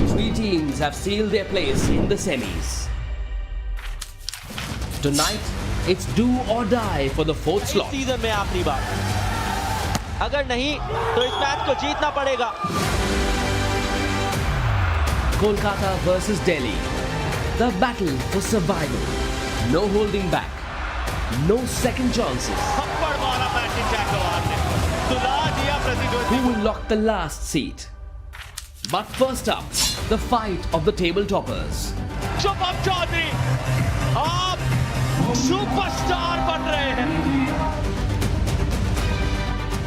Three teams have sealed their place in the semis. Tonight, it's do or die for the fourth slot. Season में आखिरी बार अगर नहीं तो इस match को जीतना पड़ेगा. Kolkata versus Delhi. The battle for survival. No holding back. No second chances. थप्पड़ मारा मैच जैकवार ने. दुला दिया प्रतिद्वंदी. Who will lock the last seat? But first up, the fight of the table toppers. Shubham Chaudhary आप सुपरस्टार बन रहे हैं.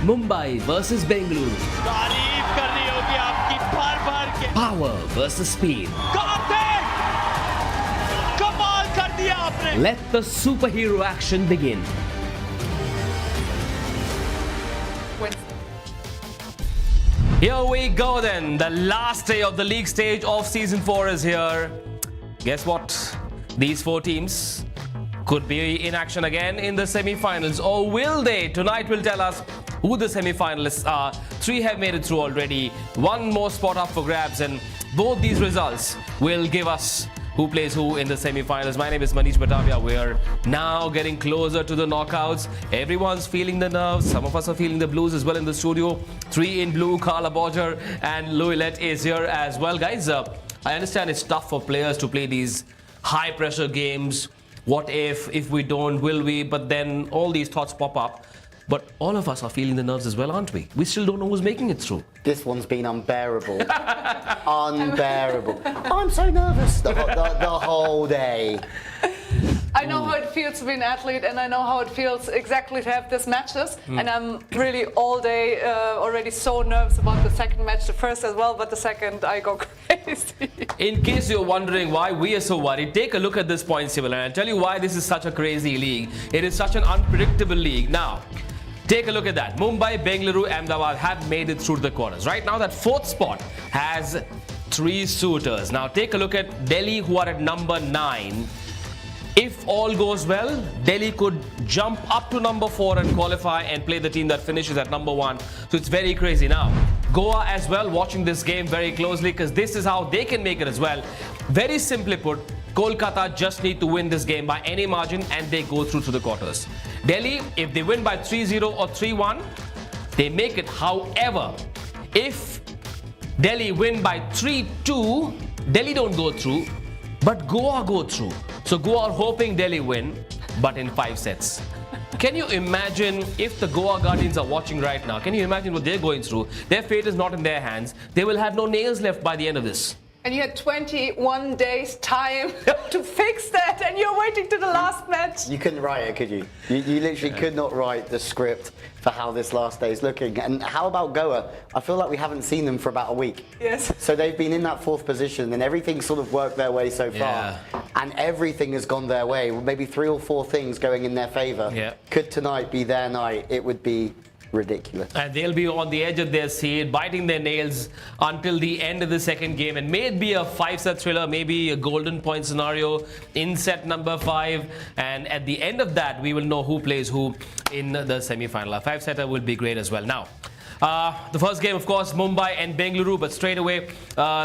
Mumbai versus Bengaluru. तारीफ करनी होगी आपकी भर के. Power versus speed. कार्तिक कमाल कर दिया आपने. Let the superhero action begin. Here we go then. The last day of the league stage of season 4 is here. Guess what? These four teams could be in action again in the semi-finals, or will they? Tonight will tell us who the semi-finalists are. Three have made it through already. One more spot up for grabs, and both these results will give us who plays who in the semi-finals. My name is Manish Batavia. We're now getting closer to the knockouts. Everyone's feeling the nerves. Some of us are feeling the blues as well in the studio. Three in blue, Carla Bodger and Louilet is here as well. Guys, I understand it's tough for players to play these high-pressure games. What if we don't, will we? But then all these thoughts pop up. But all of us are feeling the nerves as well, aren't we? We still don't know who's making it through. This one's been unbearable. Unbearable. I'm so nervous the whole day. I know how it feels to be an athlete, and I know how it feels exactly to have these matches. And I'm really all day already so nervous about the second match. The first as well, but the second I go crazy. In case you're wondering why we are so worried, take a look at this points table, and I'll tell you why this is such a crazy league. It is such an unpredictable league. Now, take a look at that. Mumbai, Bengaluru, Ahmedabad have made it through the quarters. Right now, that fourth spot has three suitors. Now, take a look at Delhi, who are at number 9. If all goes well, Delhi could jump up to number 4 and qualify and play the team that finishes at number 1. So it's very crazy. Now, Goa as well, watching this game very closely, because this is how they can make it as well. Very simply put, Kolkata just need to win this game by any margin and they go through to the quarters. Delhi, if they win by 3-0 or 3-1, they make it. However, if Delhi win by 3-2, Delhi don't go through, but Goa go through. So Goa are hoping Delhi win, but in 5 sets. Can you imagine if the Goa Guardians are watching right now? Can you imagine what they're going through? Their fate is not in their hands. They will have no nails left by the end of this. And you had 21 days time to fix that, and you're waiting to the last match. You couldn't write it, could you? You literally could not write the script for how this last day is looking. And how about Goa? I feel like we haven't seen them for about a week. Yes. So they've been in that 4th position, and everything's sort of worked their way so far. Yeah. And everything has gone their way. Maybe 3 or 4 things going in their favour. Yeah. Could tonight be their night? It would be ridiculous. And they'll be on the edge of their seat, biting their nails until the end of the second game. And may it be a 5-set thriller, maybe a golden point scenario in set number 5. And at the end of that, we will know who plays who in the semi-final. A 5-setter will be great as well. Now, the first game, of course, Mumbai and Bengaluru, but straight away,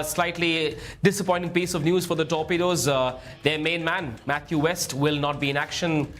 slightly disappointing piece of news for the Torpedoes. Their main man, Matthew West, will not be in action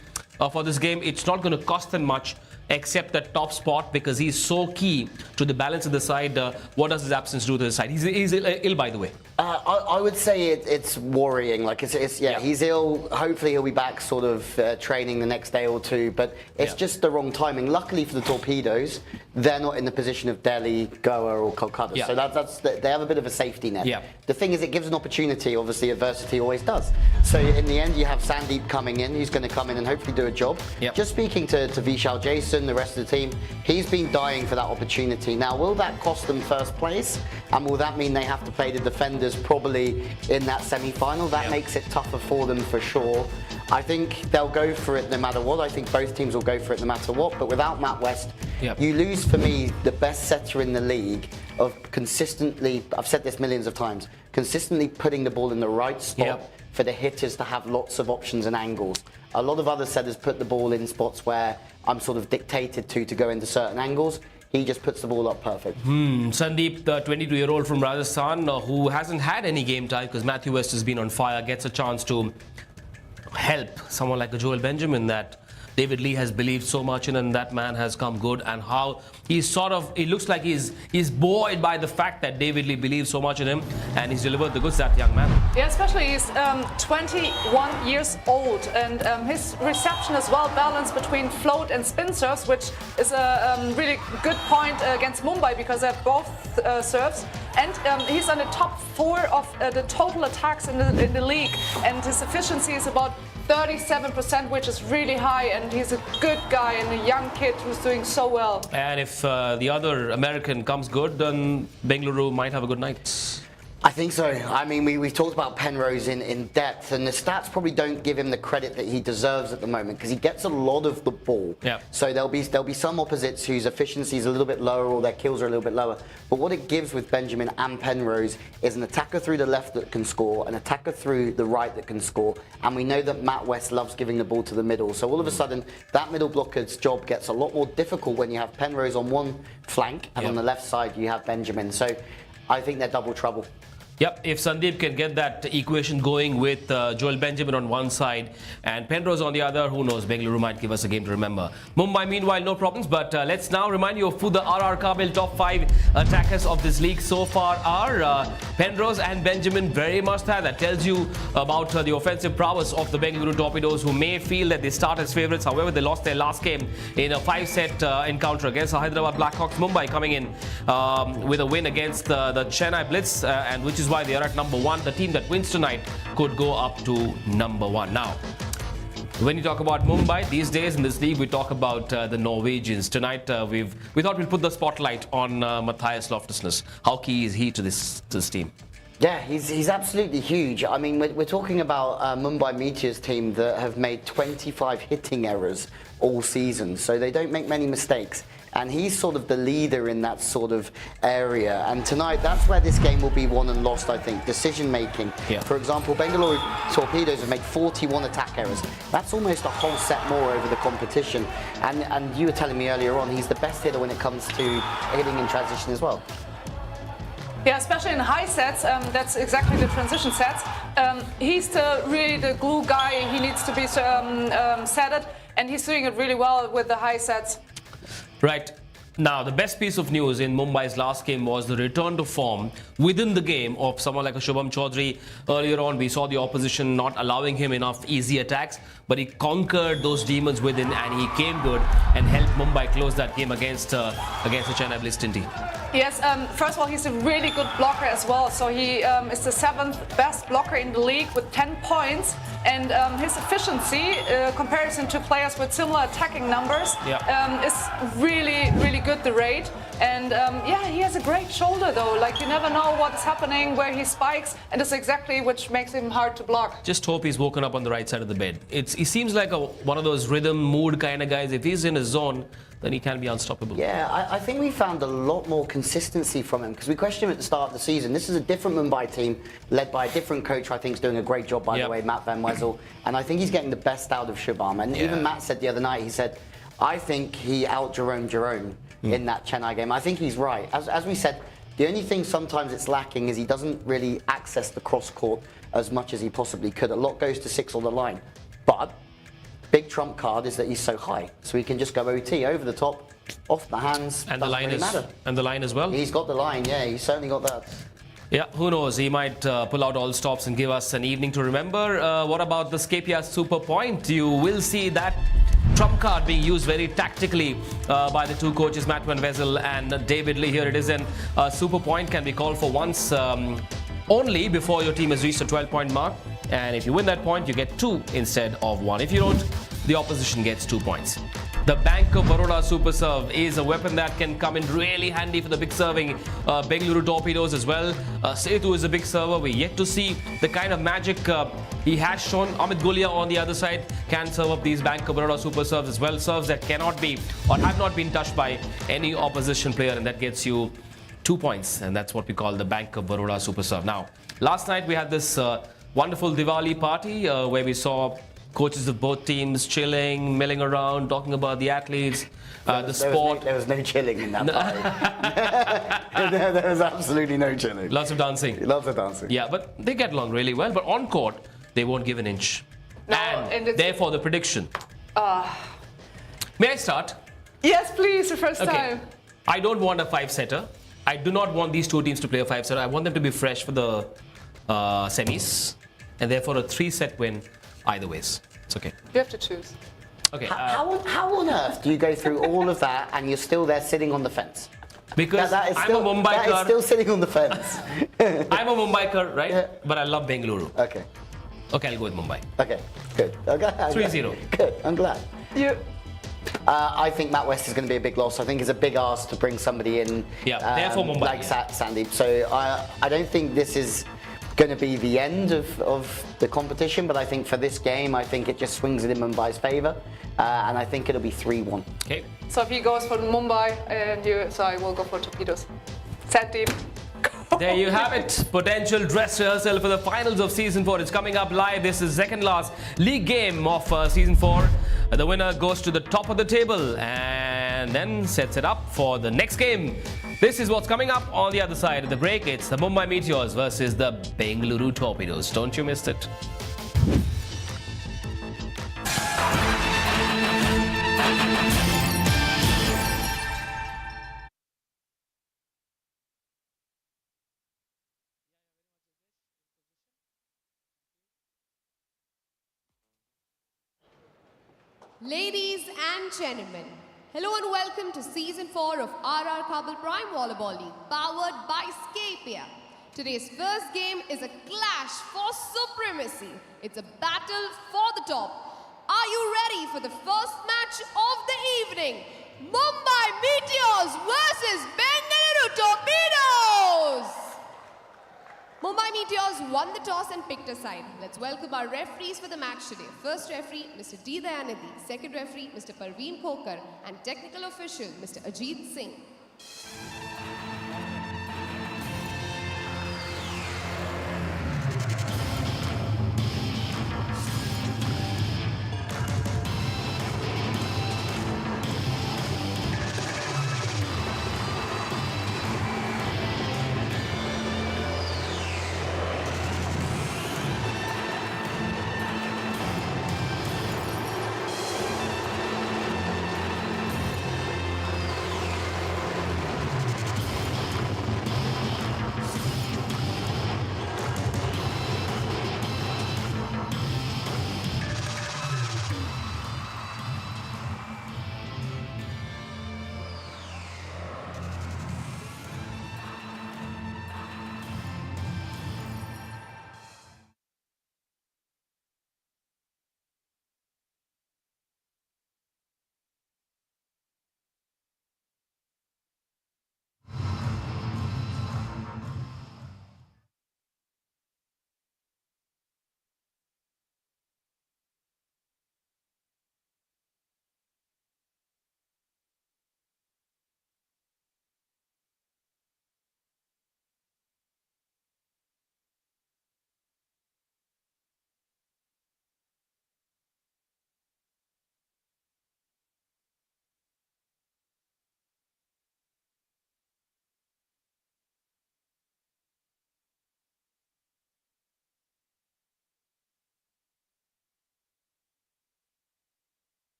for this game. It's not going to cost them much, except that top spot, because he's so key to the balance of the side. What does his absence do to the side? He's ill, by the way. I would say it's worrying. Like yeah, he's ill. Hopefully he'll be back, sort of training the next day or two. But it's just the wrong timing. Luckily for the Torpedoes, they're not in the position of Delhi, Goa, or Kolkata. Yeah. So they have a bit of a safety net. Yeah. The thing is, it gives an opportunity. Obviously, adversity always does. So in the end, you have Sandeep coming in. He's going to come in and hopefully do a job. Yep. Just speaking to Vishal Jason, the rest of the team, he's been dying for that opportunity. Now, will that cost them first place? And will that mean they have to play the defenders probably in that semi-final? That makes it tougher for them for sure. I think they'll go for it no matter what. I think both teams will go for it no matter what. But without Matt West, you lose, for me, the best setter in the league of consistently, I've said this millions of times, consistently putting the ball in the right spot for the hitters to have lots of options and angles. A lot of other setters put the ball in spots where I'm sort of dictated to go into certain angles. He just puts the ball up perfect. Sandeep, the 22-year-old from Rajasthan, who hasn't had any game time because Matthew West has been on fire, gets a chance to help someone like a Joel Benjamin that David Lee has believed so much in, and that man has come good, and how he's sort of, it looks like he's buoyed by the fact that David Lee believes so much in him, and he's delivered the goods, that young man. Yeah, especially he's 21 years old, and his reception is well balanced between float and spin serves, which is a really good point against Mumbai because they have both serves. And he's on the top 4 of the total attacks in the league, and his efficiency is about 37%, which is really high, and he's a good guy and a young kid who's doing so well. And if the other American comes good, then Bengaluru might have a good night. I think so. I mean, we've talked about Penrose in depth, and the stats probably don't give him the credit that he deserves at the moment because he gets a lot of the ball. Yeah. So there'll be some opposites whose efficiency is a little bit lower or their kills are a little bit lower. But what it gives with Benjamin and Penrose is an attacker through the left that can score, an attacker through the right that can score, and we know that Matt West loves giving the ball to the middle. So all of a sudden, that middle blocker's job gets a lot more difficult when you have Penrose on one flank and on the left side you have Benjamin. So I think they're double trouble. Yep, if Sandeep can get that equation going with Joel Benjamin on one side and Penrose on the other, who knows, Bengaluru might give us a game to remember. Mumbai, meanwhile, no problems, but let's now remind you of who the RR Kabel top 5 attackers of this league so far are. Penrose and Benjamin very must have. That tells you about the offensive prowess of the Bengaluru Torpedoes, who may feel that they start as favourites. However, they lost their last game in a 5-set encounter against the Hyderabad Blackhawks. Mumbai coming in with a win against the Chennai Blitz, and which is why they are at number 1. The team that wins tonight could go up to number 1. Now, when you talk about Mumbai, these days in this league, we talk about the Norwegians. Tonight, we thought we'd put the spotlight on Matthias Loftusness. How key is he to this team? Yeah, he's absolutely huge. I mean, we're talking about Mumbai Meteors team that have made 25 hitting errors all season, so they don't make many mistakes. And he's sort of the leader in that sort of area. And tonight, that's where this game will be won and lost, I think. Decision making. Yeah. For example, Bengaluru Torpedoes have made 41 attack errors. That's almost a whole set more over the competition. And you were telling me earlier on, he's the best hitter when it comes to hitting in transition as well. Yeah, especially in high sets, that's exactly the transition sets. He's really the glue guy. He needs to be setted, and he's doing it really well with the high sets. Right. Now, the best piece of news in Mumbai's last game was the return to form within the game of someone like a Shubham Chaudhary. Earlier on, we saw the opposition not allowing him enough easy attacks, but he conquered those demons within, and he came good and helped Mumbai close that game against the Chennai Blitz team. Yes, first of all, he's a really good blocker as well. So he is the 7th best blocker in the league with 10 points. And his efficiency, comparison to players with similar attacking numbers, is really, really good, the rate. And yeah, he has a great shoulder though. Like, you never know what's happening, where he spikes, and it's exactly which makes him hard to block. Just hope he's woken up on the right side of the bed. He seems like one of those rhythm, mood kind of guys. If he's in his zone, then he can be unstoppable. Yeah, I think we found a lot more consistency from him because we questioned him at the start of the season. This is a different Mumbai team led by a different coach. I think is doing a great job, by the way, Matt Van Wezel. And I think he's getting the best out of Shubham. And even Matt said the other night, he said, I think he out-Jerome in that Chennai game. I think he's right. As we said, the only thing sometimes it's lacking is he doesn't really access the cross-court as much as he possibly could. A lot goes to 6 on the line. But big trump card is that he's so high, so he can just go OT over the top, off the hands. And the line and the line as well. He's got the line, yeah. He's certainly got that. Yeah, who knows? He might pull out all stops and give us an evening to remember. What about the Skapia Super Point? You will see that trump card being used very tactically by the two coaches, Matt Van Wezel and David Lee. Here it is, and Super Point can be called for once only before your team has reached a 12-point mark. And if you win that point, you get 2 instead of 1. If you don't, the opposition gets 2 points. The Bank of Baroda Super Serve is a weapon that can come in really handy for the big serving Bengaluru Torpedoes as well. Setu is a big server. We're yet to see the kind of magic he has shown. Amit Gulia on the other side can serve up these Bank of Baroda Super Serves as well. Serves that cannot be or have not been touched by any opposition player, and that gets you 2 points, and that's what we call the Bank of Baroda Super Serve. Now, last night we had this wonderful Diwali party where we saw coaches of both teams chilling, milling around, talking about the athletes, the sport. There was no chilling in that party. There was absolutely no chilling. Lots of dancing. Lots of dancing. Yeah, but they get along really well. But on court, they won't give an inch. No, and therefore, the prediction. May I start? Yes, please, the first Okay. time. I don't want a five-setter. I do not want these two teams to play a five-setter. I want them to be fresh for the semis, and therefore a three-set win either ways. It's okay. You have to choose. Okay. How on earth do you go through all of that and you're still there sitting on the fence? Because That is I'm still, a Mumbaiker. that is still sitting on the fence. I'm a Mumbaiker, right? Yeah. But I love Bengaluru. Okay. Okay, I'll go with Mumbai. Okay. Good. Okay. 3-0. Good. I'm glad. You. I think Matt West is going to be a big loss. I think it's a big ask to bring somebody in. Yeah, therefore Mumbai, like Sandeep. So I don't think this is going to be the end of the competition, but I think for this game, I think it just swings it in Mumbai's favour, and I think it'll be 3-1. Okay. So if he goes for Mumbai and so I will go for Torpedoes. Sandeep. There you have it. Potential dress rehearsal for the finals of Season 4. It's coming up live. This is second last league game of Season 4. The winner goes to the top of the table and then sets it up for the next game. This is what's coming up on the other side of the break. It's the Mumbai Meteors versus the Bengaluru Torpedoes. Don't you miss it. Ladies and gentlemen, hello and welcome to Season 4 of RR Kabul Prime Volleyball League, powered by Scapia. Today's first game is a clash for supremacy. It's a battle for the top. Are you ready for the first match of the evening? Mumbai Meteors versus Bengaluru Torpedoes! Mumbai Meteors won the toss and picked a side. Let's welcome our referees for the match today. First referee, Mr. D. Dayanidhi. Second referee, Mr. Parveen Khokar. And technical official, Mr. Ajit Singh.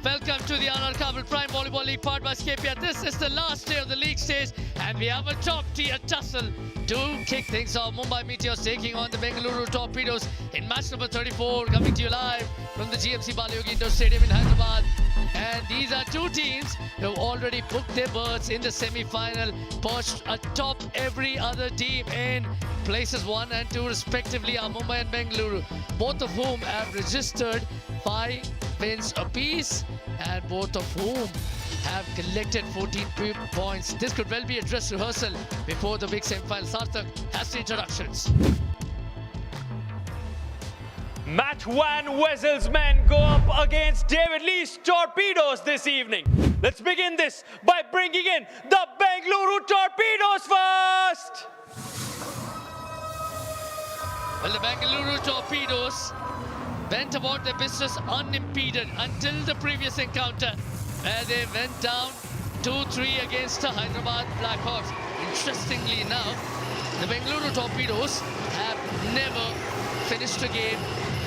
Welcome to the RR Kabul Prime Volleyball League powered by Scapia. This is the last day of the league stage and we have a top tier tussle to kick things off. Mumbai Meteors taking on the Bengaluru Torpedoes in match number 34, coming to you live from the GMC Balayogi Indoor Stadium in Hyderabad. And these are two teams who have already booked their berths in the semi-final, perched atop every other team in places 1 and 2 respectively are Mumbai and Bengaluru, both of whom have registered 5 wins apiece and both of whom have collected 14 points. This could well be a dress rehearsal before the big semi-final. Sarthak has the introductions. Match 1, Wessel's men go up against David Lee's Torpedoes this evening. Let's begin this by bringing in the Bengaluru Torpedoes first. Well, the Bengaluru Torpedoes went about their business unimpeded until the previous encounter, where they went down 2-3 against the Hyderabad Blackhawks. Interestingly enough, the Bengaluru Torpedoes have never finished a game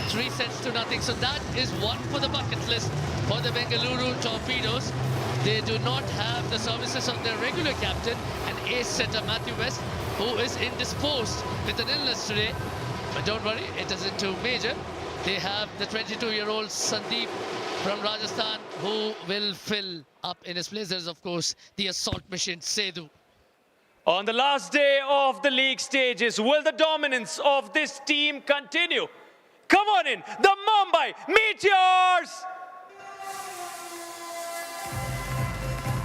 3-0. So that is one for the bucket list for the Bengaluru Torpedoes. They do not have the services of their regular captain and ace setter Matthew West, who is indisposed with an illness today. But don't worry, it isn't too major. They have the 22-year-old Sandeep from Rajasthan who will fill up in his place. There's, of course, the assault machine Sedu. On the last day of the league stages, will the dominance of this team continue? Come on in, the Mumbai Meteors!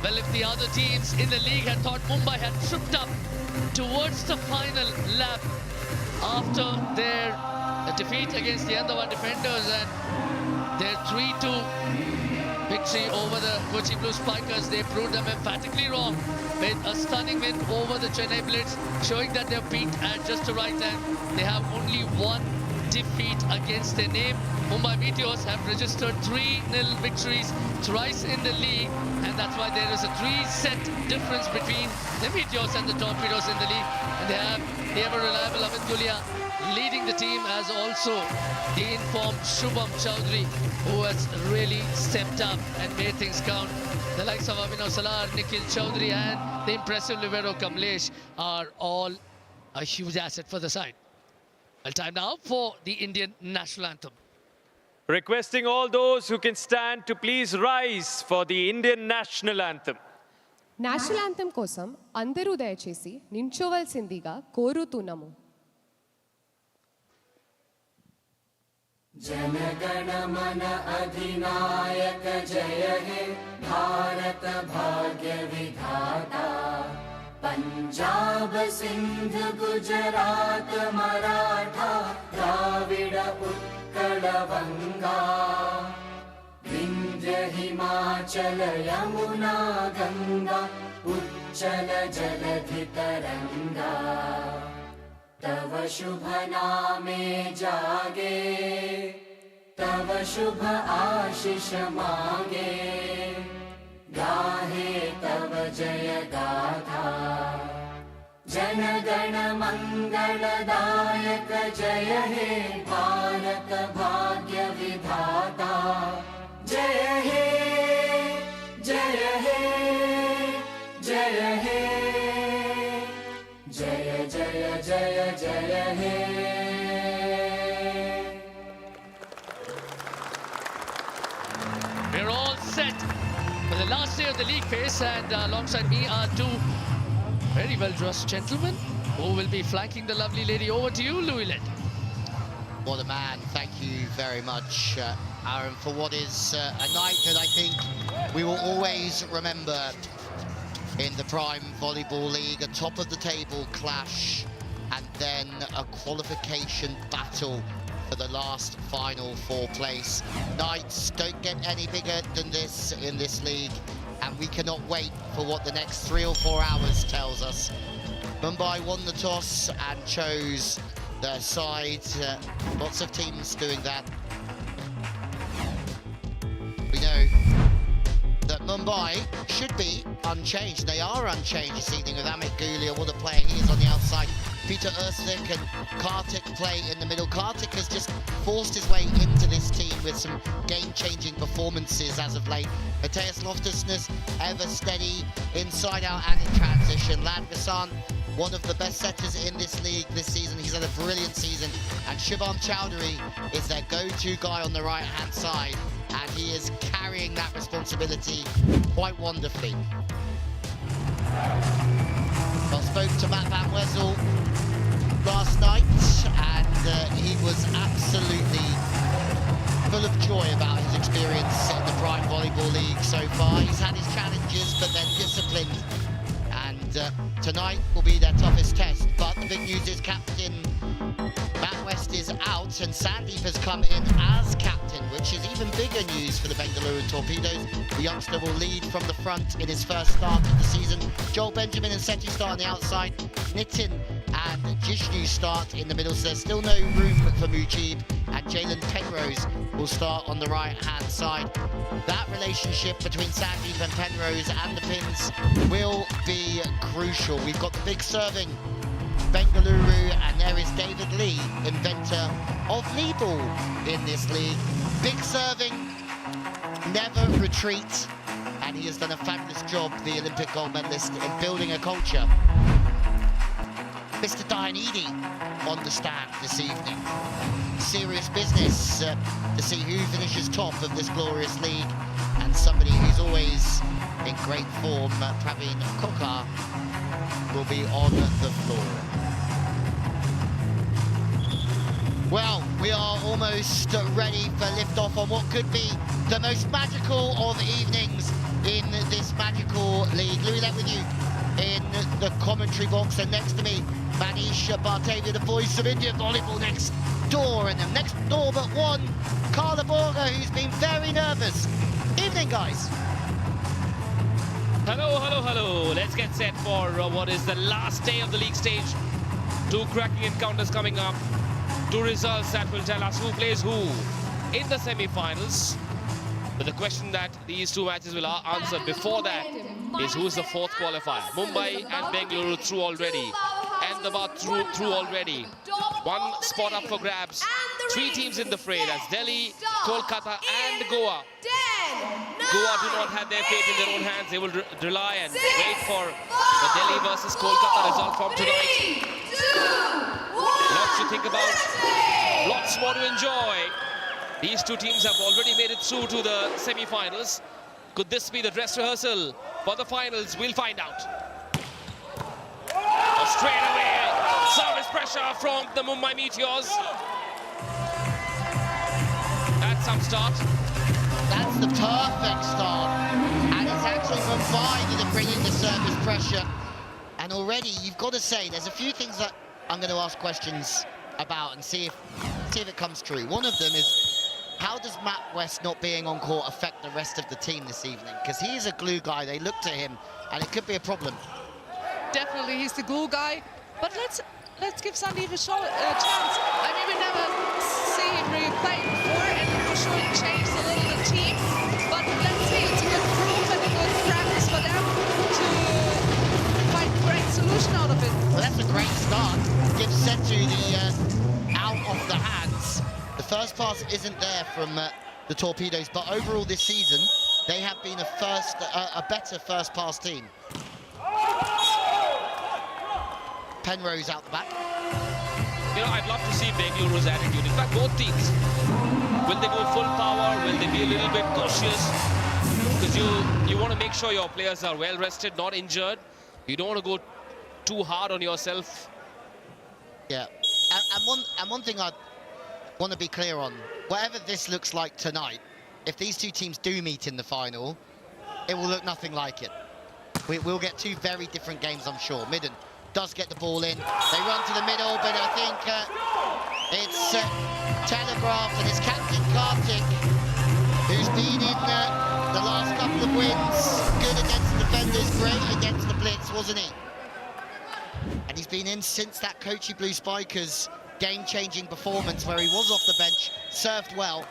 Well, if the other teams in the league had thought Mumbai had tripped up towards the final lap after their defeat against the Ahmedabad defenders and their 3-2 victory over the Kochi Blue Spikers, they proved them emphatically wrong with a stunning win over the Chennai Blitz, showing that they're peaked at just the right time. They have only one defeat against their name. Mumbai Meteors have registered 3-0 victories thrice in the league, and that's why there is a 3-set difference between the Meteors and the Torpedoes in the league. And they have the ever-reliable Amit Gulia leading the team, as also the informed Shubham Chowdhury, who has really stepped up and made things count. The likes of Abhinav Salar, Nikhil Chowdhury and the impressive libero Kamlesh are all a huge asset for the side. Well, time now for the Indian national anthem. Requesting all those who can stand to please rise for the Indian national anthem. National anthem కోసం అందరూ దయచేసి నించోవలసిందిగా కోరుతున్నాము. जनगण मन अधिनायक जय हे भारत भाग्य विधाता पंजाब सिंध गुजरात मराठा द्राविड उत्कल बंगा विंध्य हिमाचल यमुना गंगा उच्चल जलधि तरंगा तव शुभ नामे जागे तव शुभ आशीष मांगे गाहे तव जय गाथा जन गण मंगलदायक जय हे भारत भाग्य विधाता जय हे जय हे जय हे जय जय जय जय हे. We're all set for the last day of the league phase, and alongside me are two very well-dressed gentlemen who will be flanking the lovely lady. Over to you, Louis Lett. What a man. Thank you very much, Aaron, for what is a night that I think we will always remember in the Prime Volleyball League. A top-of-the-table clash and then a qualification battle for the last final 4 place. Nights don't get any bigger than this in this league, and we cannot wait for what the next 3 or 4 hours tells us. Mumbai won the toss and chose their side. Lots of teams doing that. We know that Mumbai should be unchanged. They are unchanged this evening with Amit Gulia. What a player he is on the outside. Peter Erslik and Kartik play in the middle. Kartik has just forced his way into this team with some game-changing performances as of late. Mateus Loftusness, ever steady inside out and in transition. Ladvisan one of the best setters in this league this season. He's had a brilliant season. And Shivam Chowdhury is their go-to guy on the right-hand side. And he is carrying that responsibility quite wonderfully. I spoke to Matt Van Wezel last night, and he was absolutely full of joy about his experience in the Prime Volleyball League so far. He's had his challenges, but then disciplined. And tonight will be their toughest test. But the big news is Captain Matt West is out, and Sandeep has come in as captain, which is even bigger news for the Bengaluru Torpedoes. The youngster will lead from the front in his first start of the season. Joel Benjamin and Seti start on the outside. Nitin and Jishnu start in the middle, so there's still no room for Mujib, and Jalen Penrose will start on the right-hand side. That relationship between Sandeep and Penrose and the pins will be crucial. We've got the big serving Bengaluru, and there is David Lee, inventor of Lee Ball in this league. Big serving, never retreat, and he has done a fabulous job, the Olympic gold medalist, in building a culture. Mr. Dianidi on the stand this evening. Serious business to see who finishes top of this glorious league, and somebody who's always in great form, Praveen Kokar, will be on the floor. Well, we are almost ready for liftoff on what could be the most magical of evenings in this magical league. Louis Lett with you in the commentary box, and next to me, Manish Bartavia, the voice of Indian volleyball, next door, and the next door but one, Carla Borger, who's been very nervous. Evening, guys. Hello, hello, hello. Let's get set for what is the last day of the league stage. Two cracking encounters coming up. Two results that will tell us who plays who in the semi-finals. But the question that these two matches will answer before that is who's the fourth qualifier. Mumbai and Bengaluru through already. Ahmedabad through already. One spot up for grabs. Three teams in the fray. That's Delhi, Kolkata and Goa. Goa do not have their fate in their own hands. They will rely and wait for the Delhi versus Kolkata result from tonight. Lots to think about. Lots more to enjoy. These two teams have already made it through to the semi-finals. Could this be the dress rehearsal for the finals? We'll find out. Straight away, service pressure from the Mumbai Meteors. That's some start. That's the perfect start. And it's actually provided in bringing the service pressure. And already, you've got to say, there's a few things that I'm going to ask questions about and see if it comes true. One of them is, how does Matt West not being on court affect the rest of the team this evening? Because he is a glue guy. They look to him, and it could be a problem. Definitely, he's the glue guy. But let's give Sandeep a chance. I mean, we never see him really play before, and for sure it changed a little the team. But let's see, it's a good proof and a good practice for them to find a great solution out of it. Well, that's a great start. Gives Setu the out of the hands. The first pass isn't there from the Torpedoes, but overall this season, they have been a better first pass team. Penrose out the back. You know, I'd love to see Bengaluru's attitude. In fact, both teams. Will they go full power? Will they be a little bit cautious? Because you want to make sure your players are well rested, not injured. You don't want to go too hard on yourself. Yeah, and one thing I want to be clear on, whatever this looks like tonight, if these two teams do meet in the final, it will look nothing like it. We'll get two very different games, I'm sure. Midden does get the ball in. They run to the middle, but I think it's telegraphed, and it's Captain Kartik, who's been in the last couple of wins. Good against the defenders, great against the Blitz, wasn't he? And he's been in since that Kochi Blue Spikers game-changing performance where he was off the bench, served well,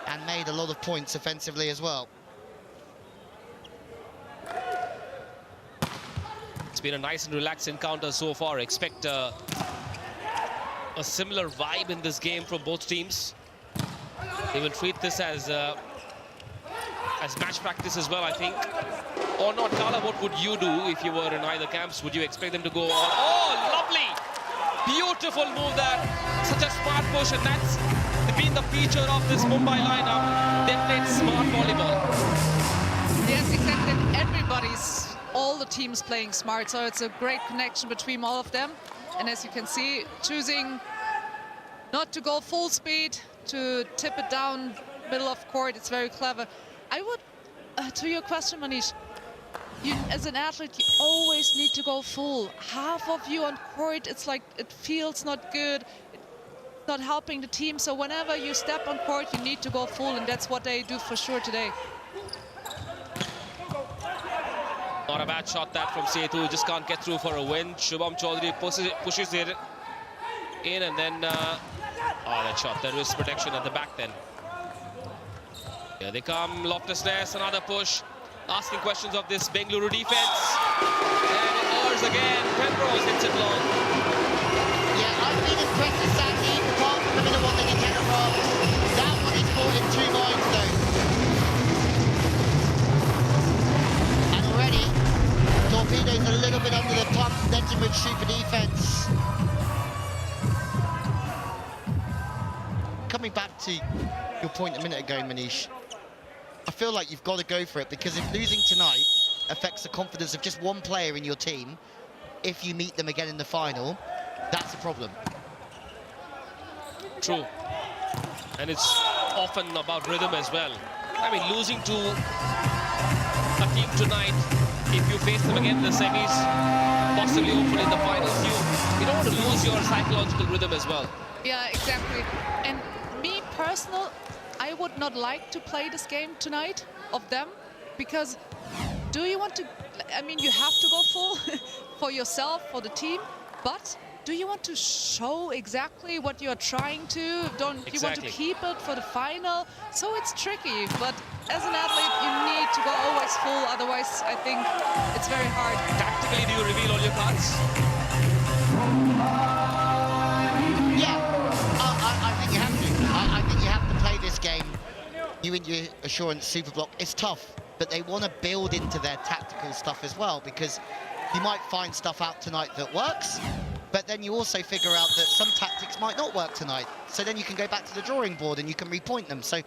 and made a lot of points offensively as well. It's been a nice and relaxed encounter so far. Expect a similar vibe in this game from both teams. They will treat this as match practice as well, I think. or not? Carla, what would you do if you were in either camps? Would you expect them to go all? Oh, lovely! Beautiful move there. Such a smart push, and that's been the feature of this Mumbai lineup. They played smart volleyball. Yes, exactly. All the teams playing smart, so it's a great connection between all of them. And as you can see, choosing not to go full speed, to tip it down middle of court, it's very clever. I would, to your question, Manish, you, as an athlete, you always need to go full. Half of you on court, it's like it feels not good, it's not helping the team. So whenever you step on court, you need to go full, and that's what they do for sure today. Not a bad shot that from Setu, just can't get through for a win. Shubham Chaudhary pushes it in, and then that shot, there is protection at the back then. Here they come, Loftus-Ness, another push, asking questions of this Bengaluru defense, and it errs again. Penrose hits it long. Yeah, I've been impressed with Sandy, apart from the middle one that he came from. That one is caught in 2 minds though. And already, Torpedoes a little bit under the pump, netting with super defense. Coming back to your point a minute ago, Manish, I feel like you've got to go for it, because if losing tonight affects the confidence of just one player in your team, if you meet them again in the final, that's a problem. True. And it's often about rhythm as well. I mean, losing to a team tonight, if you face them again in the semis, possibly hopefully in the finals, you don't want to lose your psychological rhythm as well. Yeah, exactly. And me personal, I would not like to play this game tonight of them, because do you want to, I mean, you have to go full for yourself, for the team, but do you want to show exactly what you're trying to? Don't you want to keep it for the final? So it's tricky, but as an athlete, you need to go always full, otherwise I think it's very hard. Tactically, do you reveal all your cards? Yeah, I think you have to. I think you have to play this game. You and your assurance super block, it's tough, but they want to build into their tactical stuff as well, because you might find stuff out tonight that works, but then you also figure out that some tactics might not work tonight. So then you can go back to the drawing board and you can repoint them. So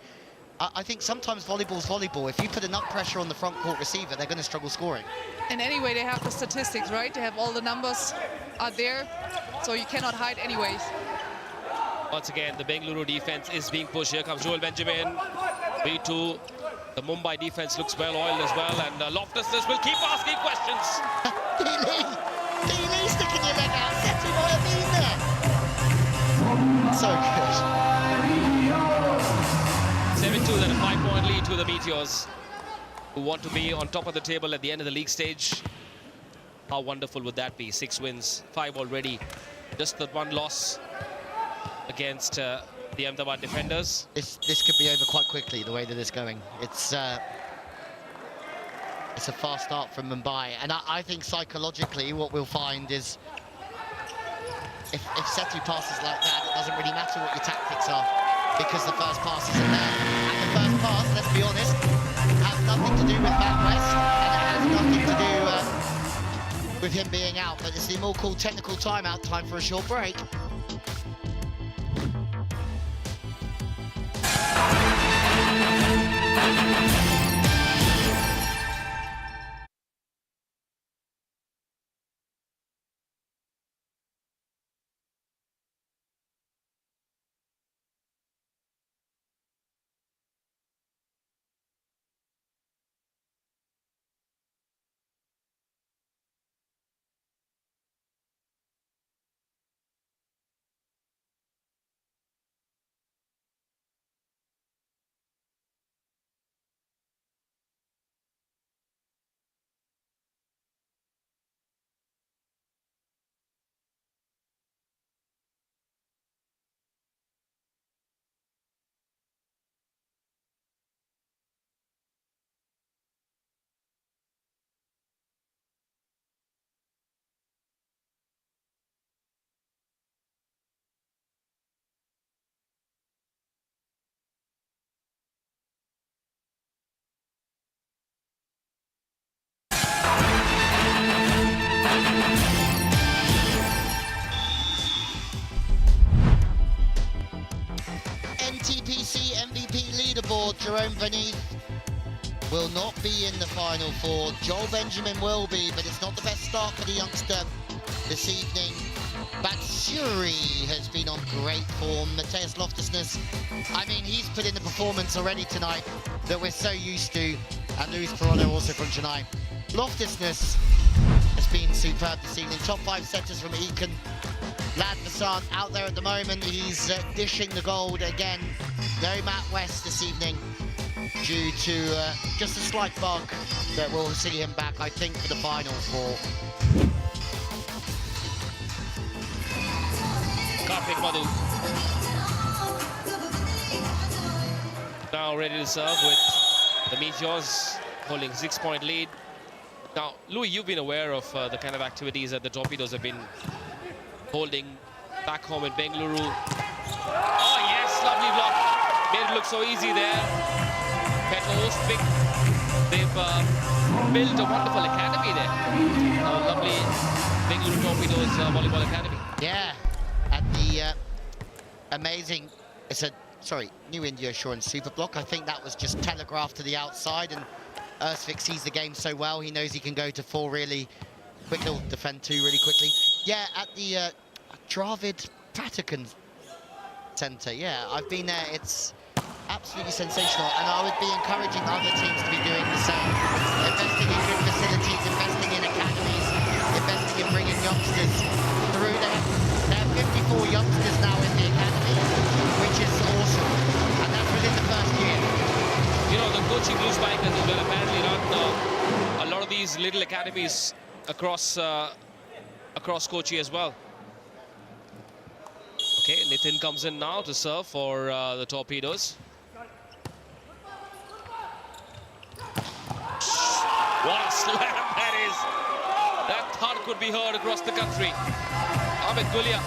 I think sometimes volleyball's volleyball. If you put enough pressure on the front court receiver, they're going to struggle scoring. And anyway, they have the statistics, right? They have all the numbers are there, so you cannot hide anyways. Once again, the Bengaluru defense is being pushed. Here comes Joel Benjamin. B2. The Mumbai defense looks well oiled as well, and Loftus-Ness will keep asking questions. Dealey sticking your leg out. Setu might have been there. So good. 7-2, then a 5-point lead to the Meteors, who want to be on top of the table at the end of the league stage. How wonderful would that be? 6 wins, 5 already. Just the 1 loss against the Ahmedabad defenders. This could be over quite quickly, the way that it's going. It's a fast start from Mumbai, and I think psychologically what we'll find is if Setu passes like that, it doesn't really matter what your tactics are, because the first pass isn't there. And the first pass, let's be honest, has nothing to do with Matt West, and it has nothing to do with him being out, but it's the more called technical timeout, time for a short break. NTPC MVP leaderboard, Jerome Beneath will not be in the Final Four. Joel Benjamin will be, but it's not the best start for the youngster this evening. Batsuri has been on great form. Mateus Loftus-Ness, I mean, he's put in the performance already tonight that we're so used to. And Luis Perrono also from Chennai. Loftus-Ness has been superb this evening. Top 5 setters from Eakin. Lad Vasant out there at the moment. He's dishing the gold again. No Matt West this evening due to just a slight bug that will see him back, I think, for the Final Four. Karthik Madhu. Now ready to serve with the Meteors holding 6-point lead. Now, Louis, you've been aware of the kind of activities that the Torpedoes have been holding back home in Bengaluru. Oh yes, lovely block. Made it look so easy there. Petros, big. They've built a wonderful academy there. Lovely Bengaluru Torpedoes Volleyball Academy. Yeah, at the amazing, New India Assurance Super Block. I think that was just telegraphed to the outside, and Ersvik sees the game so well, he knows he can go to 4 really quick. He'll defend 2 really quickly. Yeah, at the Dravid Patakan Centre. Yeah, I've been there. It's absolutely sensational, and I would be encouraging other teams to be doing the same. Investing in good facilities, investing in academies, investing in bringing youngsters through there. There are 54 youngsters now in the academy, which is awesome, and that's within the first year. You know, the Kochi Blue Spikers as well apparently run a lot of these little academies across Kochi as well. Okay, Nitin comes in now to serve for the Torpedoes. What a slam that is! That thud could be heard across the country. Ahmed Gulia.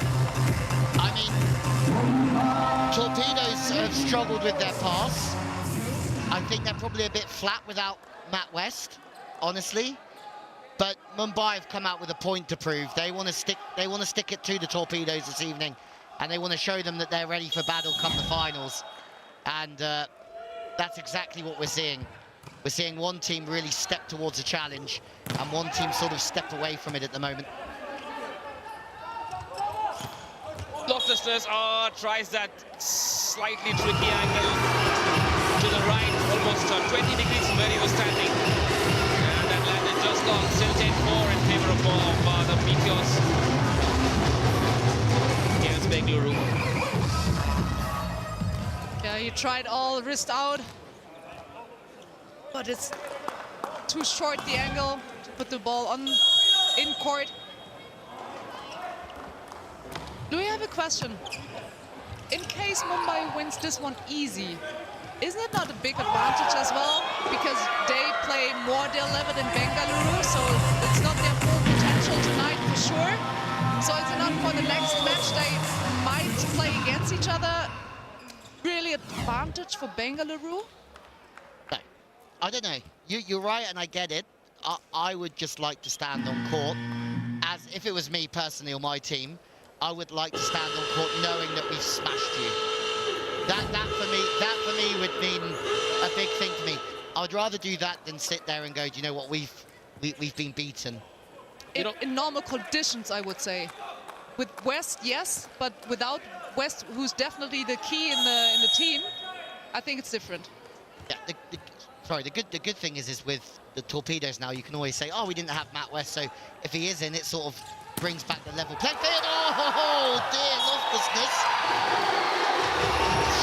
I mean, Torpedoes have struggled with their pass. I think they're probably a bit flat without Matt West, honestly. But Mumbai have come out with a point to prove. They want to stick it to the Torpedoes this evening, and they want to show them that they're ready for battle come the finals. And that's exactly what we're seeing. We're seeing one team really step towards a challenge, and one team sort of step away from it at the moment. Loftus-Ness tries that slightly tricky angle to the right, almost 20 degrees from where he was standing. And that landed just long, still 10-4 in favor of the Meteors. Here's Bengaluru. Yeah, he tried all wrist out, but it's too short, the angle, to put the ball on in court. Do we have a question? In case Mumbai wins this one easy, isn't it not a big advantage as well? Because they play more their level than Bengaluru, so it's not their full potential tonight for sure. So it's enough for the next match. They might play against each other. Really advantage for Bengaluru? No, I don't know. You're right, and I get it. I would just like to stand on court. As if it was me personally or my team, I would like to stand on court knowing that we've smashed you. That for me would mean a big thing for me. I would rather do that than sit there and go, do you know what, we've been beaten. In normal conditions, I would say. With West, yes, but without West, who's definitely the key in the team, I think it's different. Yeah, the good thing is with the Torpedoes now, you can always say, oh, we didn't have Matt West, so if he is in, it sort of brings back the level playing field. Oh dear, Loftus-Ness.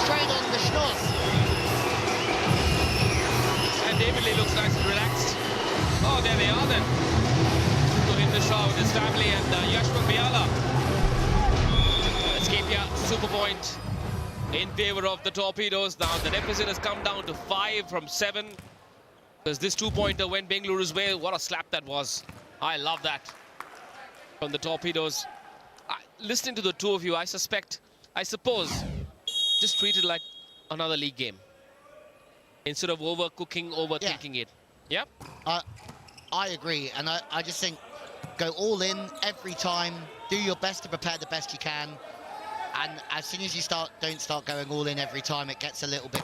Straight on the schnoz. And David Lee looks nice and relaxed. Oh, there they are then. To him the shot with his family and Yashwant Biala. Escapia, super point in favor of the Torpedoes. Now the deficit has come down to 5 from 7. Because this 2-pointer went Bengaluru's way. What a slap that was. I love that. From the Torpedoes. Listening to the two of you, I suppose, just treat it like another league game. Instead of overcooking, overthinking it. Yep. I agree, and I just think Go all in every time. Do your best to prepare the best you can. And as soon as you don't start going all in every time, it gets a little bit...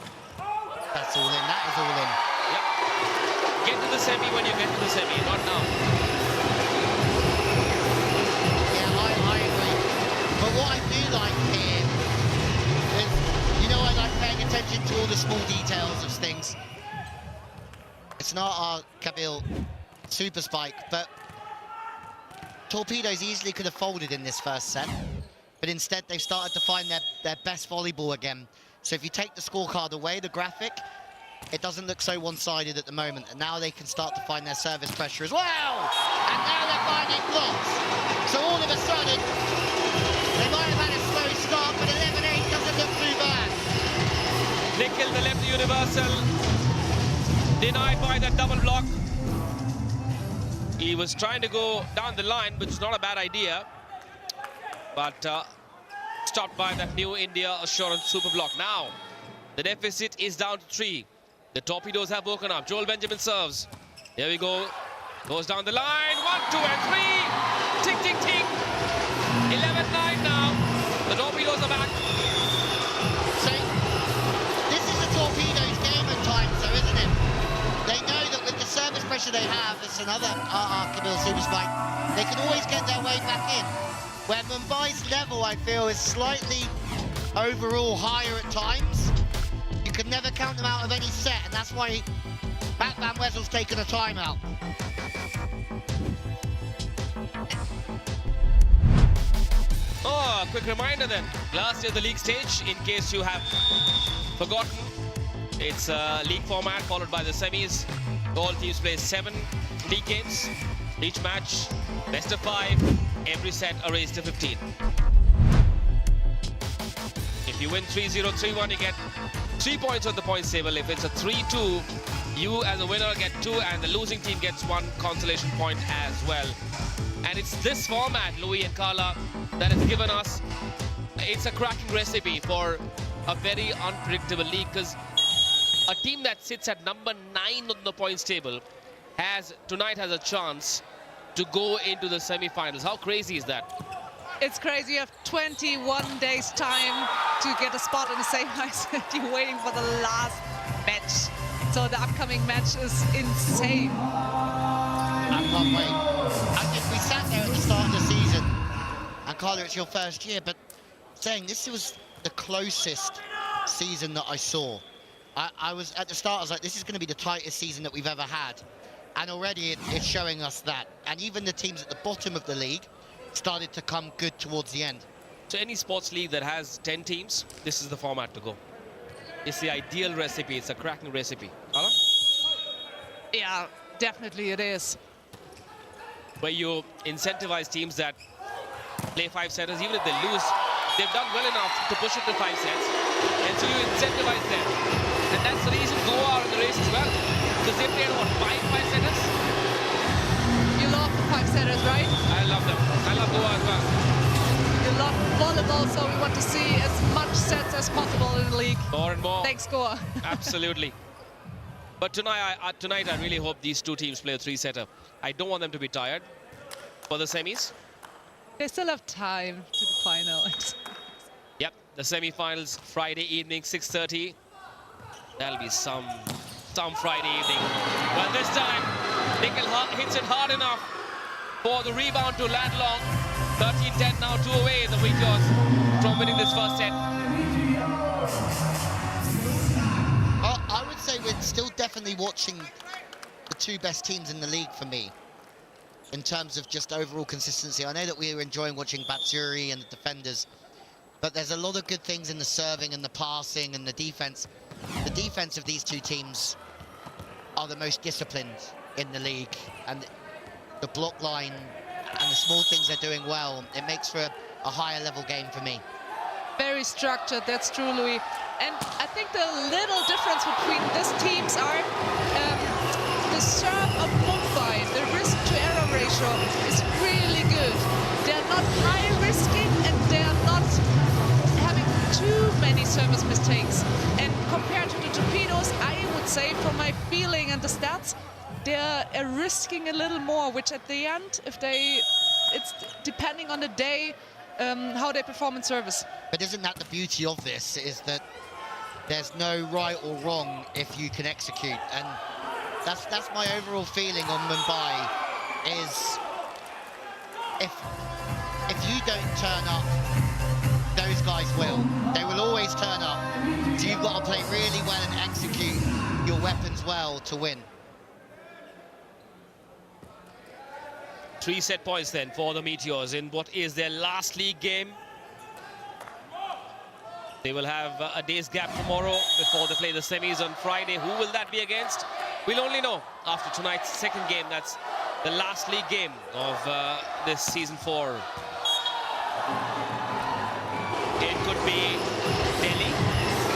That's all in. That is all in. Yep. Get to the semi when you get to the semi, not now. Yeah, I agree. But what I do like here is, you know, I like paying attention to all the small details of things. It's not our Kabil super spike, but Torpedoes easily could have folded in this first set. But instead, they've started to find their best volleyball again. So if you take the scorecard away, the graphic, it doesn't look so one-sided at the moment. And now they can start to find their service pressure as well. And now they're finding blocks. So all of a sudden, they might have had a slow start, but 11-8 doesn't look too bad. Nikhil, the left universal, denied by that double block. He was trying to go down the line, which is not a bad idea. But stopped by that new India Assurance super block. Now, the deficit is down to 3. The Torpedoes have woken up. Joel Benjamin serves. Here we go. Goes down the line. 1, 2, and 3. Tick, tick, tick. 11-9 now. The Torpedoes are back. So, this is the Torpedoes game at times, though, isn't it? They know that with the service pressure they have, it's another Kabil super spike, they can always get their way back in. Where Mumbai's level, I feel, is slightly overall higher at times. You can never count them out of any set, and that's why Matt Van Wesel's taken a timeout. Oh, a quick reminder then. Last year, the league stage, in case you have forgotten, it's a league format followed by the semis. All teams play 7 league games. Each match, best of 5. Every set a race to 15. If you win 3-0, 3-1, you get 3 points on the points table. If it's a 3-2, you as a winner get 2, and the losing team gets 1 consolation point as well. And it's this format, Louis and Carla, that has given us, it's a cracking recipe for a very unpredictable league, because a team that sits at number 9 on the points table tonight has a chance to go into the semi-finals. How crazy is that? It's crazy. You have 21 days time to get a spot in the same ice. You're waiting for the last match. So the upcoming match is insane. I can't wait. And if we sat there at the start of the season, and Carla, it's your first year, but saying this was the closest season that I saw. I was at the start, I was like, this is going to be the tightest season that we've ever had. And already it's showing us that. And even the teams at the bottom of the league started to come good towards the end. So any sports league that has 10 teams, this is the format to go. It's the ideal recipe. It's a cracking recipe. Carla? Yeah, definitely it is. Where you incentivize teams that play 5 setters, even if they lose, they've done well enough to push it to 5 sets. And so you incentivize them. And that's the reason Goa are in the race as well. Because they played, what, 5 setters? You love the 5 setters, right? I love them. I love Goa as well. You love volleyball, so we want to see as much sets as possible in the league. More and more. Thanks, Goa. Absolutely. But tonight I really hope these 2 teams play a 3-setter. I don't want them to be tired for the semis. They still have time to the final. Yep, the semi-finals Friday evening, 6:30. That'll be some Friday evening. Well, this time, Nikhil hits it hard enough for the rebound to land long. 13-10 now, 2 away, the Meteors from winning this first set. I would say we're still definitely watching the 2 best teams in the league for me, in terms of just overall consistency. I know that we were enjoying watching Batsuri and the defenders, but there's a lot of good things in the serving and the passing and the defense. The defense of these 2 teams are the most disciplined in the league, and the block line and the small things they're doing well, it makes for a higher level game for me. Very structured, that's true, Louis. And I think the little difference between these teams are the serve of Mumbai, the risk-to-error ratio is really good. They're not high-risking and they're not having too many service mistakes. And compared to the Torpedoes, I would say, from my feeling and the stats, they're risking a little more, which at the end, it's depending on the day, how they perform in service. But isn't that the beauty of this, is that there's no right or wrong if you can execute, and that's my overall feeling on Mumbai, is if you don't turn up, those guys will. They will always turn up. So you've got to play really well and execute your weapons well to win. 3 set points then for the Meteors in what is their last league game. They will have a day's gap tomorrow before they play the semis on Friday. Who will that be against? We'll only know after tonight's second game. That's the last league game of this season 4. It could be Delhi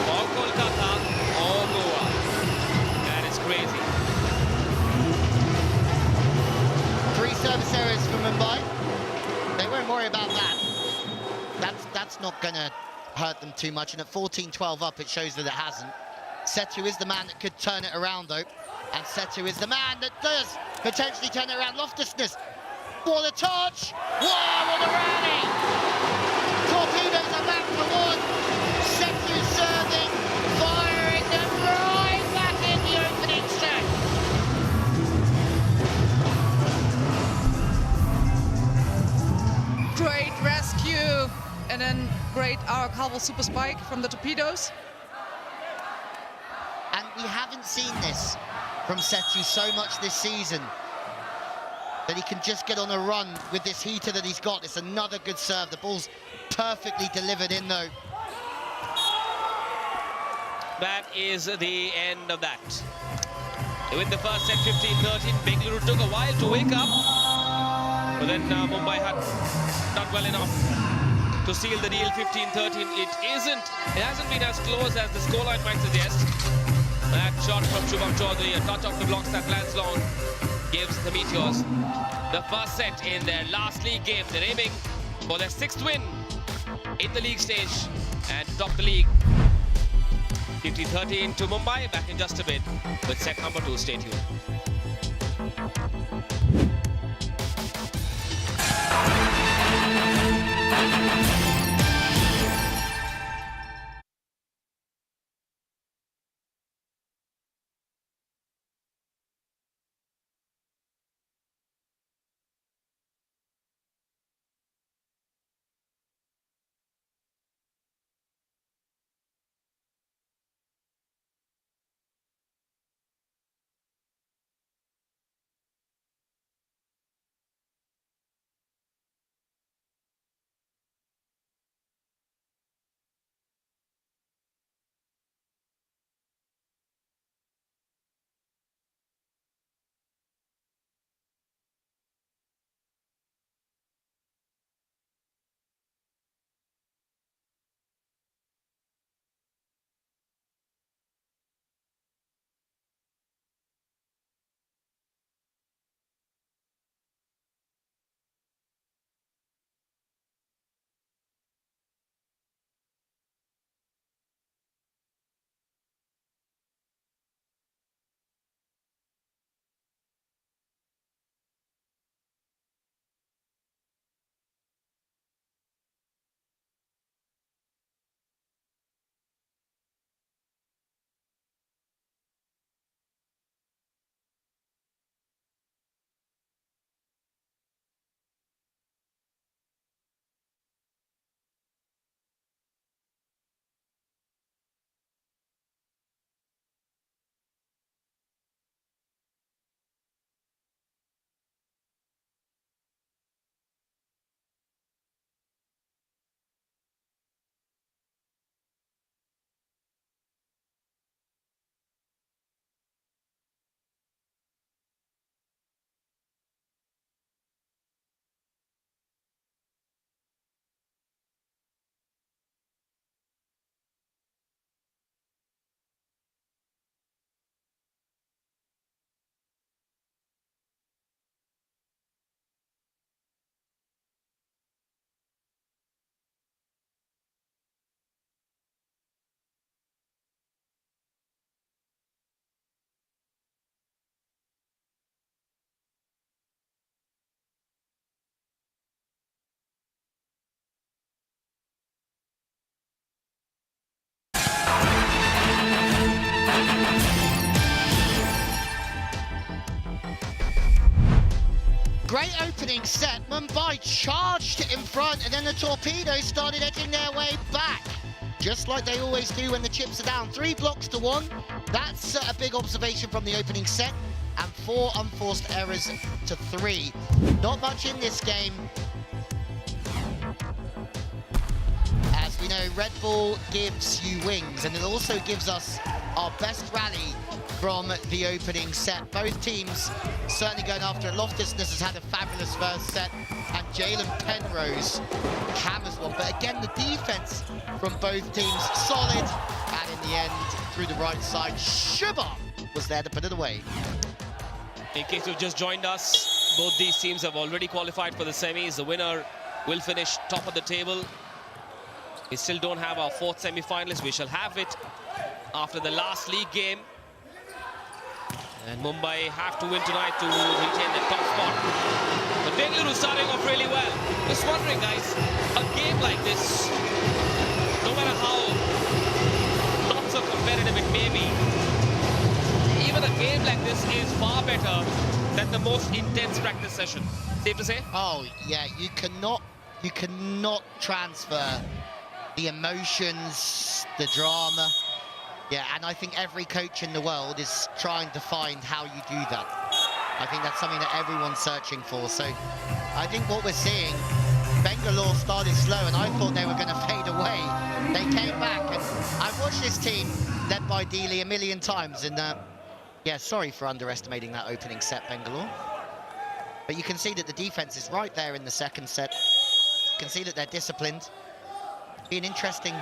or Kolkata or Goa. That is crazy. 3 service errors for Mumbai. They won't worry about that. That's not going to hurt them too much. And at 14-12 up, it shows that it hasn't. Setu is the man that could turn it around, though. And Setu is the man that does potentially turn it around. Loftusness. What a touch! Wow, what a rally! Torpedoes are back for 1. Setu serving, firing them right back in the opening set. Great rescue, and then great archival super spike from the Torpedoes. And we haven't seen this from Setu so much this season, that he can just get on a run with this heater that he's got. It's another good serve. The ball's perfectly delivered in, though. That is the end of that. They win the first set 15-13. Bengaluru took a while to wake up, but then Mumbai had done well enough to seal the deal 15-13. It hasn't been as close as the scoreline might suggest. That shot from Shubham Chaudhary, a touch off the blocks that lands long, gives the Meteors the first set in their last league game. They're aiming for their 6th win in the league stage and top the league. 15-13 to Mumbai. Back in just a bit with set number 2. Stay tuned. opening set, Mumbai charged in front, and then the Torpedoes started edging their way back, just like they always do when the chips are down. 3 blocks to 1. That's a big observation from the opening set, and 4 unforced errors to 3. Not much in this game. As we know, Red Bull gives you wings, and it also gives us our best rally from the opening set. Both teams certainly going after it. Loftusness has had a fabulous first set, and Jalen Penrose hammers one. But again, the defense from both teams solid, and in the end, through the right side, Shubham was there to put it away. In case you've just joined us, both these teams have already qualified for the semis. The winner will finish top of the table. We still don't have our 4th semi-finalist. We shall have it after the last league game. And Mumbai have to win tonight to retain the top spot. But Bengaluru starting off really well. Just wondering, guys, a game like this, no matter how not so competitive it may be, even a game like this is far better than the most intense practice session. Safe to say? Oh, yeah, you cannot transfer the emotions, the drama. Yeah, and I think every coach in the world is trying to find how you do that. I think that's something that everyone's searching for. So I think what we're seeing, Bengaluru started slow, and I thought they were going to fade away. They came back, and I've watched this team led by Dealey a million times, and yeah, sorry for underestimating that opening set, Bengaluru. But you can see that the defense is right there in the second set. You can see that they're disciplined. Be an interesting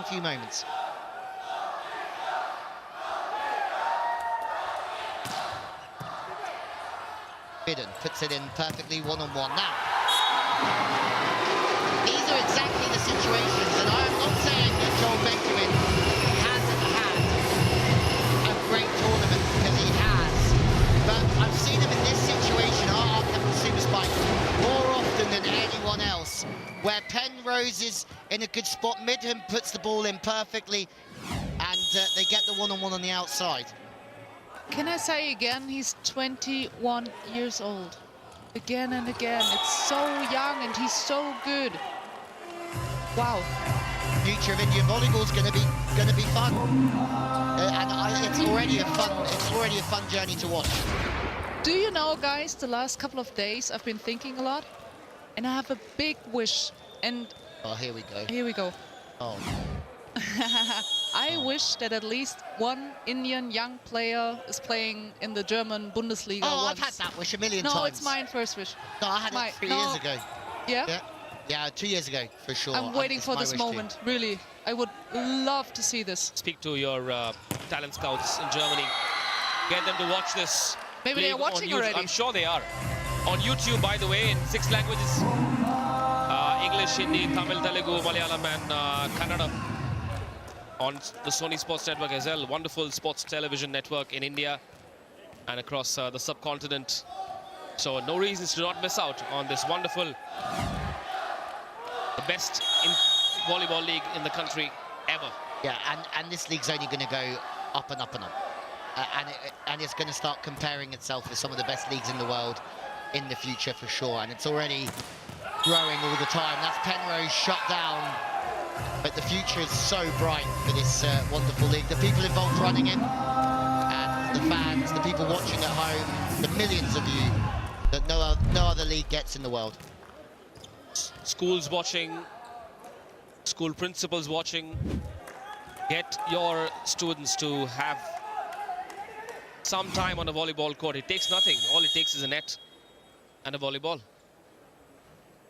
few moments. Bidden puts it in perfectly one-on-one. Now, these are exactly the situations, and I am not saying that Joel Benjamin hasn't had a great tournament, because he has, but I've seen him in this situation, our Captain Super Spike, more often than anyone else, where Penrose is in a good spot, Midham puts the ball in perfectly, and they get the one-on-one on the outside. Can I say again, he's 21 years old. Again and again. It's so young and he's so good. Wow. Future of Indian volleyball is going to be fun, and it's already a fun journey to watch. Do you know, guys, the last couple of days I've been thinking a lot, and I have a big wish. And oh, here we go. Here we go. Oh. I wish that at least one Indian young player is playing in the German Bundesliga. Oh, once. I've had that wish a million times. No, it's mine first wish. No, I had it 3 years ago. Yeah? Yeah, 2 years ago, for sure. I'm waiting for this moment, really. I would love to see this. Speak to your talent scouts in Germany. Get them to watch this. Maybe they're watching already. I'm sure they are. On YouTube, by the way, in 6 languages. English, Hindi, Tamil, Telugu, Malayalam and Kannada. On the Sony Sports Network as well. Wonderful sports television network in India and across the subcontinent. So no reasons to not miss out on this wonderful, the best in volleyball league in the country ever. Yeah, and this league's only going to go up and up and up. And it's going to start comparing itself with some of the best leagues in the world in the future for sure. And it's already growing all the time. That's Penrose shut down. But the future is so bright for this wonderful league. The people involved running it, and the fans, the people watching at home, the millions of you that no other league gets in the world. Schools watching, school principals watching. Get your students to have some time on a volleyball court. It takes nothing. All it takes is a net and a volleyball.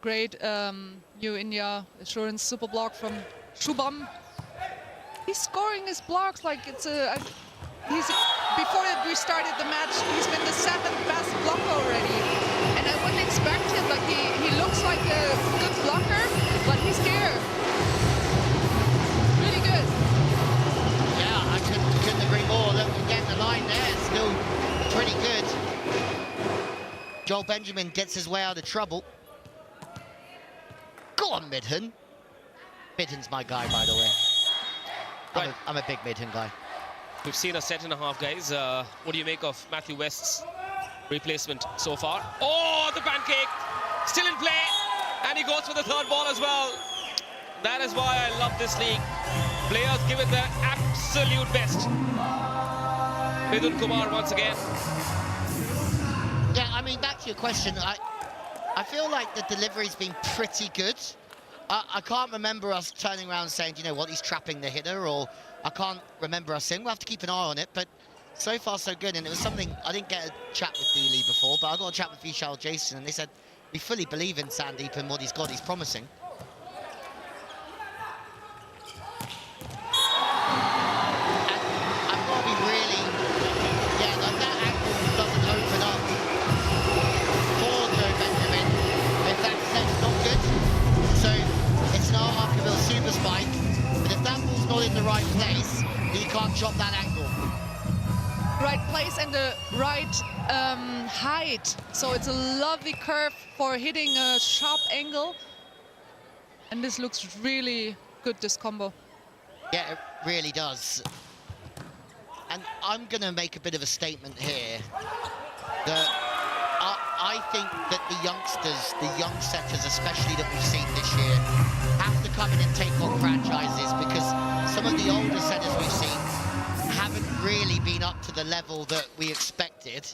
Great new India assurance super block from Shubham. He's scoring his blocks like it's a... before we started the match, he's been the 7th best blocker already. And I wouldn't expect him, like he looks like a good blocker, but he's here. Really good. Yeah, I couldn't agree more. Look, again, the line there is still pretty good. Joel Benjamin gets his way out of trouble. Go on, Midhan. Midhan's my guy, by the way. Right. I'm a big Midhan guy. We've seen a set and a half, guys. What do you make of Matthew West's replacement so far. Oh, the pancake! Still in play. And he goes for the third ball as well. That is why I love this league. Players give it their absolute best. Midun Kumar once again. Yeah, I mean, back to your question, I feel like the delivery's been pretty good. I can't remember us turning around saying, you know what, he's trapping the hitter, or I can't remember us saying, we'll have to keep an eye on it, but so far so good. And it was something, I didn't get a chat with D-Lee before, but I got a chat with Vishal Jason, and they said, we fully believe in Sandeep and what he's got, he's promising. And I've got to be really, yeah, like that angle doesn't open up for Joe Benjamin. If that set's not good, so it's an Arkabil super spike, but if that ball's not in the right place, he can't chop that angle. Right place and the right height. So it's a lovely curve for hitting a sharp angle. And this looks really good, this combo. Yeah, it really does. And I'm going to make a bit of a statement here that I think that the youngsters, the young setters especially that we've seen this year, have to come in and take on franchises, because some of the older setters we've seen haven't really been up to the level that we expected.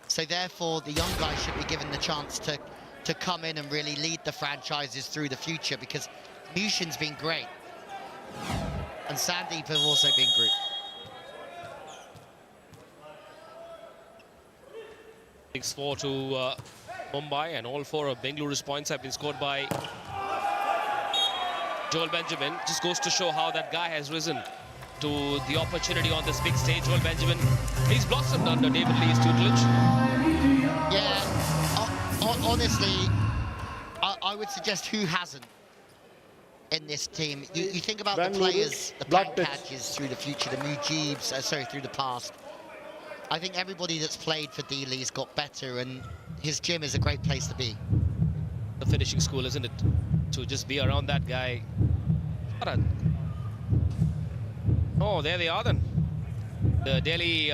So therefore, the young guys should be given the chance to come in and really lead the franchises through the future, because Mushin's been great. And Sandeep have also been great. 6-4 to Mumbai, and all 4 of Bengaluru's points have been scored by Joel Benjamin. Just goes to show how that guy has risen to the opportunity on this big stage. Joel Benjamin, he's blossomed under David Lee's tutelage. Yeah, honestly, I would suggest who hasn't in this team. You think about the players, the Pankajs through the future, the Mujibs, through the past. I think everybody that's played for D-Lee's got better, and his gym is a great place to be. The finishing school, isn't it? To just be around that guy. Oh, there they are then. The Delhi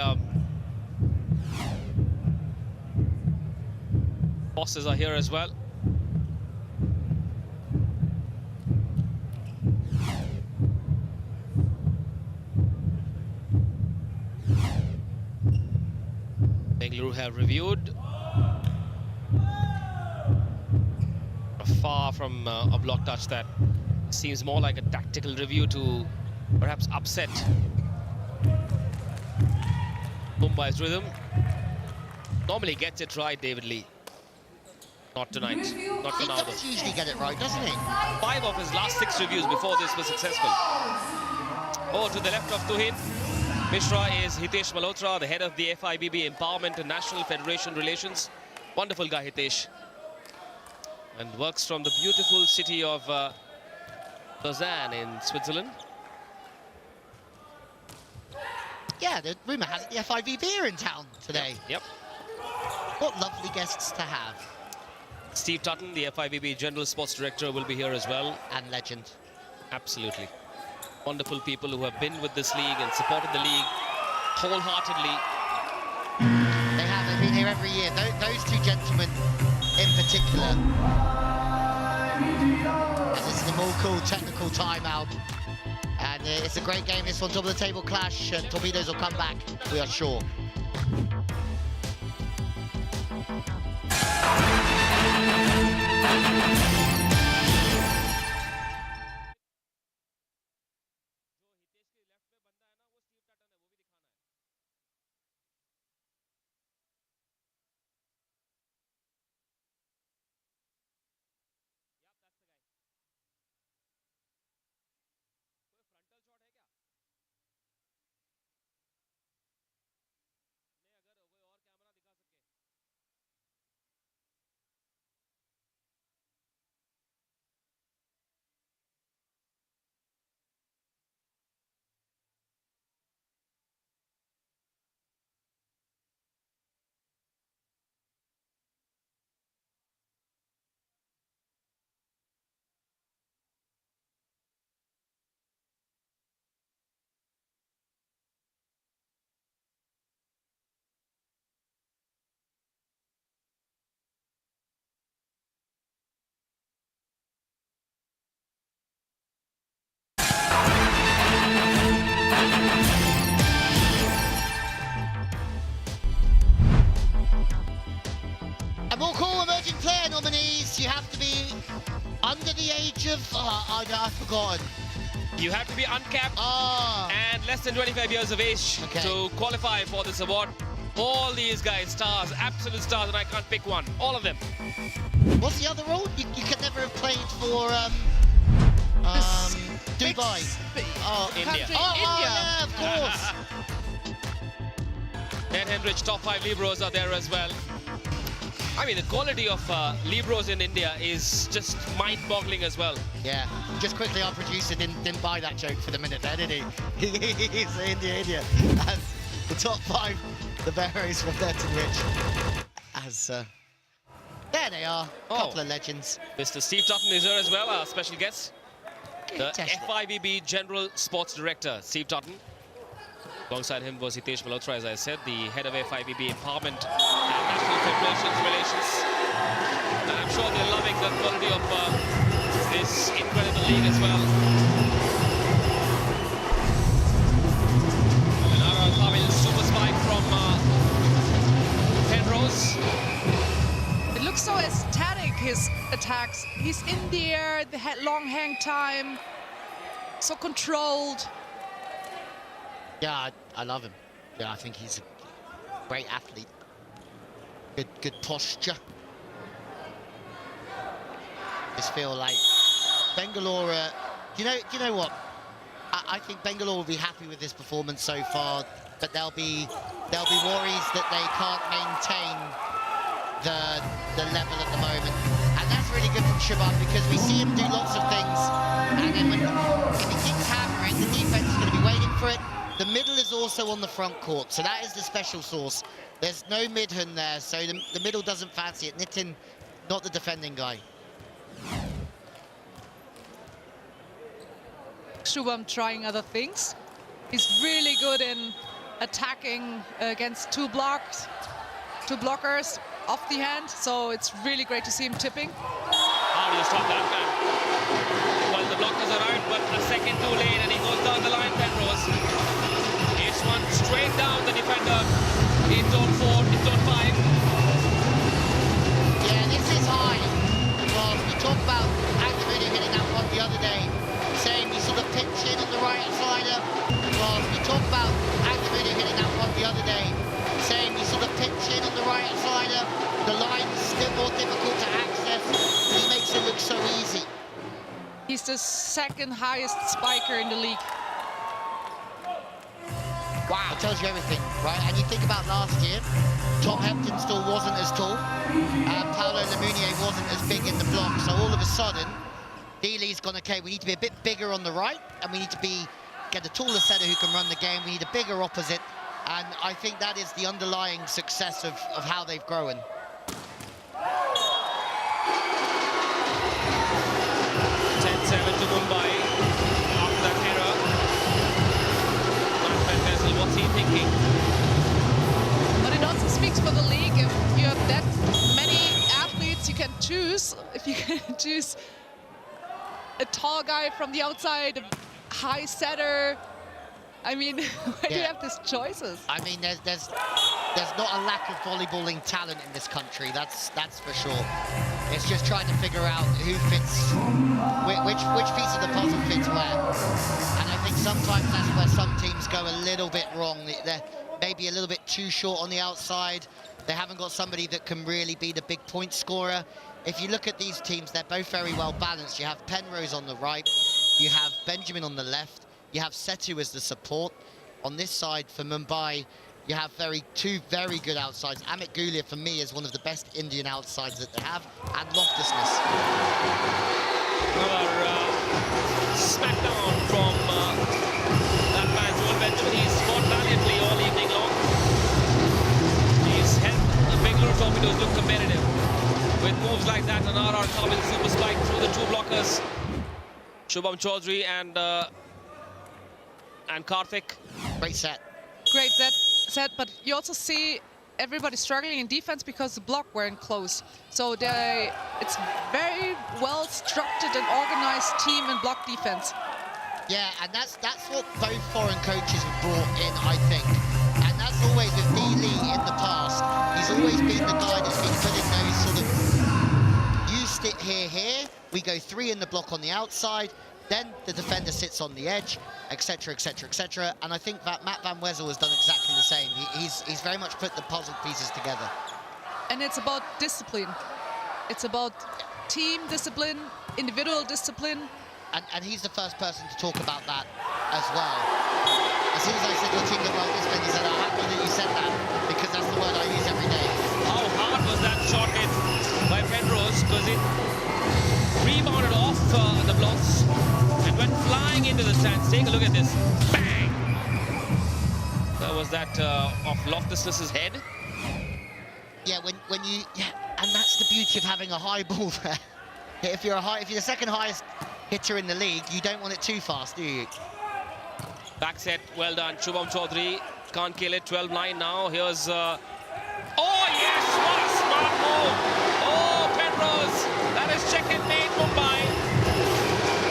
bosses are here as well. Bengaluru have reviewed. Far from a block touch. That seems more like a tactical review to perhaps upset Mumbai's rhythm. Normally gets it right, David Lee. Not tonight. Not for now, though. He does usually get it right, doesn't he? 5 of his last 6 reviews before this were successful. Oh, to the left of Tuhin Mishra is Hitesh Malhotra, the head of the FIBB Empowerment and National Federation Relations. Wonderful guy, Hitesh. And works from the beautiful city of Lausanne in Switzerland. Yeah, the rumour has it the FIVB are in town today. Yep. What lovely guests to have. Steve Tutton, the FIVB General Sports Director, will be here as well. And legend. Absolutely. Wonderful people who have been with this league and supported the league wholeheartedly. They have. They've been here every year. Those 2 gentlemen in particular. And this is a more cool technical timeout. And it's a great game. This one, top of the table clash. And Torpedoes will come back, we are sure. you have to be under the age of... I've forgotten. You have to be uncapped and less than 25 years of age to qualify for this award. All these guys, stars, absolute stars, and I can't pick one. All of them. What's the other rule? You can never have played for Dubai. India. Country, Oh, India. yeah, of course. Ed Henrich, top 5 Libros are there as well. I mean, the quality of Libros in India is just mind-boggling as well. Yeah, just quickly, our producer didn't buy that joke for the minute there, did he? He's India. As the top 5, the Bears from there to Rich. As there they are, a couple of legends. Mr. Steve Tutton is here as well, our special guest. The Fantastic. FIVB General Sports Director, Steve Tutton. Alongside him was Hitesh Malhotra, as I said, the head of FIVB Empowerment and National Federations Relations. And I'm sure they're loving the quality of this incredible league as well. And our Kamil super spike from Penrose. It looks so aesthetic, his attacks. He's in the air, the long hang time, so controlled. Yeah, I love him. Yeah, I think he's a great athlete. Good posture. Just feel like Bengaluru. Do you know what? I think Bengaluru will be happy with this performance so far, but there'll be worries that they can't maintain the level at the moment, and that's really good from Shubham because we see him do lots of things, and then if he keeps hammering, the defense is going to be waiting for it. The middle is also on the front court, so that is the special sauce. There's no Midhan there, so the middle doesn't fancy it. Nitin, not the defending guy. Shubham trying other things. He's really good in attacking against two blockers off the hand, so it's really great to see him tipping. How do you stop that man? Well, the blockers are out, but a second too late, and he goes down the line, Penrose. It's one straight down the defender in zone 4, in zone 5. Yeah, this is high. Well, we talked about Ahmedabad hitting that one the other day, saying you saw the pitch in on the right side. Well, we talked about Ahmedabad hitting that one the other day, saying you saw the pitch in on the right side. The line's still more difficult to access. He makes it look so easy. He's the second highest spiker in the league. Wow, it tells you everything, right? And you think about last year, Tom Hempton still wasn't as tall, and Paolo Lemunier wasn't as big in the block, so all of a sudden, Dealey's gone, okay, we need to be a bit bigger on the right, and we need to get a taller setter who can run the game, we need a bigger opposite, and I think that is the underlying success of how they've grown. 10-7 to Mumbai after that error. What's he thinking? But it also speaks for the league. If you have that many athletes you can choose, if you can choose a tall guy from the outside, a high setter, I mean, why do you have these choices? I mean, there's not a lack of volleyballing talent in this country, that's for sure. It's just trying to figure out who fits, which piece of the puzzle fits where. And I think sometimes that's where some teams go a little bit wrong. They're maybe a little bit too short on the outside. They haven't got somebody that can really be the big point scorer. If you look at these teams, they're both very well balanced. You have Penrose on the right, you have Benjamin on the left, you have Setu as the support. On this side for Mumbai, you have two very good outsides. Amit Gulia, for me, is one of the best Indian outsides that they have, and Loftusness. Another smackdown from that man, Joel Benjamin. He's fought valiantly all evening long. He's helped the Bengaluru Torpedoes look competitive with moves like that. And RR Kamil super spike through the two blockers. Shubham Chaudhary and Karthik. Great set. Great set, but you also see everybody struggling in defense because the block weren't close. So it's very well structured and organized team in block defense. Yeah, and that's what both foreign coaches have brought in, I think. And that's always with D. Lee in the past. He's always been the guy that's been put in those sort of here. We go 3 in the block on the outside. Then the defender sits on the edge, etc., etc., etc. And I think that Matt Van Wezel has done exactly the same. He's very much put the puzzle pieces together. And it's about discipline. It's about team discipline, individual discipline. And he's the first person to talk about that as well. As soon as I said your team did well discipline, he said, I'm happy that you said that, because that's the word I use every day. How hard was that shot hit by Penrose? Because it rebounded off the blocks and went flying into the stands. Take a look at this. Bang! Was that off Loftus-Cheek's head? Yeah, when you, and that's the beauty of having a high ball there. If you're the second highest hitter in the league, you don't want it too fast, do you? Back set, well done. Shubham Chaudhary can't kill it. 12-9 now. Here's oh yes, what a smart move. Oh, Penrose, that is check-in made Mumbai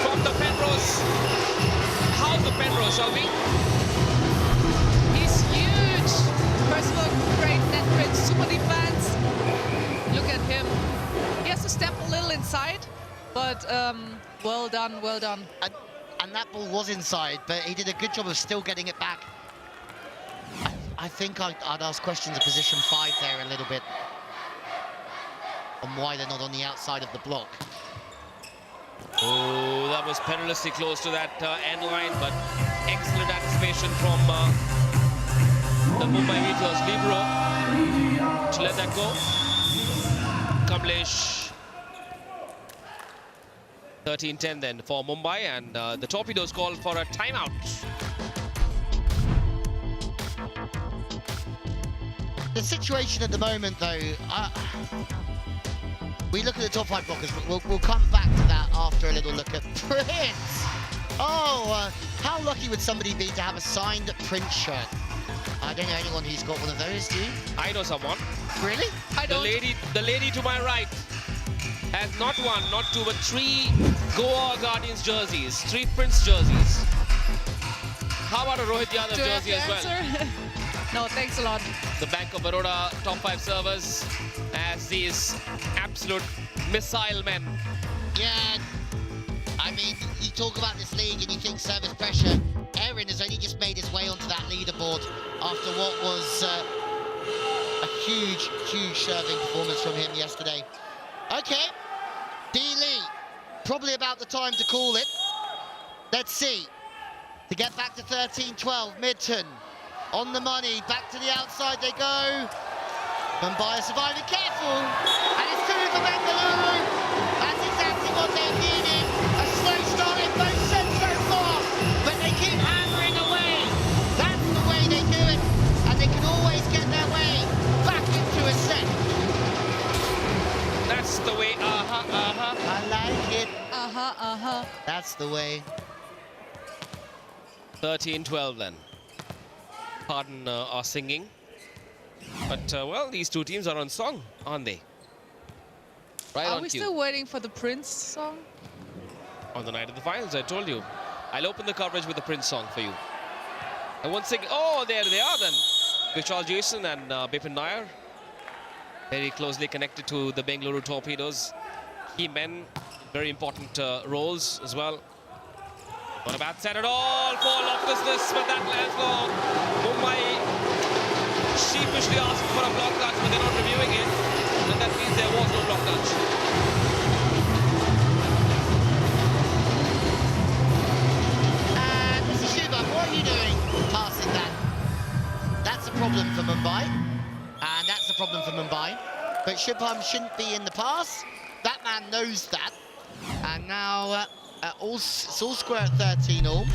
from the Penrose. How's the Penrose, shall we? He's huge. First of all, great net grid, super defense. Look at him. He has to step a little inside, but well done, well done. And that ball was inside, but he did a good job of still getting it back. I think I'd ask questions of position 5 there a little bit on why they're not on the outside of the block. Oh, that was perilously close to that end line, but excellent anticipation from the Mumbai Meteors libero to let that go. Kamlesh. 13-10 then for Mumbai, and the Torpedoes called for a timeout. The situation at the moment, though, we look at the top 5 blockers, but we'll come back to that after a little look at Prince. Oh, how lucky would somebody be to have a signed Prince shirt? I don't know anyone who's got one of those, do you? I know someone. Really? I don't. The lady to my right has not 1, not 2, but 3 Goa Guardians jerseys, 3 Prince jerseys. How about a Rohit Yadav Do I have jersey to as well? answer? No, thanks a lot. The Bank of Baroda top 5 servers as these absolute missile men. Yeah, I mean, you talk about this league and you think service pressure. Erin has only just made his way onto that leaderboard after what was a huge, huge serving performance from him yesterday. Okay, D. Lee, probably about the time to call it. Let's see. To get back to 13-12, Midton on the money, back to the outside they go. Mumbai are surviving, careful, and it's 2 for Bengaluru. That's exactly what they're needing. A slow start in both sets so far, but they keep hammering away. That's the way they do it, and they can always get their way back into a set. That's the way, I like it. Uh-huh. That's the way. 13-12 then. Pardon our singing. But, well, these 2 teams are on song, aren't they? Right Are on we cue. still waiting for the Prince song? On the night of the finals, I told you. I'll open the coverage with the Prince song for you. I won't sing. Oh, there they are then. Vishal Jason and Bipin Nair. Very closely connected to the Bengaluru Torpedoes. Key men, very important roles as well. Not a bad set at all for Loftus-Cheek, but that lands for Mumbai. Sheepishly asking for a block touch, but they're not reviewing it. And that means there was no block touch. And Mr. Shubham, what are you doing passing that? That's a problem for Mumbai. And that's a problem for Mumbai. But Shubham shouldn't be in the pass. That man knows that. And now it's all square at 13-all.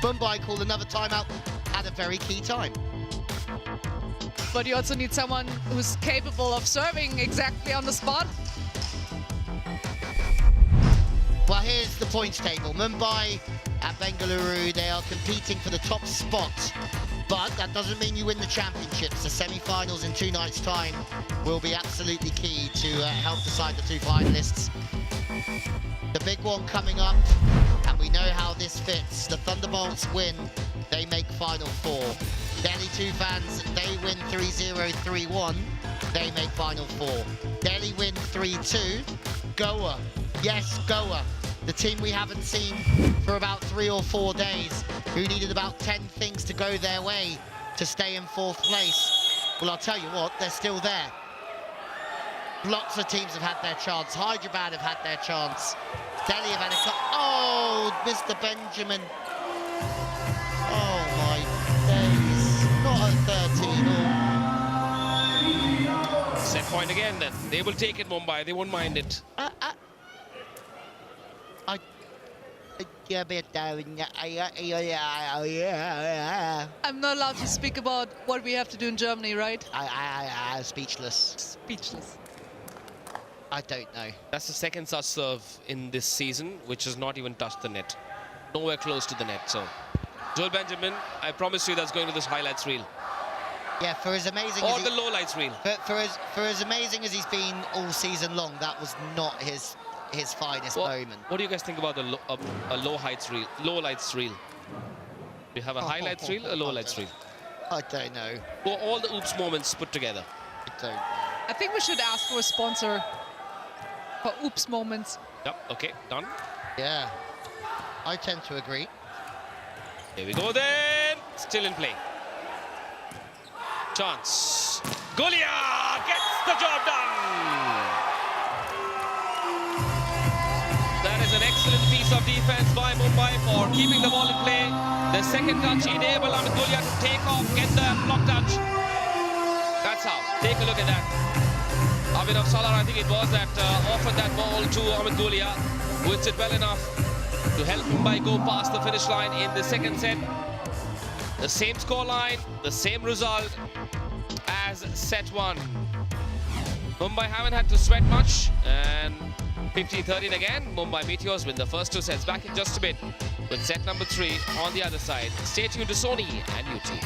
Mumbai called another timeout at a very key time. But you also need someone who's capable of serving exactly on the spot. Well, here's the points table. Mumbai at Bengaluru, they are competing for the top spot. But that doesn't mean you win the championships. The semi-finals in 2 nights' time will be absolutely key to help decide the 2 finalists. The big one coming up, and we know how this fits. The Thunderbolts win, they make Final 4. Delhi Toofans, they win 3-0, 3-1, they make Final 4. Delhi win 3-2, Goa. Yes, Goa. The team we haven't seen for about 3 or 4 days, who needed about 10 things to go their way to stay in 4th place. Well, I'll tell you what, they're still there. Lots of teams have had their chance. Hyderabad have had their chance. Delhi have had a oh, Mr. Benjamin. Oh my days. Not at 13 all. Set point again then. They will take it, Mumbai. They won't mind it. I'm not allowed to speak about what we have to do in Germany, right? Speechless. Speechless. I don't know. That's the second such serve in this season, which has not even touched the net. Nowhere close to the net, so. Joel Benjamin, I promise you that's going to this highlights reel. Yeah, for as amazing or as the lowlights reel. For as amazing as he's been all season long, that was not his finest moment. What do you guys think about the lowlights reel? Lowlights reel. Do you have a highlights reel, a lowlights reel? I don't know. For all the oops moments put together. I don't know. I think we should ask for a sponsor for oops moments. Yep. Okay. Done. Yeah, I tend to agree. Here we go then. Still in play. Chance. Gulia gets the job done. That is an excellent piece of defense by Mumbai for keeping the ball in play. The second touch enabled Ahmed Gulia to take off, get the block touch. That's how. Take a look at that. Abhinav Salar, I think it was, that offered that ball to Ahmed Gulia, who hits it well enough to help Mumbai go past the finish line in the second set. The same score line, the same result as set 1. Mumbai haven't had to sweat much, and 15-13 again. Mumbai Meteors win the first 2 sets. Back in just a bit with set number 3 on the other side. Stay tuned to Sony and YouTube.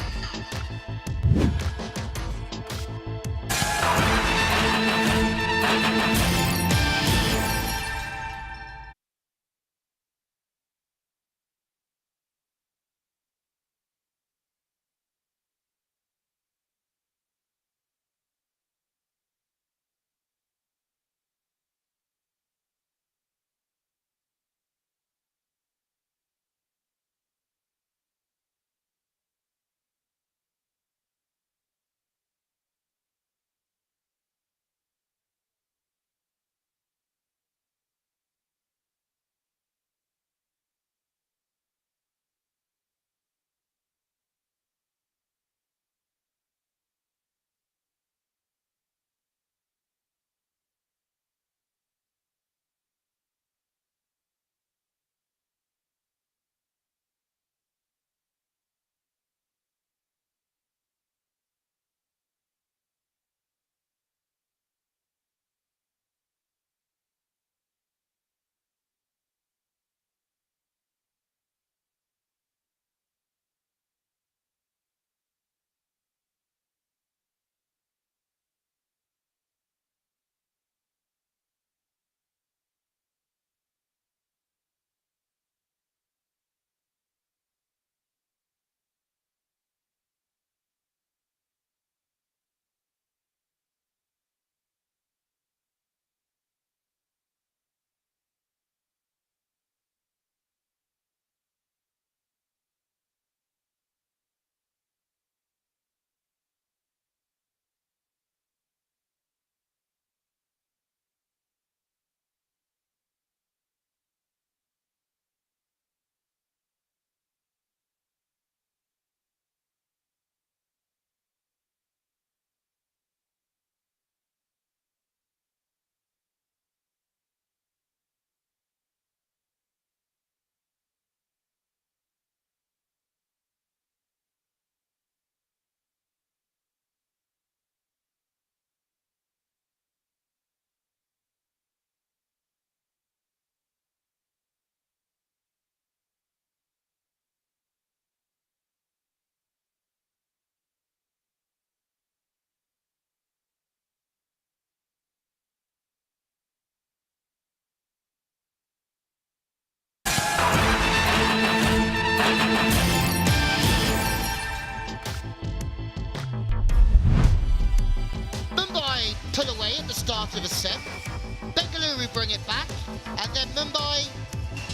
Bengaluru bring it back, and then Mumbai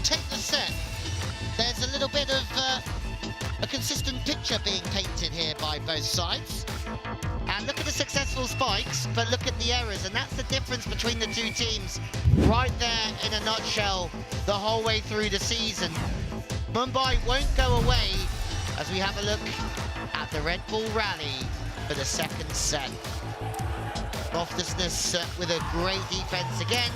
take the set. There's a little bit of a consistent picture being painted here by both sides. And look at the successful spikes, but look at the errors, and that's the difference between the two teams. Right there in a nutshell, the whole way through the season. Mumbai won't go away as we have a look at the Red Bull Rally for the second set. Loftusness with a great defense again.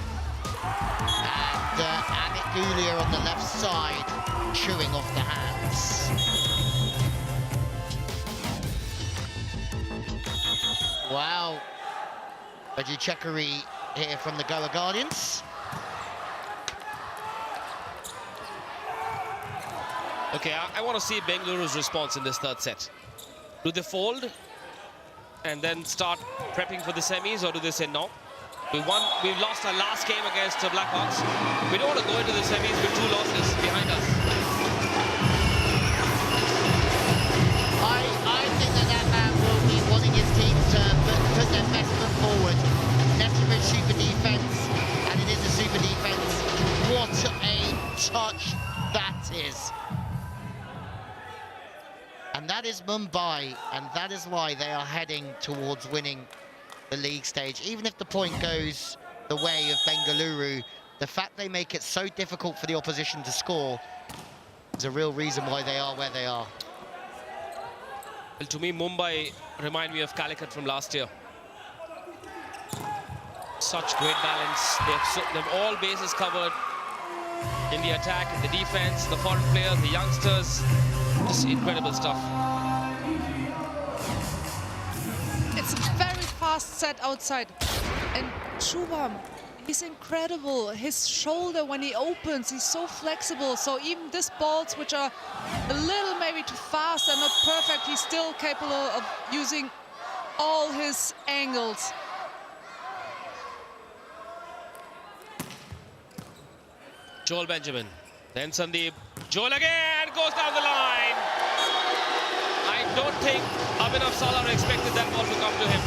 And Amit Gulia on the left side, chewing off the hands. Wow. Reggie Chekari here from the Goa Guardians. Okay, I want to see Bengaluru's response in this third set. Do they fold and then start prepping for the semis, or do they say no? We've lost our last game against the Blackhawks. We don't want to go into the semis with 2 losses behind us. I think that man will be wanting his team to put their best foot forward. Netim's super defense, and it is a super defense. What a touch that is. And that is Mumbai, and that is why they are heading towards winning the league stage. Even if the point goes the way of Bengaluru, the fact they make it so difficult for the opposition to score is a real reason why they are where they are. Well, to me, Mumbai remind me of Calicut from last year. Such great balance. They've all bases covered in the attack, in the defense, the foreign players, the youngsters. Just incredible stuff. It's a very fast set outside. And Shubham, he's incredible. His shoulder, when he opens, he's so flexible. So even these balls, which are a little maybe too fast and not perfect, he's still capable of using all his angles. Joel Benjamin, then Sandeep. Joel again goes down the line. I don't think Abhinav Salar expected that ball to come to him.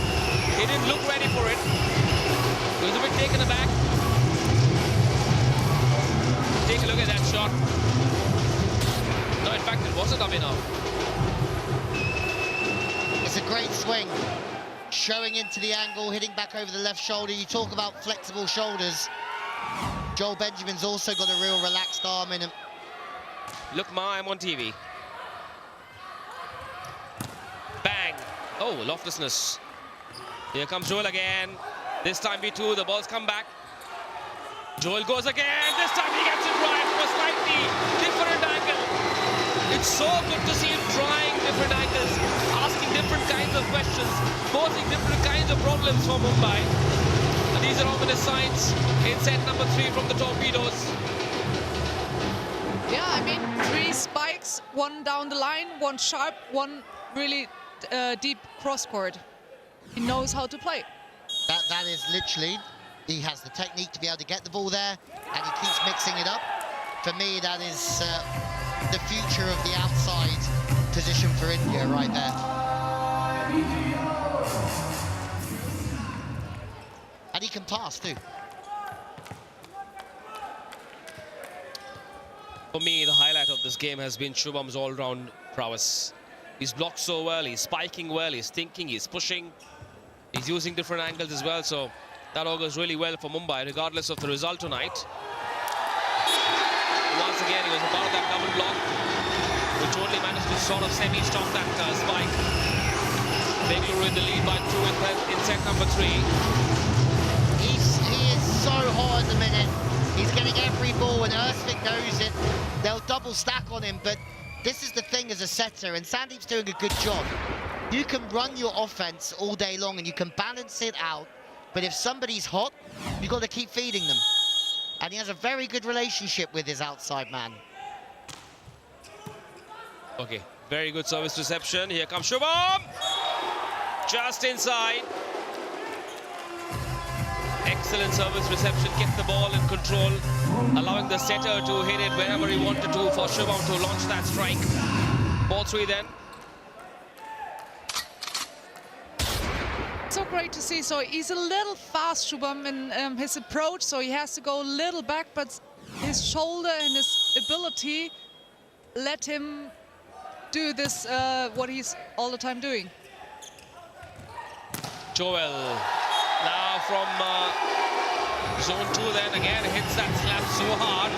He didn't look ready for it. He was a bit taken aback. Take a look at that shot. No, in fact, it wasn't Abhinav. It's a great swing. Showing into the angle, hitting back over the left shoulder. You talk about flexible shoulders. Joel Benjamin's also got a real relaxed arm in him. Look, Ma, I'm on TV. Bang. Oh, loftlessness. Here comes Joel again. This time B2, the balls come back. Joel goes again. This time he gets it right from a slightly different angle. It's so good to see him trying different angles, asking different kinds of questions, posing different kinds of problems for Mumbai. And these are ominous signs in set number 3 from the Torpedoes. Yeah, I mean, 3 spikes, 1 down the line, 1 sharp, 1 really deep cross court. He knows how to play. That is literally, he has the technique to be able to get the ball there, and he keeps mixing it up. For me, that is the future of the outside position for India right there. And he can pass too. For me, the highlight of this game has been Shubham's all-round prowess. He's blocked so well, he's spiking well, he's thinking, he's pushing. He's using different angles as well, so that augurs really well for Mumbai, regardless of the result tonight. Once again, he was a part of that double block, which only managed to sort of semi-stop that spike. Bengaluru in the lead by 2 in set number 3. He is so hot at the minute. He's getting every ball, and Ersvik knows it. They'll double stack on him, but this is the thing as a setter, and Sandeep's doing a good job. You can run your offense all day long, and you can balance it out, but if somebody's hot, you've got to keep feeding them. And he has a very good relationship with his outside man. Okay, very good service reception. Here comes Shubham! Just inside. Excellent service reception, kept the ball in control, allowing the setter to hit it wherever he wanted to for Shubham to launch that strike. Ball 3 then. So great to see. So he's a little fast, Shubham, in his approach, so he has to go a little back, but his shoulder and his ability let him do this, what he's all the time doing. Joel now from zone 2, then again hits that slap so hard.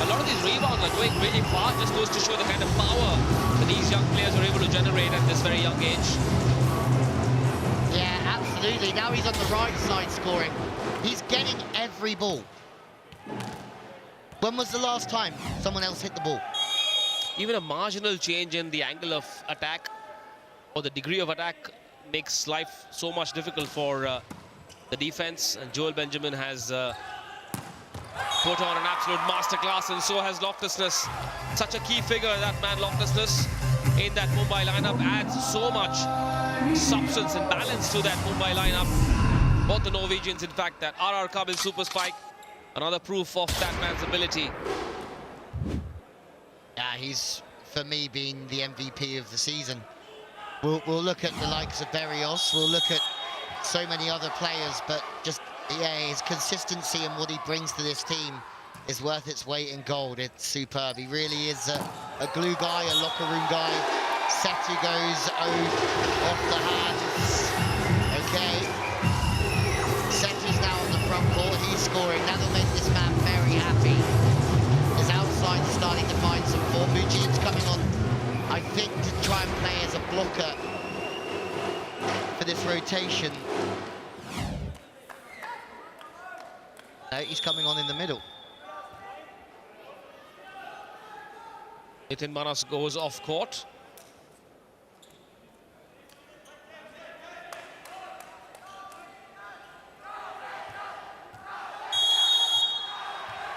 A lot of these rebounds are going really far. Just goes to show the kind of power that these young players are able to generate at this very young age. Yeah, absolutely. Now he's on the right side scoring. He's getting every ball. When was the last time someone else hit the ball? Even a marginal change in the angle of attack or the degree of attack makes life so much difficult for the defense. And Joel Benjamin has put on an absolute masterclass, and so has Loftus-Ness. Such a key figure, that man Loftus-Ness, in that Mumbai lineup, adds so much substance and balance to that Mumbai lineup. Both the Norwegians, in fact, that RR Kabil Super Spike, another proof of that man's ability. Yeah, he's, for me, been the MVP of the season. We'll look at the likes of Berrios, we'll look at so many other players, but just, yeah, his consistency and what he brings to this team is worth its weight in gold. It's superb. He really is a glue guy, a locker room guy. Setu goes off the hands. Okay. Setu's now on the front court. He's scoring. That'll make this man very happy. His outside's starting to find some form. Mujib's coming on, I think, to try and play as a blocker for this rotation. No, he's coming on in the middle. Nitin Manas goes off court.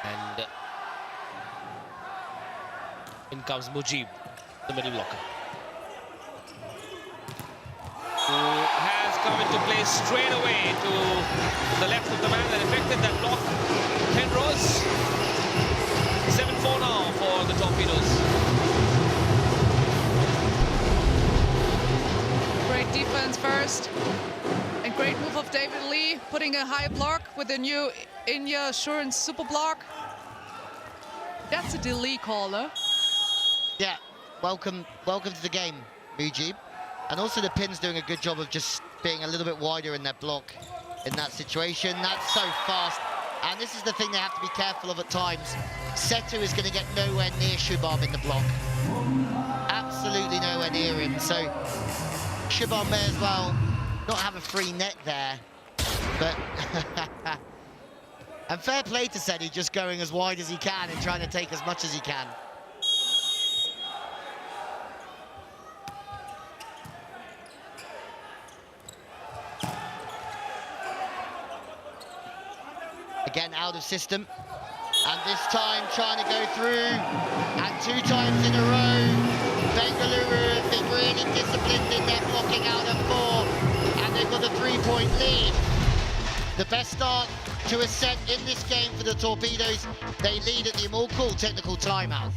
And in comes Mujib, the middle blocker, who has come into play straight away to the left of the man that affected that block. Penrose, 7-4 now for the Torpedoes. Great defense first. And great move of David Lee, putting a high block with a new India Assurance super block. That's a Lee caller. Yeah, welcome to the game, Mujib. And also the Pins doing a good job of just being a little bit wider in their block in that situation. That's so fast. And this is the thing they have to be careful of at times. Setu is going to get nowhere near Shubham in the block. Absolutely nowhere near him. So Shubham may as well not have a free net there. But and fair play to Setu, just going as wide as he can and trying to take as much as he can. Again, out of system, and this time trying to go through, and 2 times in a row. Bengaluru have been really disciplined in their blocking out of 4, and they've got a 3-point lead. The best start to a set in this game for the Torpedoes. They lead at the all-call technical timeout.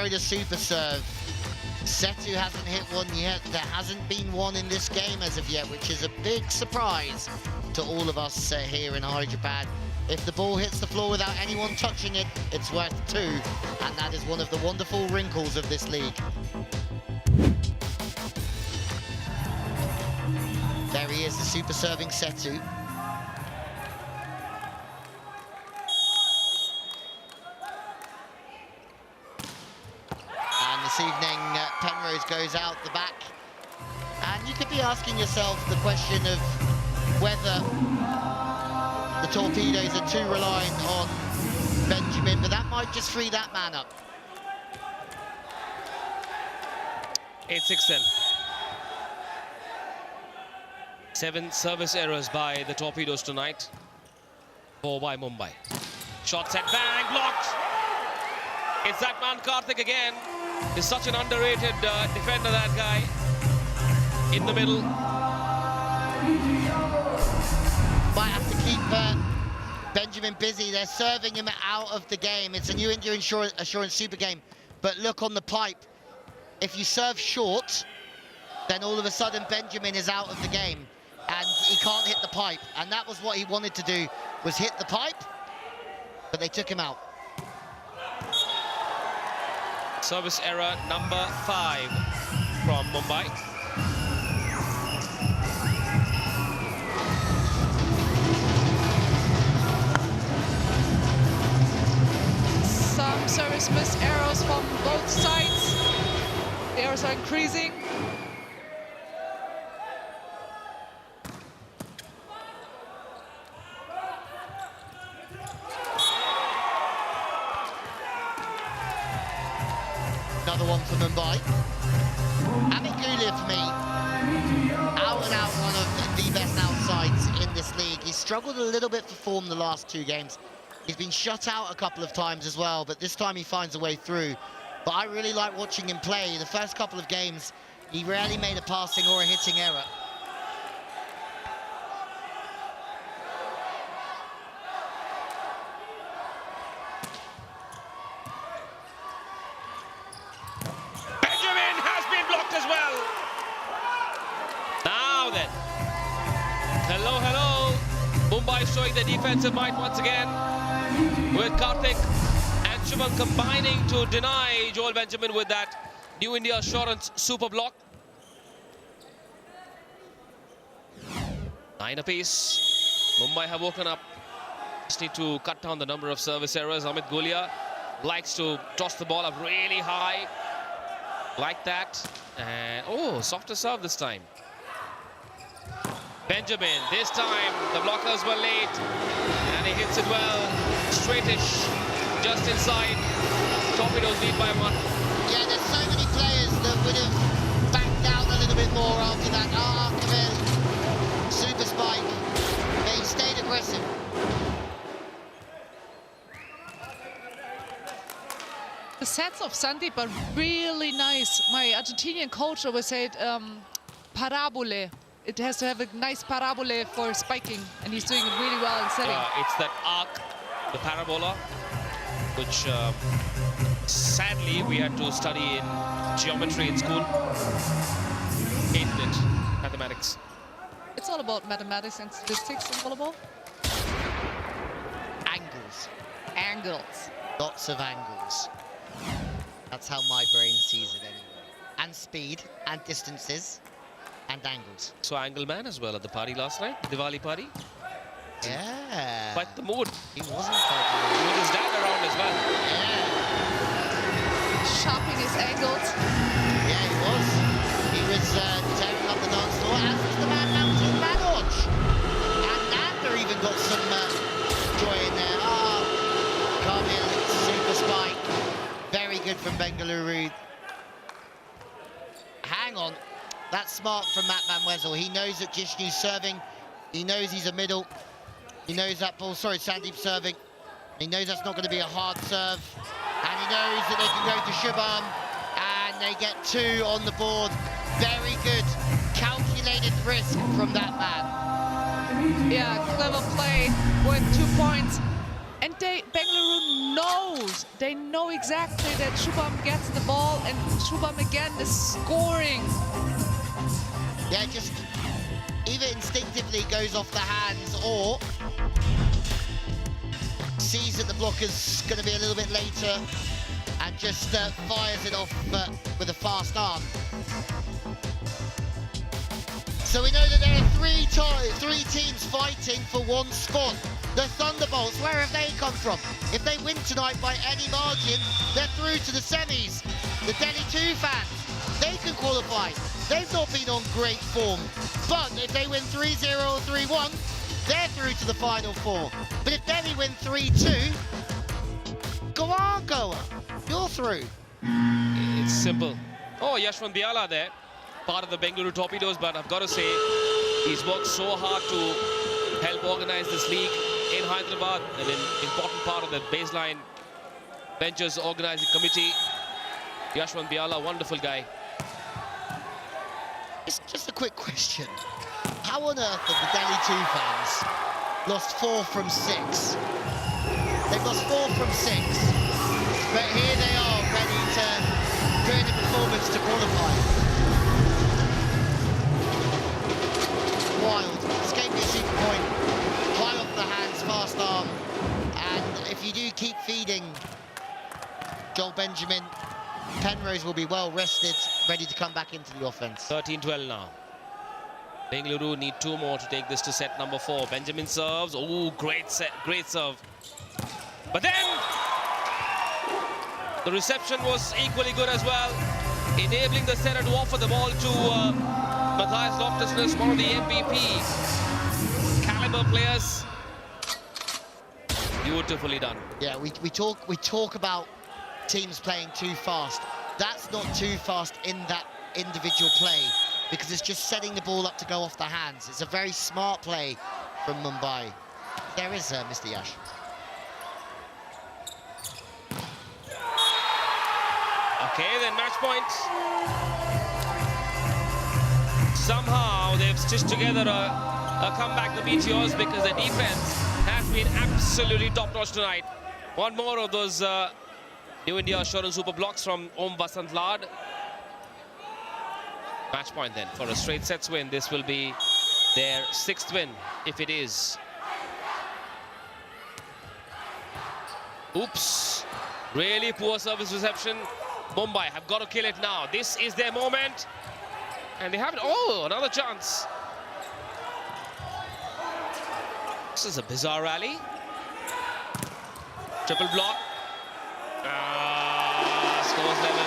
The Super Serve Setu hasn't hit one yet. There hasn't been one in this game as of yet, which is a big surprise to all of us here in Hyderabad. If the ball hits the floor without anyone touching it, it's worth 2, and that is one of the wonderful wrinkles of this league. There he is, the super serving Setu. And this evening, Penrose goes out the back. And you could be asking yourself the question of whether the Torpedoes are too reliant on Benjamin, but that might just free that man up. 8-6 then. 7 service errors by the Torpedoes tonight. 4 by Mumbai. Shot set, bang, blocked. It's that man Karthik again. He's such an underrated defender, that guy. In the middle. Might have to keep Benjamin busy. They're serving him out of the game. It's a new India Assurance Super game. But look on the pipe. If you serve short, then all of a sudden Benjamin is out of the game. And he can't hit the pipe. And that was what he wanted to do, was hit the pipe. But they took him out. Service error number 5 from Mumbai. Some service miss errors from both sides. The errors are increasing. Another one for Mumbai. Ahmedabad for me, out and out one of the best outsides in this league. He's struggled a little bit for form the last 2 games. He's been shut out a couple of times as well, but this time he finds a way through. But I really like watching him play. The first couple of games, he rarely made a passing or a hitting error. Benjamin has been blocked as well. Now then. Hello, hello. Mumbai showing the defensive might once again, with Karthik and Shubham combining to deny Joel Benjamin with that New India Assurance super block. 9 apiece. Mumbai have woken up. Just need to cut down the number of service errors. Amit Gulia likes to toss the ball up really high, like that. And oh, softer serve this time. Benjamin, this time the blockers were late and he hits it well, straightish, just inside. Torpedoes lead by 1. Yeah, there's so many players that would have backed down a little bit more after that. Kamil, super spike, but he stayed aggressive. The sets of Sandeep are really nice. My Argentinian coach always said parabole. It has to have a nice parabole for spiking, and he's doing it really well in setting. It's that arc, the parabola, which sadly we had to study in geometry in school. Hated it, mathematics. It's all about mathematics and statistics in volleyball. Angles. Angles. Lots of angles. That's how my brain sees it anyway. And speed, and distances, and angles. So Angle Man as well at the party last night, Diwali party. Yeah. Quite the mood. He wasn't quite the mood. With his dad around as well. Yeah. Sharpening his angles. Yeah, he was. He was tearing up the dance floor, as was the man Mountain Manoj. And Nanda even got some joy in there. Kamil, super spike. Very good from Bengaluru. Hang on. That's smart from Matt Van Wezel. He knows that Jishnu's serving. He knows he's a middle. He knows that ball. Sorry, Sandeep serving. He knows that's not going to be a hard serve. And he knows that they can go to Shubham. And they get 2 on the board. Very good. Calculated risk from that man. Yeah, clever play with 2 points. And Bengaluru know They know exactly that Shubham gets the ball and Shubham again is scoring. Yeah, just either instinctively goes off the hands or sees that the blocker's going to be a little bit later and just fires it off with a fast arm. So we know that there are three teams fighting for one spot. The Thunderbolts, where have they come from? If they win tonight by any margin, they're through to the semis. The Delhi Toofans, they can qualify. They've not been on great form. But if they win 3-0 or 3-1, they're through to the Final Four. But if Delhi win 3-2, go on, Goa. You're through. It's simple. Oh, Yashwant Biala there, part of the Bengaluru Torpedoes, but I've got to say, he's worked so hard to help organize this league in Hyderabad, and an important part of the baseline Ventures organizing committee. Yashwant Biala, wonderful guy. It's just a quick question. How on earth have the Delhi Toofans lost 4 from 6? They've lost 4 from 6. But here they are, ready to create a performance to qualify. Wild. Escape your super point. High off the hands, fast arm. And if you do keep feeding Joel Benjamin, Penrose will be well rested, ready to come back into the offense. 13-12 now. Bengaluru need 2 more to take this to set number 4. Benjamin serves. Oh, great serve. But then the reception was equally good as well, enabling the setter to offer the ball to Matthias Loftus-Ness, one of the MVP caliber players. Beautifully done. Yeah, we talk about teams playing too fast. That's not too fast in that individual play, because it's just setting the ball up to go off the hands. It's a very smart play from Mumbai. There is Mr. Yash. Okay, then match point. Somehow they've stitched together a comeback, the Meteors, because the defense has been absolutely top-notch tonight. One more of those New India Assurance Super blocks from Om Vasant Lad. Match point then for a straight sets win. This will be their 6th win, if it is. Oops. Really poor service reception. Mumbai have got to kill it now. This is their moment. And they have it. Oh, another chance. This is a bizarre rally. Triple block. Scores level.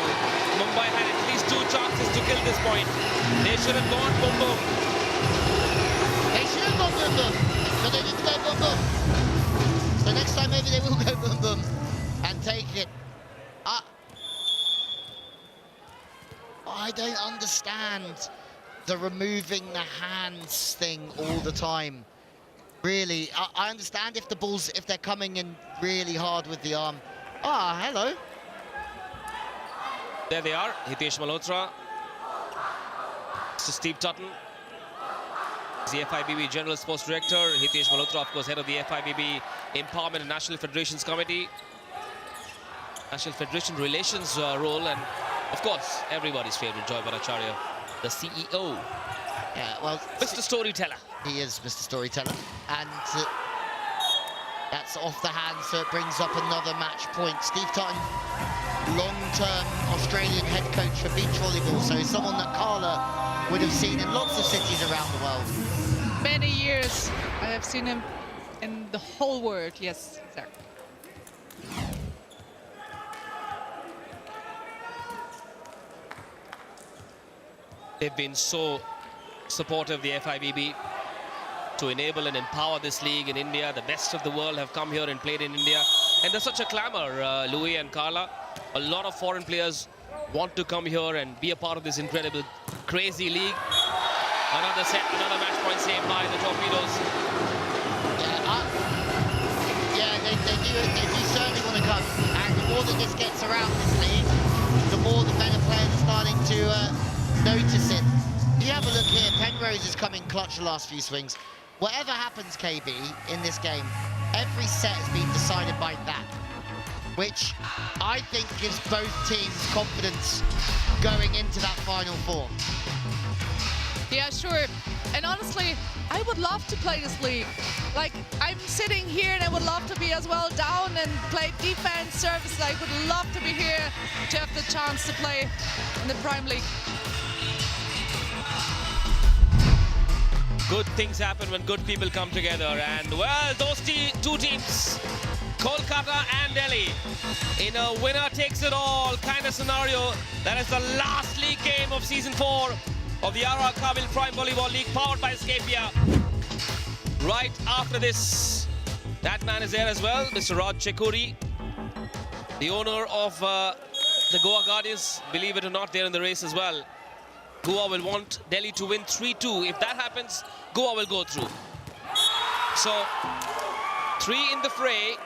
Mumbai had at least 2 chances to kill this point. They should have gone boom boom. They should have gone boom boom, but they didn't go boom boom. So next time maybe they will go boom boom and take it. I don't understand the removing the hands thing all the time. Really, I understand if the balls, if they're coming in really hard with the arm. Ah, hello. There they are, Hitesh Malhotra. Mr. Steve Tutton, the FIBB General Sports Director. Hitesh Malhotra, of course, head of the FIBB Empowerment and National Federations Committee. National Federation Relations role, and of course, everybody's favorite, Joy Bhattacharya, the CEO. Yeah, well, Mr. Storyteller. He is Mr. Storyteller, and that's off the hand, so it brings up another match point. Steve Tutton, long-term Australian head coach for beach volleyball, so someone that Carla would have seen in lots of cities around the world. Many years I have seen him in the whole world, yes, exactly. They've been so supportive, the FIBB, to enable and empower this league in India. The best of the world have come here and played in India. And there's such a clamor, Louis and Carla. A lot of foreign players want to come here and be a part of this incredible, crazy league. Another set, another match point saved by the Torpedoes. They do certainly want to come. And the more that this gets around this league, the more the better players are starting to notice it. You have a look here, Penrose has come in clutch the last few swings. Whatever happens, KB, in this game, every set has been decided by that. which I think gives both teams confidence going into that Final Four. Yeah, sure. And honestly, I would love to play this league. Like, I'm sitting here and I would love to be as well down and play defense, service. I would love to be here to have the chance to play in the Prime League. Good things happen when good people come together. And, well, those two teams, Kolkata and Delhi, in a winner-takes-it-all kind of scenario. That is the last league game of Season 4 of the RR Kabil Prime Volleyball League, powered by Scapia. Right after this, that man is there as well, Mr. Raj Chekuri, the owner of the Goa Guardians, believe it or not, they're in the race as well. Goa will want Delhi to win 3-2. If that happens, Goa will go through. So, 3 in the fray,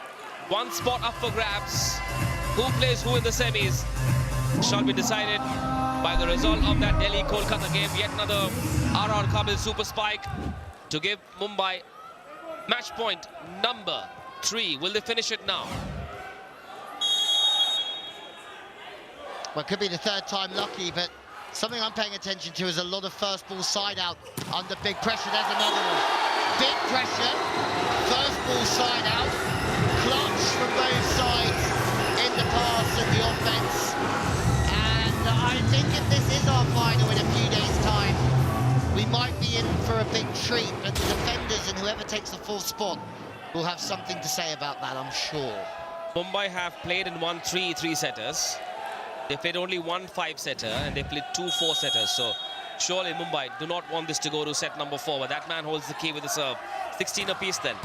1 spot up for grabs. Who plays who in the semis shall be decided by the result of that Delhi-Kolkata game. Yet another RR Kabil super spike to give Mumbai match point number 3. Will they finish it now? Well, it could be the 3rd time lucky, but something I'm paying attention to is a lot of first ball side out under big pressure. There's another one. Big pressure, first ball side out, clutch from both sides in the pass and the offense. And I think if this is our final in a few days' time, we might be in for a big treat, but the defenders and whoever takes the 4th spot will have something to say about that, I'm sure. Mumbai have played and won 3 3-setters. They played only 1 5-setter and they played 2 4-setters. So surely Mumbai do not want this to go to set number 4, but that man holds the key with the serve. 16 apiece then.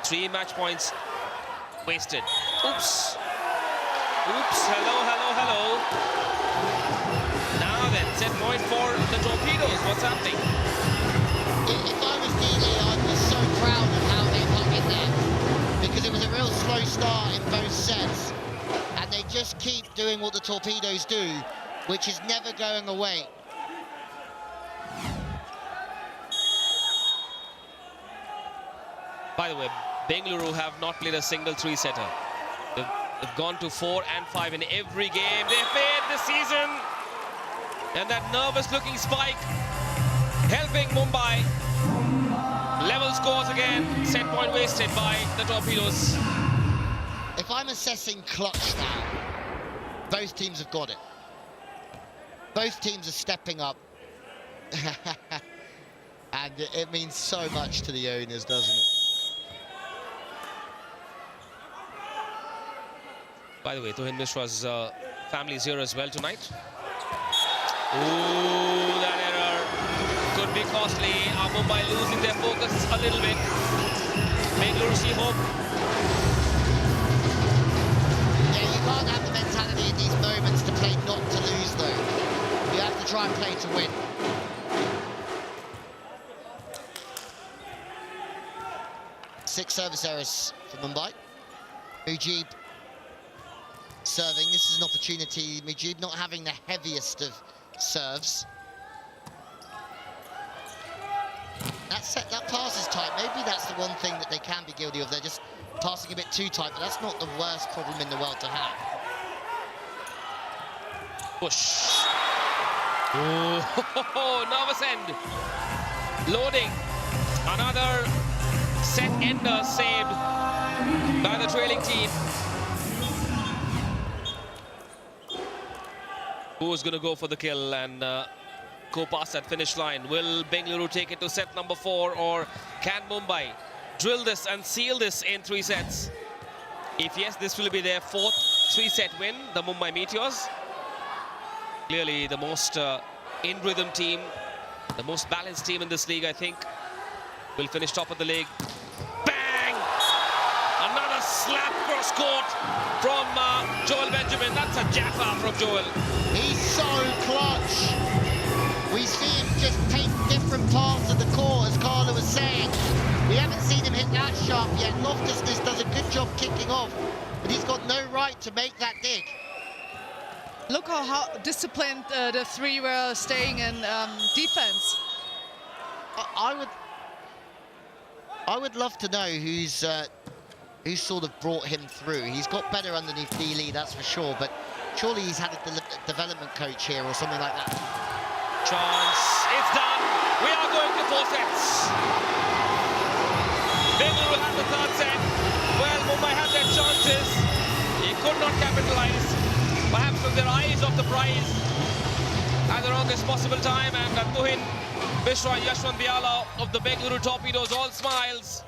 3 match points wasted. Oops. Oops. Hello, hello, hello. Now then, set point for the Torpedoes. What's happening? If I was Dele, I'd be so proud of how they hung in there, because it was a real slow start in both sets, and they just keep doing what the Torpedoes do, which is never going away. By the way, Bengaluru have not played a single 3-setter. They've gone to 4 and 5 in every game they've played this season. And that nervous-looking spike helping Mumbai. Level scores again. Set point wasted by the Torpedoes. If I'm assessing clutch now, both teams have got it. Both teams are stepping up. And it means so much to the owners, doesn't it? By the way, Tuhin Mishra's family is here as well tonight. Ooh, that error could be costly. Mumbai losing their focus a little bit. Bengaluru see hope. Yeah, you can't have the mentality in these moments to play not to lose, though. You have to try and play to win. Six service errors for Mumbai. Mujib serving. This is an opportunity. Mujib not having the heaviest of serves. That pass is tight. Maybe that's the one thing that they can be guilty of. They're just passing a bit too tight, but that's not the worst problem in the world to have. Push. Oh, nervous end. Loading. Another set ender saved by the trailing team. Who's going to go for the kill and go past that finish line? Will Bengaluru take it to set number 4, or can Mumbai drill this and seal this in 3 sets? If yes, this will be their 4th 3-set win, the Mumbai Meteors. Clearly the most in-rhythm team, the most balanced team in this league, I think, will finish top of the league. Bang! Another slap cross court from Joel Benjamin. That's a jaffa from Joel. He's so clutch. We see him just paint different parts of the court, as Carla was saying. We haven't seen him hit that sharp yet. Loftus does a good job kicking off, but he's got no right to make that dig. Look how disciplined the 3 were staying in defense. I would love to know who sort of brought him through. He's got better underneath D-Lee, that's for sure, but surely he's had a development coach here or something like that. Chance, it's done. We are going to 4 sets. Bengaluru had the third set. Well, Mumbai had their chances. He could not capitalize. Perhaps took their eyes off the prize at the longest possible time. And Tuhin, Mishra, Yashwant Biala of the Bengaluru Torpedoes, all smiles.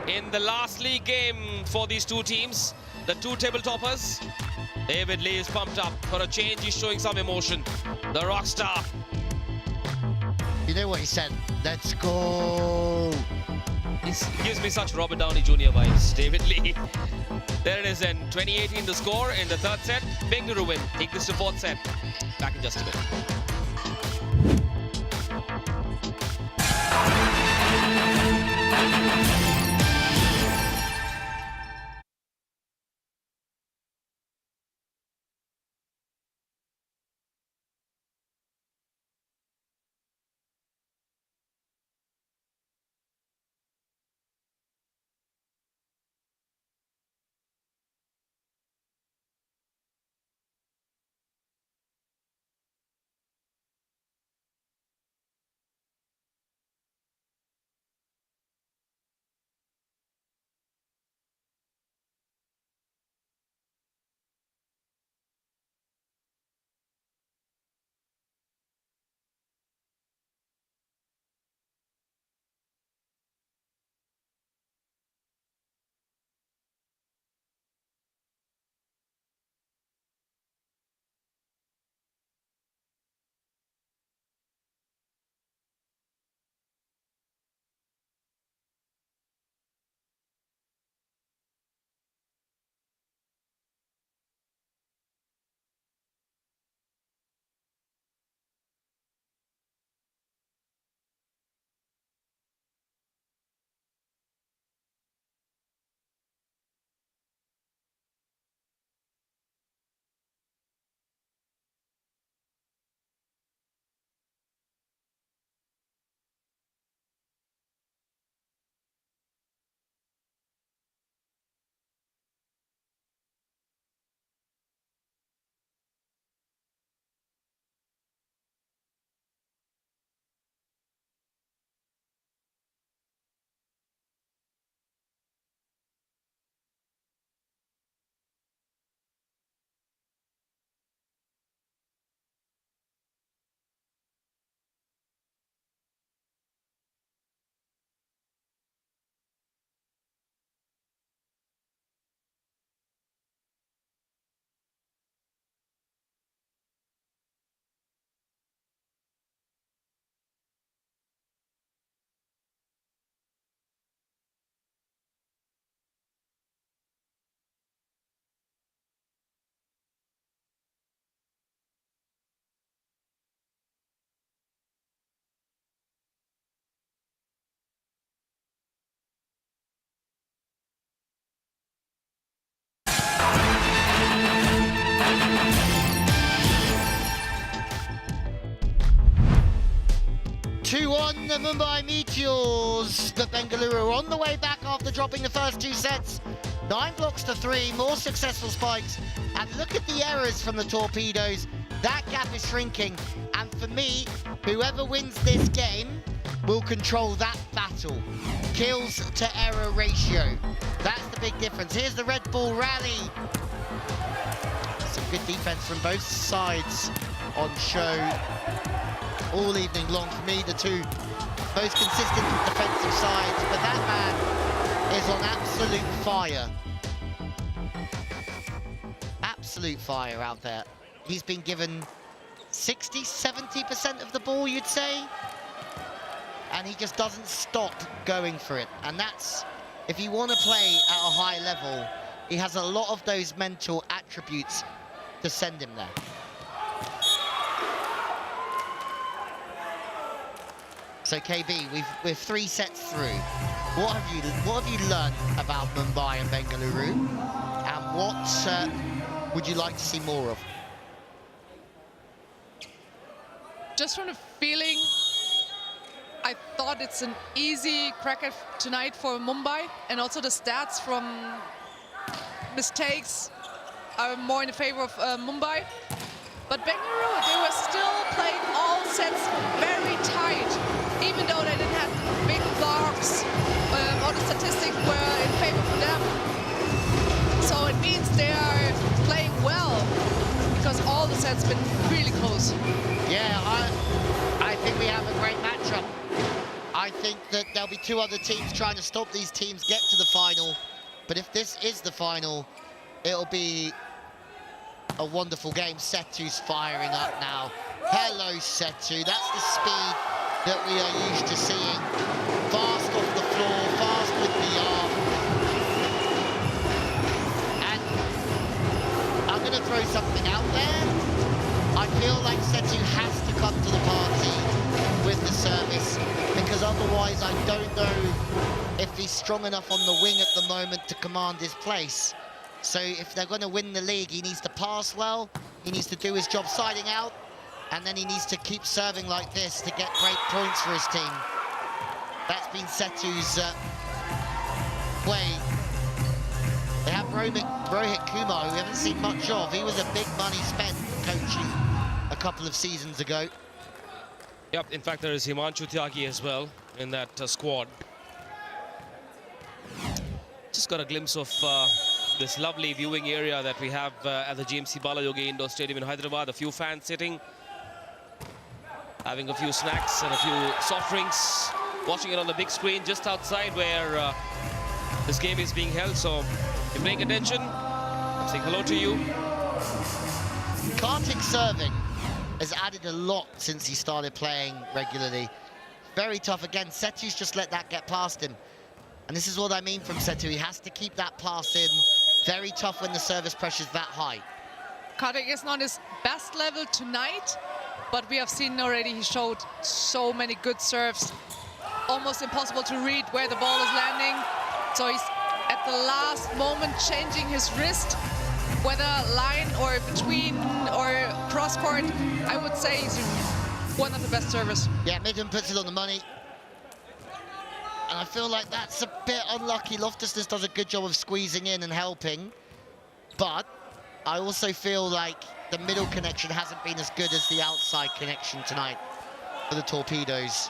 In the last league game for these two teams, the two table toppers, David Lee is pumped up. For a change, he's showing some emotion. The rock star. You know what he said? Let's go. He gives me such Robert Downey Jr. vibes, David Lee. There it is then, 2018 the score in the third set. Bengaluru win, take this to 4th set. Back in just a bit. The Mumbai Meteors, the Bengaluru, on the way back after dropping the first 2 sets. 9 blocks to 3, more successful spikes. And look at the errors from the Torpedoes. That gap is shrinking. And for me, whoever wins this game will control that battle. Kills to error ratio. That's the big difference. Here's the Red Bull rally. Some good defense from both sides on show all evening long. For me, the two most consistent defensive sides, but that man is on absolute fire. Absolute fire out there. He's been given 60-70% of the ball, you'd say, and he just doesn't stop going for it. And that's, if you want to play at a high level, he has a lot of those mental attributes to send him there. So KB, we're 3 sets through. What have you learned about Mumbai and Bengaluru, and what would you like to see more of? Just from the feeling, I thought it's an easy cracker tonight for Mumbai, and also the stats from mistakes are more in the favor of Mumbai. But Bengaluru, they were still playing all sets very tight, even though they didn't have big blocks. All the statistics were in favor for them. So it means they are playing well, because all the sets been really close. Yeah, I think we have a great matchup. I think that there'll be two other teams trying to stop these teams get to the final. But if this is the final, it'll be a wonderful game. Setu's firing up now. Hello, Setu. That's the speed that we are used to seeing. Fast off the floor, fast with the arm. And I'm going to throw something out there. I feel like Setu has to come to the party with the service, because otherwise I don't know if he's strong enough on the wing at the moment to command his place. So if they're going to win the league, he needs to pass well, he needs to do his job siding out, and then he needs to keep serving like this to get great points for his team. That's been Setu's way. They have Rohit Kumar, who we haven't seen much of. He was a big money spent coaching a couple of seasons ago. Yep, in fact, there is Himanshu Tyagi as well in that squad. Just got a glimpse of this lovely viewing area that we have at the GMC Balayogi Indoor Stadium in Hyderabad. A few fans sitting, having a few snacks and a few soft drinks, watching it on the big screen just outside where this game is being held. So if you're paying attention, I'm saying hello to you. Kartik serving has added a lot since he started playing regularly. Very tough again. Setu's just let that get past him. And this is what I mean from Setu. He has to keep that pass in. Very tough when the service pressure's that high. Kartik is not his best level tonight, but we have seen already he showed so many good serves. Almost impossible to read where the ball is landing. So he's at the last moment changing his wrist, whether line or between or cross court. I would say he's one of the best servers. Yeah, Midden puts it on the money. And I feel like that's a bit unlucky. Loftus does a good job of squeezing in and helping. But I also feel like the middle connection hasn't been as good as the outside connection tonight for the Torpedoes.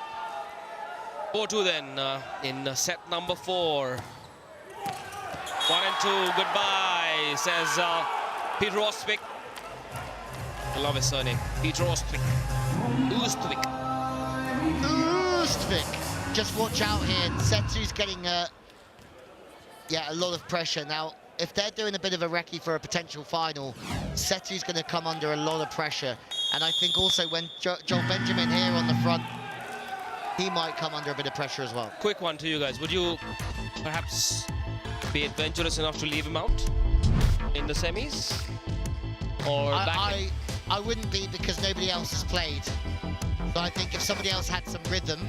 4-2 then in set number 4. 1 and 2, goodbye, says Peter Ostwick. I love his surname, Peter Ostwick. Ostwick. Just watch out here. Setu's getting a lot of pressure. Now, if they're doing a bit of a recce for a potential final, Setu's going to come under a lot of pressure. And I think also when Joel Benjamin here on the front, he might come under a bit of pressure as well. Quick one to you guys. Would you perhaps be adventurous enough to leave him out in the semis? Or I wouldn't be, because nobody else has played. So I think if somebody else had some rhythm,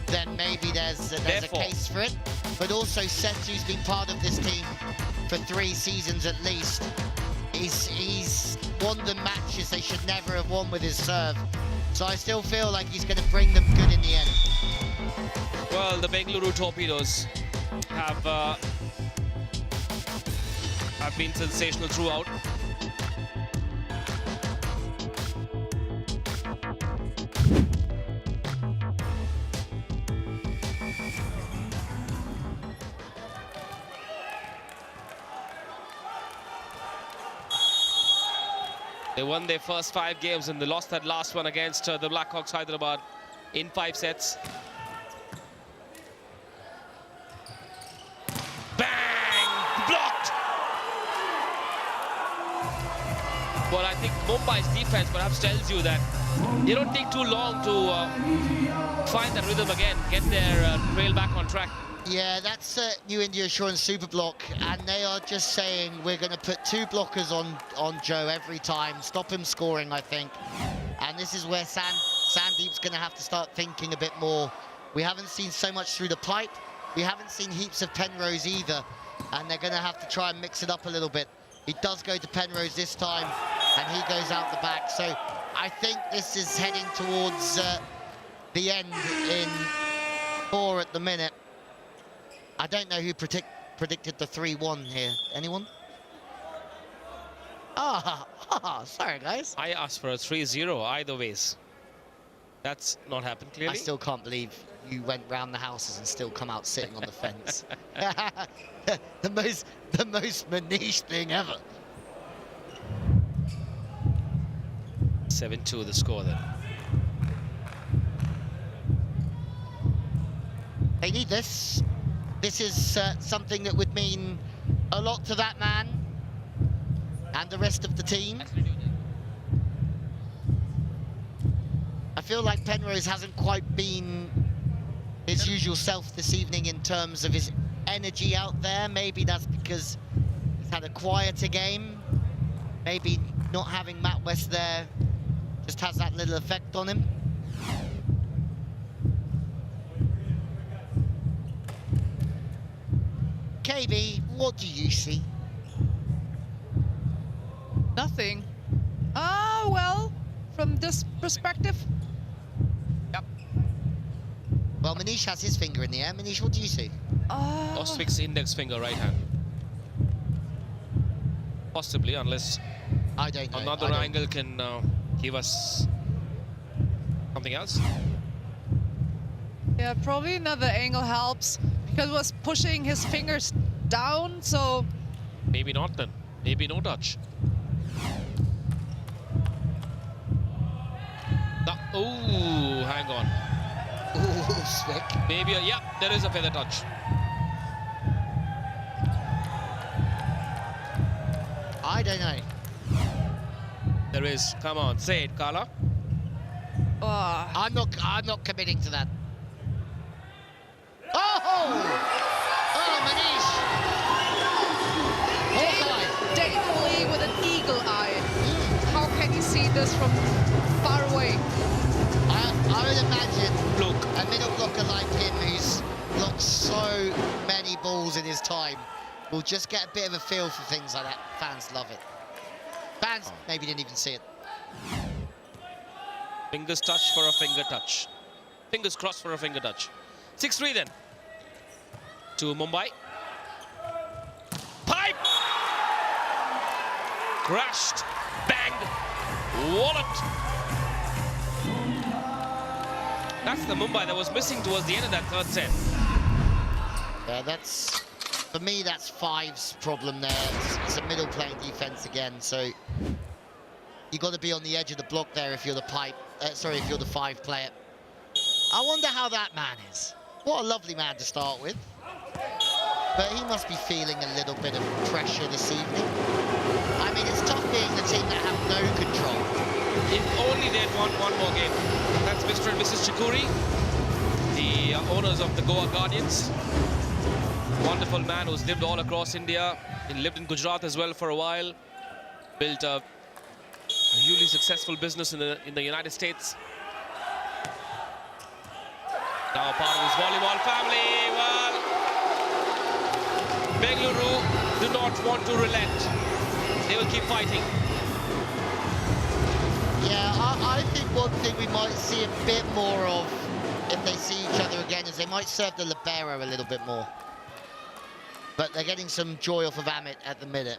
then maybe there's a case for it. But also Setu's been part of this team for 3 seasons at least. He's won the matches they should never have won with his serve. So I still feel like he's going to bring them good in the end. Well, the Bengaluru Torpedoes have been sensational throughout. They won their first 5 games and they lost that last one against the Blackhawks Hyderabad in 5 sets. Bang! Blocked! Well, I think Mumbai's defense perhaps tells you that they don't take too long to find that rhythm again, get their trail back on track. Yeah, that's New India Assurance Super Block, and they are just saying we're going to put 2 blockers on Joe every time, stop him scoring, I think. And this is where Sandeep's going to have to start thinking a bit more. We haven't seen so much through the pipe. We haven't seen heaps of Penrose either, and they're going to have to try and mix it up a little bit. He does go to Penrose this time, and he goes out the back. So I think this is heading towards the end in 4 at the minute. I don't know who predicted the 3-1 here. Anyone? Sorry, guys. I asked for a 3-0 either ways. That's not happened clearly. I still can't believe you went round the houses and still come out sitting on the fence. the most Manish thing ever. 7-2 the score then. They need this. This is something that would mean a lot to that man and the rest of the team. I feel like Penrose hasn't quite been his usual self this evening in terms of his energy out there. Maybe that's because he's had a quieter game. Maybe not having Matt West there just has that little effect on him. KB, what do you see? Nothing. Well, from this perspective. Yep. Well, Manish has his finger in the air. Manish, what do you see? Ostvik's index finger, right hand. Possibly, unless I don't know. another angle can give us something else. Yeah, probably another angle helps because it was pushing his fingers down, so... Maybe not then. Maybe no touch. Oh, hang on. Ooh, Swick. Maybe, yeah, there is a feather touch. I don't know. There is. Come on, say it, Carla. I'm not committing to that. Oh, Manish. Daintily with an eagle eye. How can you see this from far away? I would imagine, Look, a middle blocker like him who's blocked so many balls in his time will just get a bit of a feel for things like that. Fans love it. Fans maybe didn't even see it. fingers touch for a finger touch. Fingers crossed for a finger touch. 6-3 then. To Mumbai. Pipe! Crashed. Banged. Wallet. That's the Mumbai that was missing towards the end of that third set. Yeah, that's, for me, that's Five's problem there. It's a middle playing defense again, so you got to be on the edge of the block there if you're the if you're the 5 player. I wonder how that man is. What a lovely man to start with. But he must be feeling a little bit of pressure this evening. I mean, it's tough being the team that have no control. If only they'd won one more game. That's Mr. and Mrs. Chikuri, the owners of the Goa Guardians. Wonderful man who's lived all across India. He lived in Gujarat as well for a while. Built a hugely successful business in the United States. Now part of his volleyball family. Well, Bengaluru do not want to relent. They will keep fighting. Yeah, I think one thing we might see a bit more of if they see each other again is they might serve the libero a little bit more. But they're getting some joy off of Amit at the minute.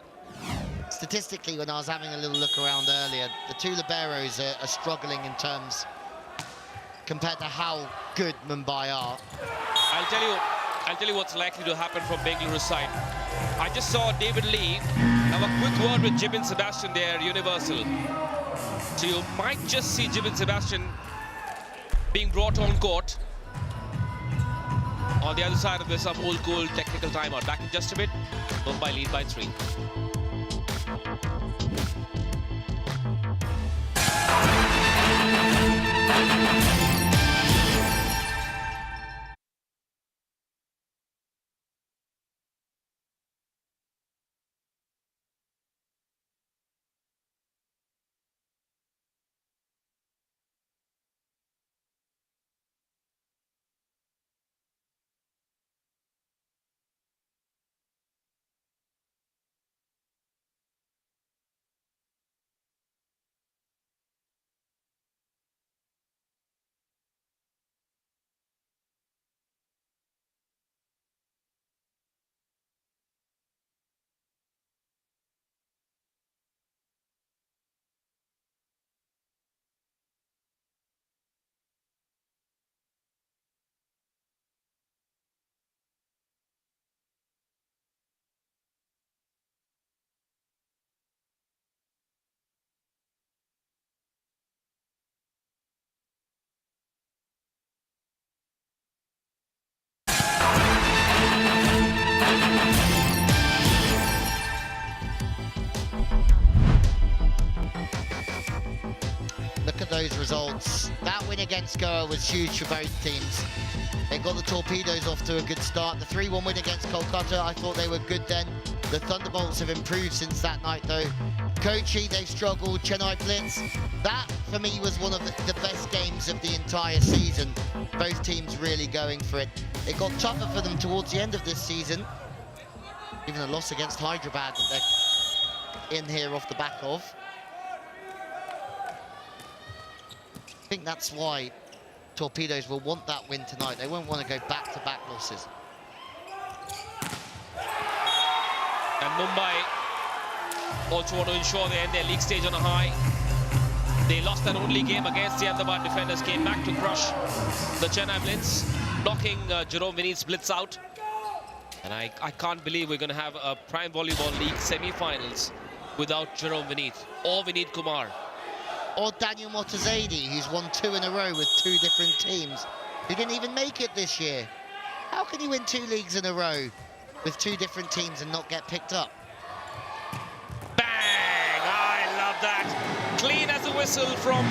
Statistically, when I was having a little look around earlier, the 2 liberos are struggling in terms compared to how good Mumbai are. I'll tell you what's likely to happen from Bengaluru's side. I just saw David Lee have a quick word with Jibin Sebastian there, Universal. So you might just see Jibin Sebastian being brought on court on the other side of this old cool technical timeout. Back in just a bit. Mumbai lead by 3. win against Goa was huge for both teams. They got the Torpedoes off to a good start. The 3-1 win against Kolkata, I thought they were good then. The Thunderbolts have improved since that night though. Kochi, they've struggled. Chennai Blitz, that for me was one of the best games of the entire season. Both teams really going for it. It got tougher for them towards the end of this season. Even a loss against Hyderabad that they're in here off the back of. I think that's why Torpedoes will want that win tonight. They won't want to go back-to-back losses. And Mumbai also want to ensure they end their league stage on a high. They lost that only game against the Ahmedabad defenders, came back to crush the Chennai Blitz, knocking Jerome Vinny's Blitz out. And I can't believe we're going to have a Prime Volleyball League semi-finals without Jerome Vinny or Vineet Kumar. Or Daniel Motazedi, who's won 2 in a row with 2 different teams, who didn't even make it this year. How can you win 2 leagues in a row with 2 different teams and not get picked up? Bang! I love that. Clean as a whistle from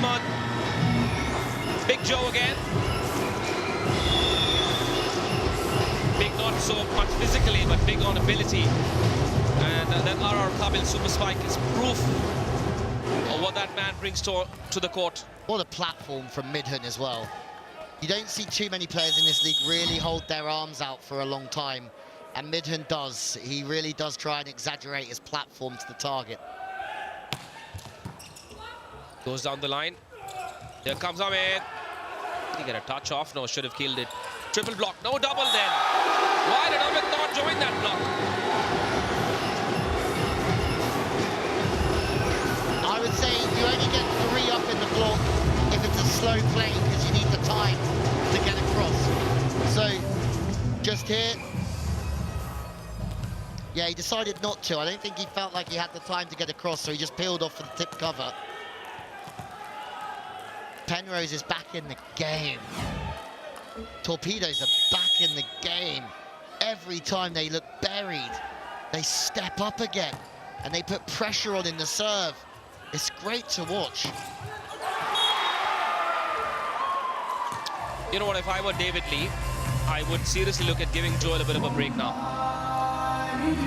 Big Joe again. Big not so much physically, but big on ability. And then RR Kabil Super Spike is proof of what that man brings to the court. What a platform from Midhan as well. You don't see too many players in this league really hold their arms out for a long time. And Midhan does. He really does try and exaggerate his platform to the target. Goes down the line. Here comes Ahmed. Did he get a touch off? No, should have killed it. Triple block. No double then. Why did Ahmed not join that block? I would say you only get 3 up in the block if it's a slow play because you need the time to get across. So, just here. Yeah, he decided not to. I don't think he felt like he had the time to get across, so he just peeled off for the tip cover. Penrose is back in the game. Torpedoes are back in the game. Every time they look buried, they step up again and they put pressure on in the serve. It's great to watch. You know what, if I were David Lee, I would seriously look at giving Joel a bit of a break now.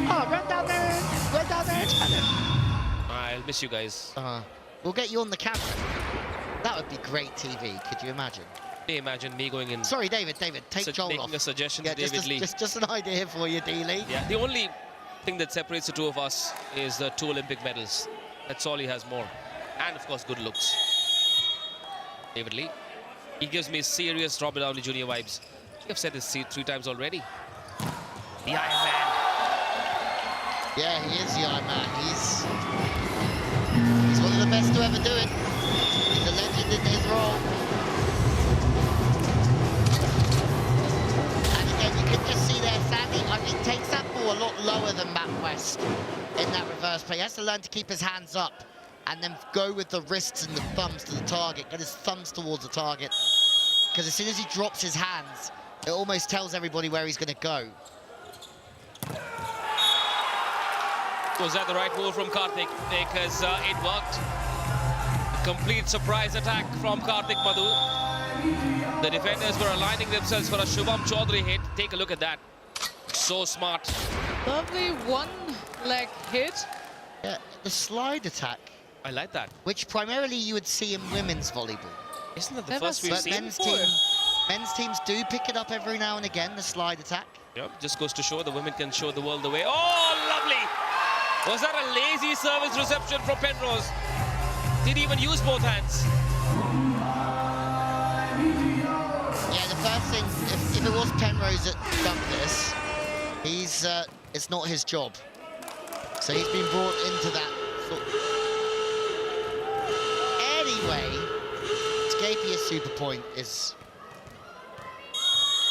Oh, run down there, Shannon. I'll miss you guys. We'll get you on the camera. That would be great TV, could you imagine? Can you imagine me going in? Sorry, David, take Joel off. Making a suggestion Yeah, to David Lee. just an idea for you, D-Lee. Yeah, the only thing that separates the two of us is the 2 Olympic medals. That's all he has more. And of course, good looks. David Lee. He gives me serious Robert Downey Jr. vibes. I've said this 3 times already. The Iron Man. Yeah, he is the Iron Man. He's one of the best to ever do it. He's a legend in his role. And again, you can just see there, Sandy, I think, takes that ball a lot lower than Matt West in that reverse play. He has to learn to keep his hands up and then go with the wrists and the thumbs to the target, get his thumbs towards the target. Because as soon as he drops his hands, it almost tells everybody where he's going to go. Was that the right move from Karthik? Because it worked. A complete surprise attack from Karthik Madhu. The defenders were aligning themselves for a Shubham Chaudhary hit. Take a look at that. So smart. Lovely one-leg hit. Yeah, the slide attack. I like that. Which primarily you would see in women's volleyball. Isn't that the Never first we've seen seen? Men's teams do pick it up every now and again, the slide attack. Yep, just goes to show the women can show the world the way. Oh, lovely! Was that a lazy service reception from Penrose? Didn't even use both hands. Yeah, the first thing, if it was Penrose that done this, it's not his job. So he's been brought into that. Anyway, Scapia's super point is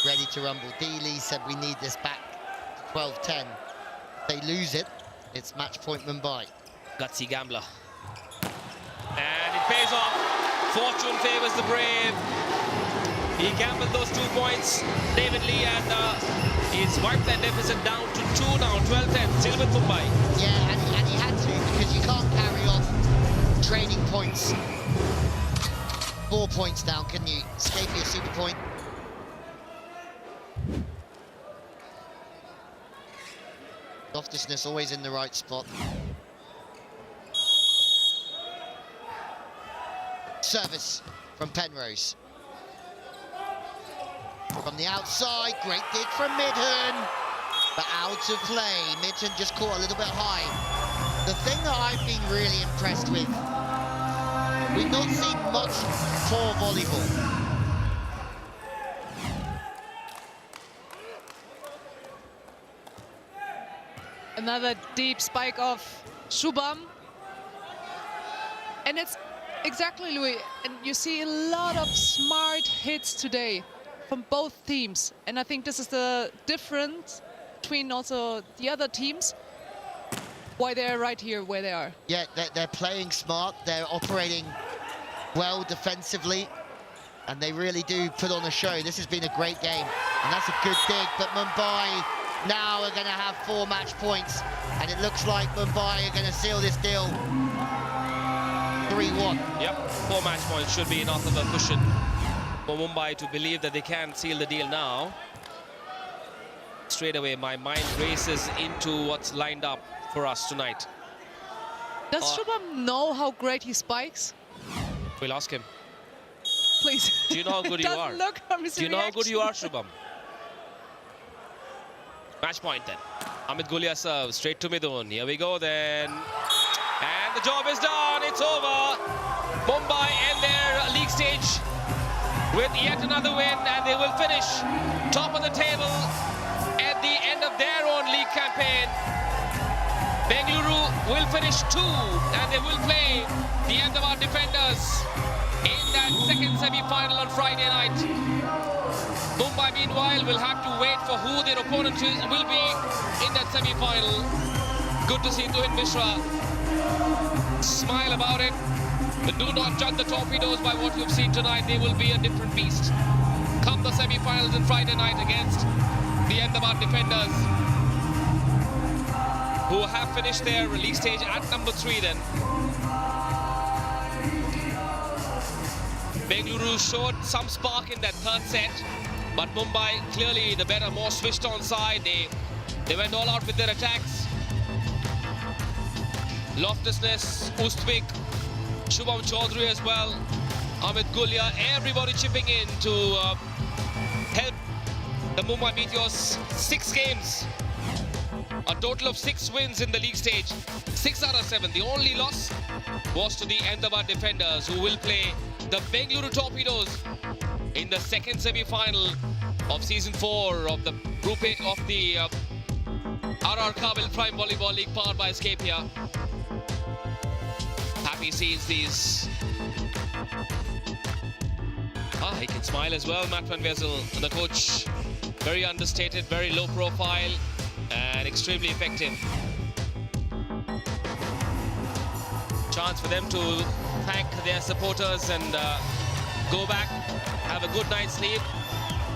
ready to rumble. D-Lee said we need this back to 12-10. They lose it, it's match point Mumbai. Gutsy gambler. And it pays off. Fortune favors the brave. He gambled those 2 points, David Lee, and he's wiped that deficit down to 2 now, 12-10, still with Mumbai. Yeah, and he had to, because you can't carry on training points more points down, couldn't you? Scapia super point. Loftusness always in the right spot. Service from Penrose. From the outside, great dig from Midden. But out of play, Midden just caught a little bit high. The thing that I've been really impressed with, we've not seen much poor volleyball. Another deep spike of Shubham. And it's exactly, Louis, and you see a lot of smart hits today from both teams. And I think this is the difference between also the other teams, why they're right here where they are. Yeah, they're playing smart, they're operating well defensively, and they really do put on a show. This has been a great game, and that's a good dig, but Mumbai now are going to have 4 match points, and it looks like Mumbai are going to seal this deal 3-1. Yep, 4 match points should be enough of a cushion for Mumbai to believe that they can seal the deal now. Straight away, my mind races into what's lined up for us tonight. Does Shubham know how great he spikes? We'll ask him. Please. Do you know how good you are? Look from his Do you know how good you reaction. are, Shubham? Match point then. Amit Gulia serves straight to Midun. Here we go then. And the job is done. It's over. Mumbai end their league stage with yet another win, and they will finish top of the table at the end of their own league campaign. Bengaluru will finish 2, and they will play the Ahmedabad Defenders in that second semi-final on Friday night. Mumbai, meanwhile, will have to wait for who their opponent will be in that semi-final. Good to see Tuhin Mishra smile about it. But do not judge the Torpedoes by what you've seen tonight. They will be a different beast come the semi-finals on Friday night against the Ahmedabad Defenders, who have finished their league stage at number 3 then. Bengaluru showed some spark in that third set, but Mumbai clearly the better, more switched on side. They went all out with their attacks. Loftusness, Ustbik, Shubham Chaudhary as well, Amit Gulia, everybody chipping in to help the Mumbai Meteors. 6 games, a total of 6 wins in the league stage, 6 out of 7. The only loss was to the Ahmedabad Defenders, who will play the Bengaluru Torpedoes in the second semi-final of season 4 of the Group A of the RR Kabul Prime Volleyball League, powered by Scapia. Happy scenes these. He can smile as well, Matt Van Wezel, the coach. Very understated, very low profile, and extremely effective. Chance for them to thank their supporters and go back, have a good night's sleep,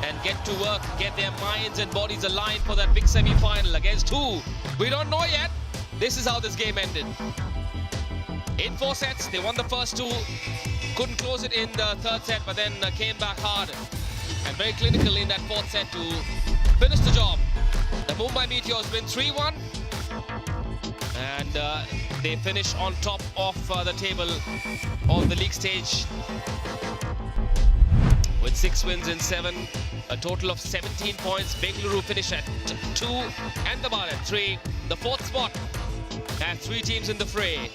and get to work, get their minds and bodies aligned for that big semi-final. Against who? We don't know yet. This is how this game ended. In 4 sets, they won the first 2, couldn't close it in the third set, but then came back hard and very clinical in that 4th set to finish the job. The Mumbai Meteors win 3-1, and they finish on top of the table on the league stage with 6 wins in 7, a total of 17 points. Bengaluru finish at 2, Ahmedabad at 3. The 4th spot has 3 teams in the fray: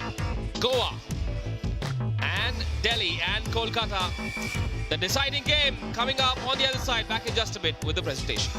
Goa and Delhi and Kolkata. The deciding game coming up on the other side. Back in just a bit with the presentation.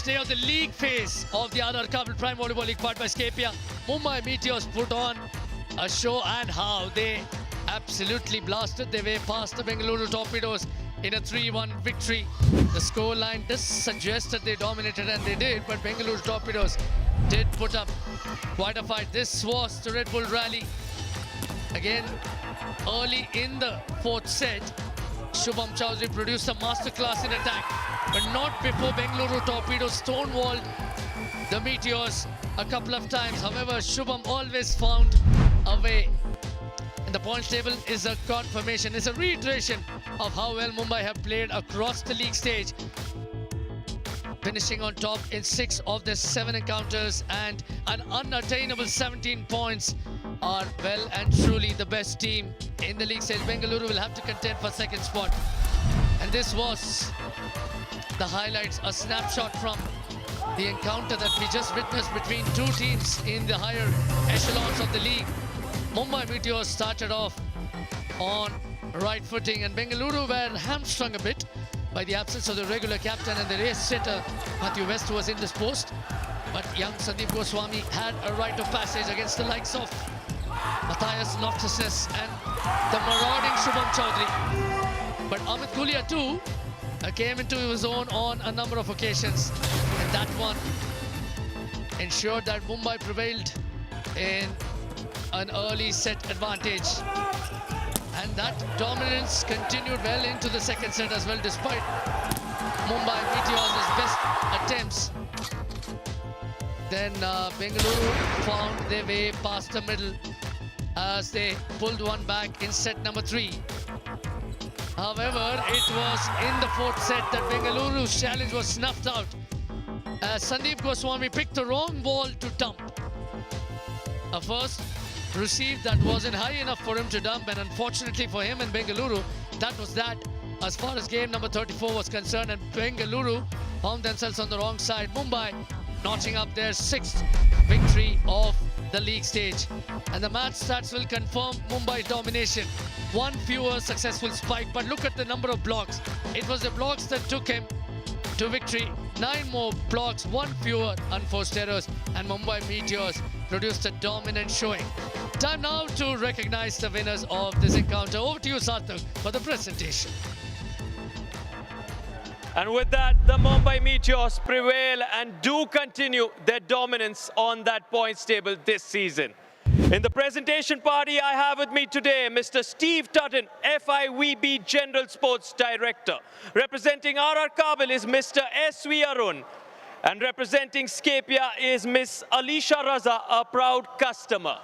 day of the league phase of the RR Kabul Prime Volleyball League powered by Scapia, Mumbai Meteors put on a show, and how they absolutely blasted their way past the Bengaluru Torpedoes in a 3-1 victory. The scoreline does suggest that they dominated, and they did, but Bengaluru Torpedoes did put up quite a fight. This was the Red Bull rally. Again, early in the fourth set, Shubham Chaudhary produced a masterclass in attack, but not before Bengaluru Torpedoes stonewalled the Meteors a couple of times. However, Shubham always found a way. And the points table is a confirmation, it's a reiteration of how well Mumbai have played across the league stage, finishing on top in 6 of their 7 encounters, and an unattainable 17 points. Are well and truly the best team in the league stage. Bengaluru will have to contend for second spot. And this was the highlights, a snapshot from the encounter that we just witnessed between two teams in the higher echelons of the league. Mumbai Meteors started off on right footing, and Bengaluru were hamstrung a bit by the absence of the regular captain, and the race setter Matthew West was in this post. But young Sandeep Goswami had a right of passage against the likes of Matthias Loftusness and the marauding Shubham Chaudhary. But Amit Gulia too came into his own on a number of occasions, and that one ensured that Mumbai prevailed in an early set advantage. And that dominance continued well into the second set as well, despite Mumbai Meteors' best attempts. Then Bengaluru found their way past the middle as they pulled one back in set number 3. However, it was in the fourth set that Bengaluru's challenge was snuffed out as Sandeep Goswami picked the wrong ball to dump. A first receive that wasn't high enough for him to dump, and unfortunately for him and Bengaluru, that was that as far as game number 34 was concerned, and Bengaluru found themselves on the wrong side. Mumbai notching up their 6th victory of the league stage. And the match stats will confirm Mumbai domination. 1 fewer successful spike, but look at the number of blocks. It was the blocks that took him to victory. 9 more blocks, 1 fewer unforced errors, and Mumbai Meteors produced a dominant showing. Time now to recognize the winners of this encounter. Over to you, Sarthak, for the presentation. And with that, the Mumbai Meteors prevail and do continue their dominance on that points table this season. In the presentation party, I have with me today Mr. Steve Tutton, FIVB General Sports Director. Representing RR Kabul is Mr. S.V. Arun. And representing Scapia is Miss Alisha Raza, a proud customer.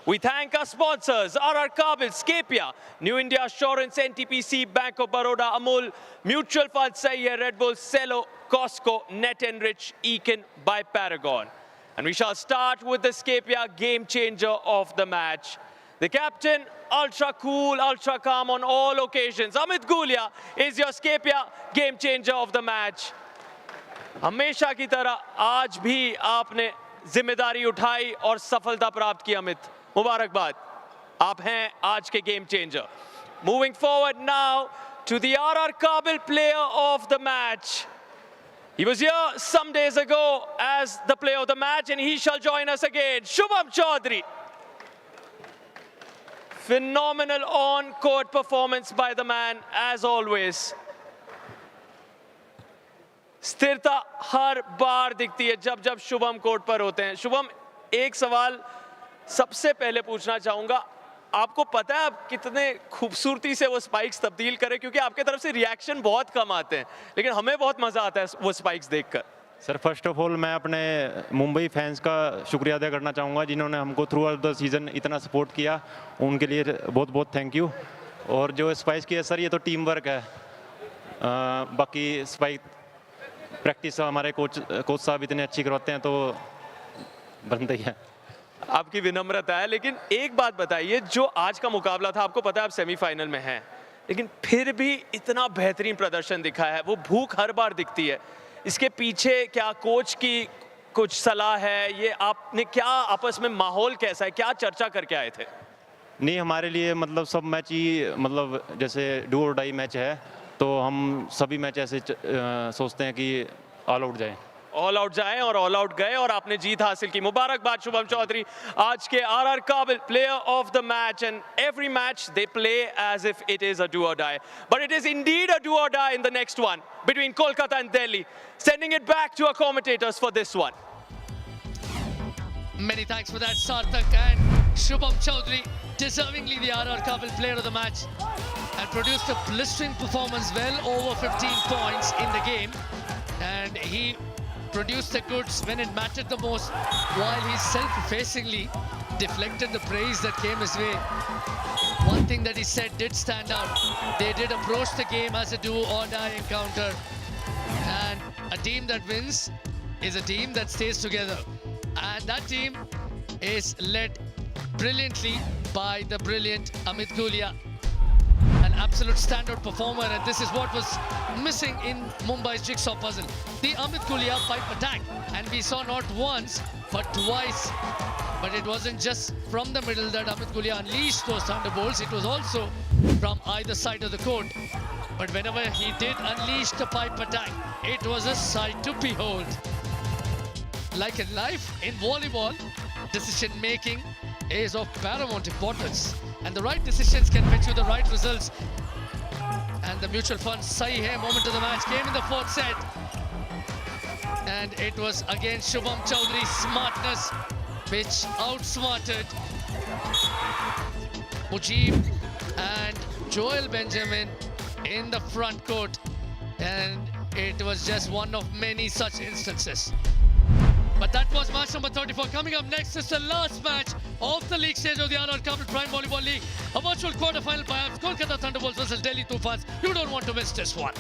We thank our sponsors, RR Kabul, Scapia, New India Assurance, NTPC, Bank of Baroda, Amul, Mutual Fund, Sahiya, Red Bull, Cello, Costco, Net Enrich, Eakin by Paragon. And we shall start with the Scapia game changer of the match. The captain, ultra cool, ultra calm on all occasions. Amit Gulia is your Scapia game changer of the match. हमेशा की तरह आज भी आपने जिम्मेदारी उठाई और सफलता प्राप्त की अमित मुबारकबाद आप हैं आज के game changer Moving forward now to the RR Kabul player of the match. He was here some days ago as the player of the match, and he shall join us again. Shubham Chaudhary. Phenomenal on-court performance by the man as always. स्थिरता हर बार दिखती है जब जब Shubham court पर होते हैं. शुभम, एक सवाल सबसे पहले पूछना चाहूंगा, आपको पता है आप कितने खूबसूरती से वो स्पाइक्स तब्दील करें, क्योंकि आपके तरफ से रिएक्शन बहुत कम आते हैं, लेकिन हमें बहुत मजा आता है वो स्पाइक्स देखकर. सर, फर्स्ट ऑफ ऑल मैं अपने मुंबई फैंस का शुक्रिया अदा करना चाहूँगा जिन्होंने हमको थ्रू आउट द सीज़न इतना सपोर्ट किया, उनके लिए बहुत बहुत थैंक यू. और जो स्पाइक्स की है सर, ये तो टीम वर्क है. बाकी स्पाइक प्रैक्टिस हमारे कोच साहब इतने अच्छी करवाते हैं तो बनता ही है. आपकी विनम्रता है, लेकिन एक बात बताइए, जो आज का मुकाबला था, आपको पता है आप सेमीफाइनल में हैं, लेकिन फिर भी इतना बेहतरीन प्रदर्शन दिखा है, वो भूख हर बार दिखती है. इसके पीछे क्या कोच की कुछ सलाह है? ये आपने क्या आपस में माहौल कैसा है, क्या चर्चा करके आए थे? नहीं, हमारे लिए मतलब सब मैच ही मतलब जैसे डू और डाई मैच है, तो हम सभी मैच ऐसे सोचते हैं कि ऑल आउट जाएं. ऑल आउट जाए और ऑल आउट गए और आपने जीत हासिल की. मुबारकबाद शुभम चौधरी, आज के आरआर काबिल player of the match. And every match they play as if it is a do or die, but it is indeed a do or die in the next one between Kolkata and Delhi. Sending it back to our commentators for this one. Many thanks for that, Sarthak, and Shubham Chaudhary, deservingly the RR Kabil player of the match, and produced a blistering performance, well over 15 points in the game, and he produced the goods when it mattered the most, while he self-effacingly deflected the praise that came his way. One thing that he said did stand out. They did approach the game as a do or die encounter, and a team that wins is a team that stays together, and that team is led brilliantly by the brilliant Amit Gulia, an absolute standout performer, and this is what was missing in Mumbai's jigsaw puzzle. The Amit Gulia pipe attack, and we saw not once but twice. But it wasn't just from the middle that Amit Gulia unleashed those Thunderbolts, it was also from either side of the court. But whenever he did unleash the pipe attack, it was a sight to behold. Like in life, in volleyball, decision making is of paramount importance. And the right decisions can fetch you the right results. And the mutual fund sahi hai moment of the match came in the fourth set. And it was again Shubham Chaudhary's smartness which outsmarted Mujib and Joel Benjamin in the front court, and it was just one of many such instances. But that was match number 34. Coming up next is the last match of the league stage of the RR Kabil Prime Volleyball League, a virtual quarter-final perhaps, Kolkata Thunderbolts versus Delhi Toofans. You don't want to miss this one.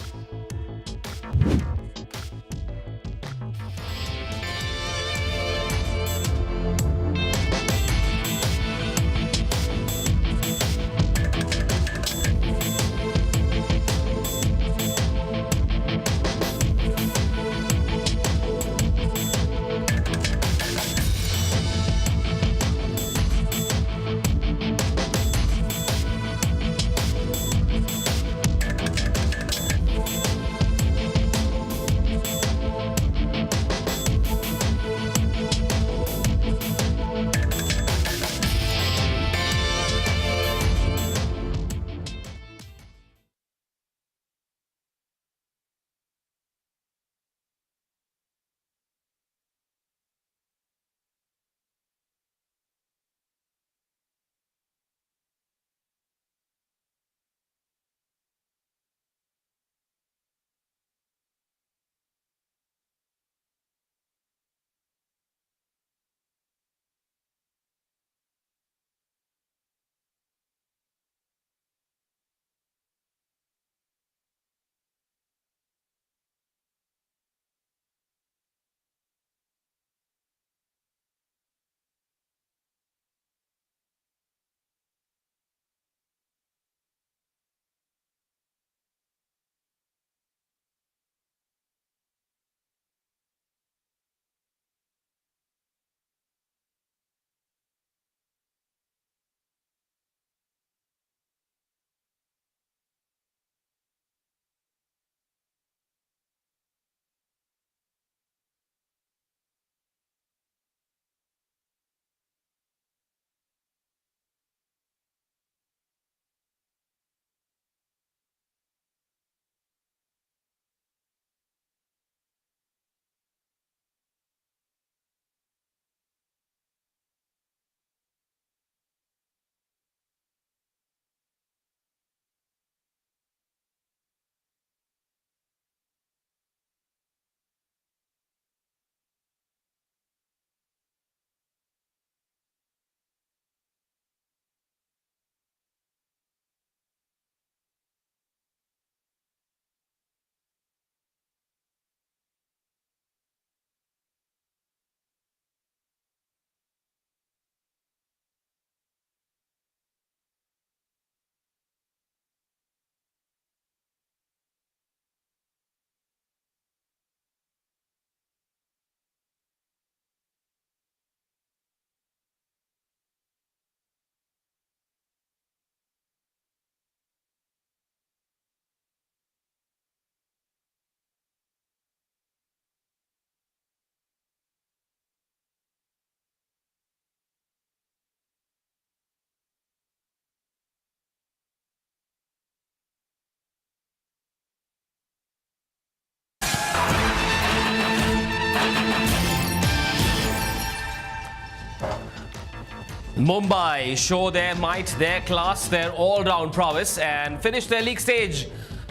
Mumbai show their might, their class, their all-round prowess and finish their league stage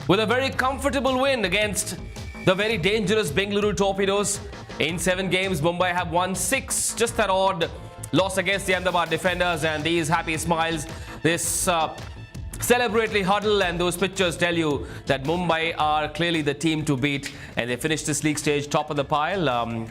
with a very comfortable win against the very dangerous Bengaluru Torpedoes. In 7 games, Mumbai have won 6. Just that odd loss against the Ahmedabad defenders, and these happy smiles, this celebratory huddle and those pictures tell you that Mumbai are clearly the team to beat, and they finished this league stage top of the pile.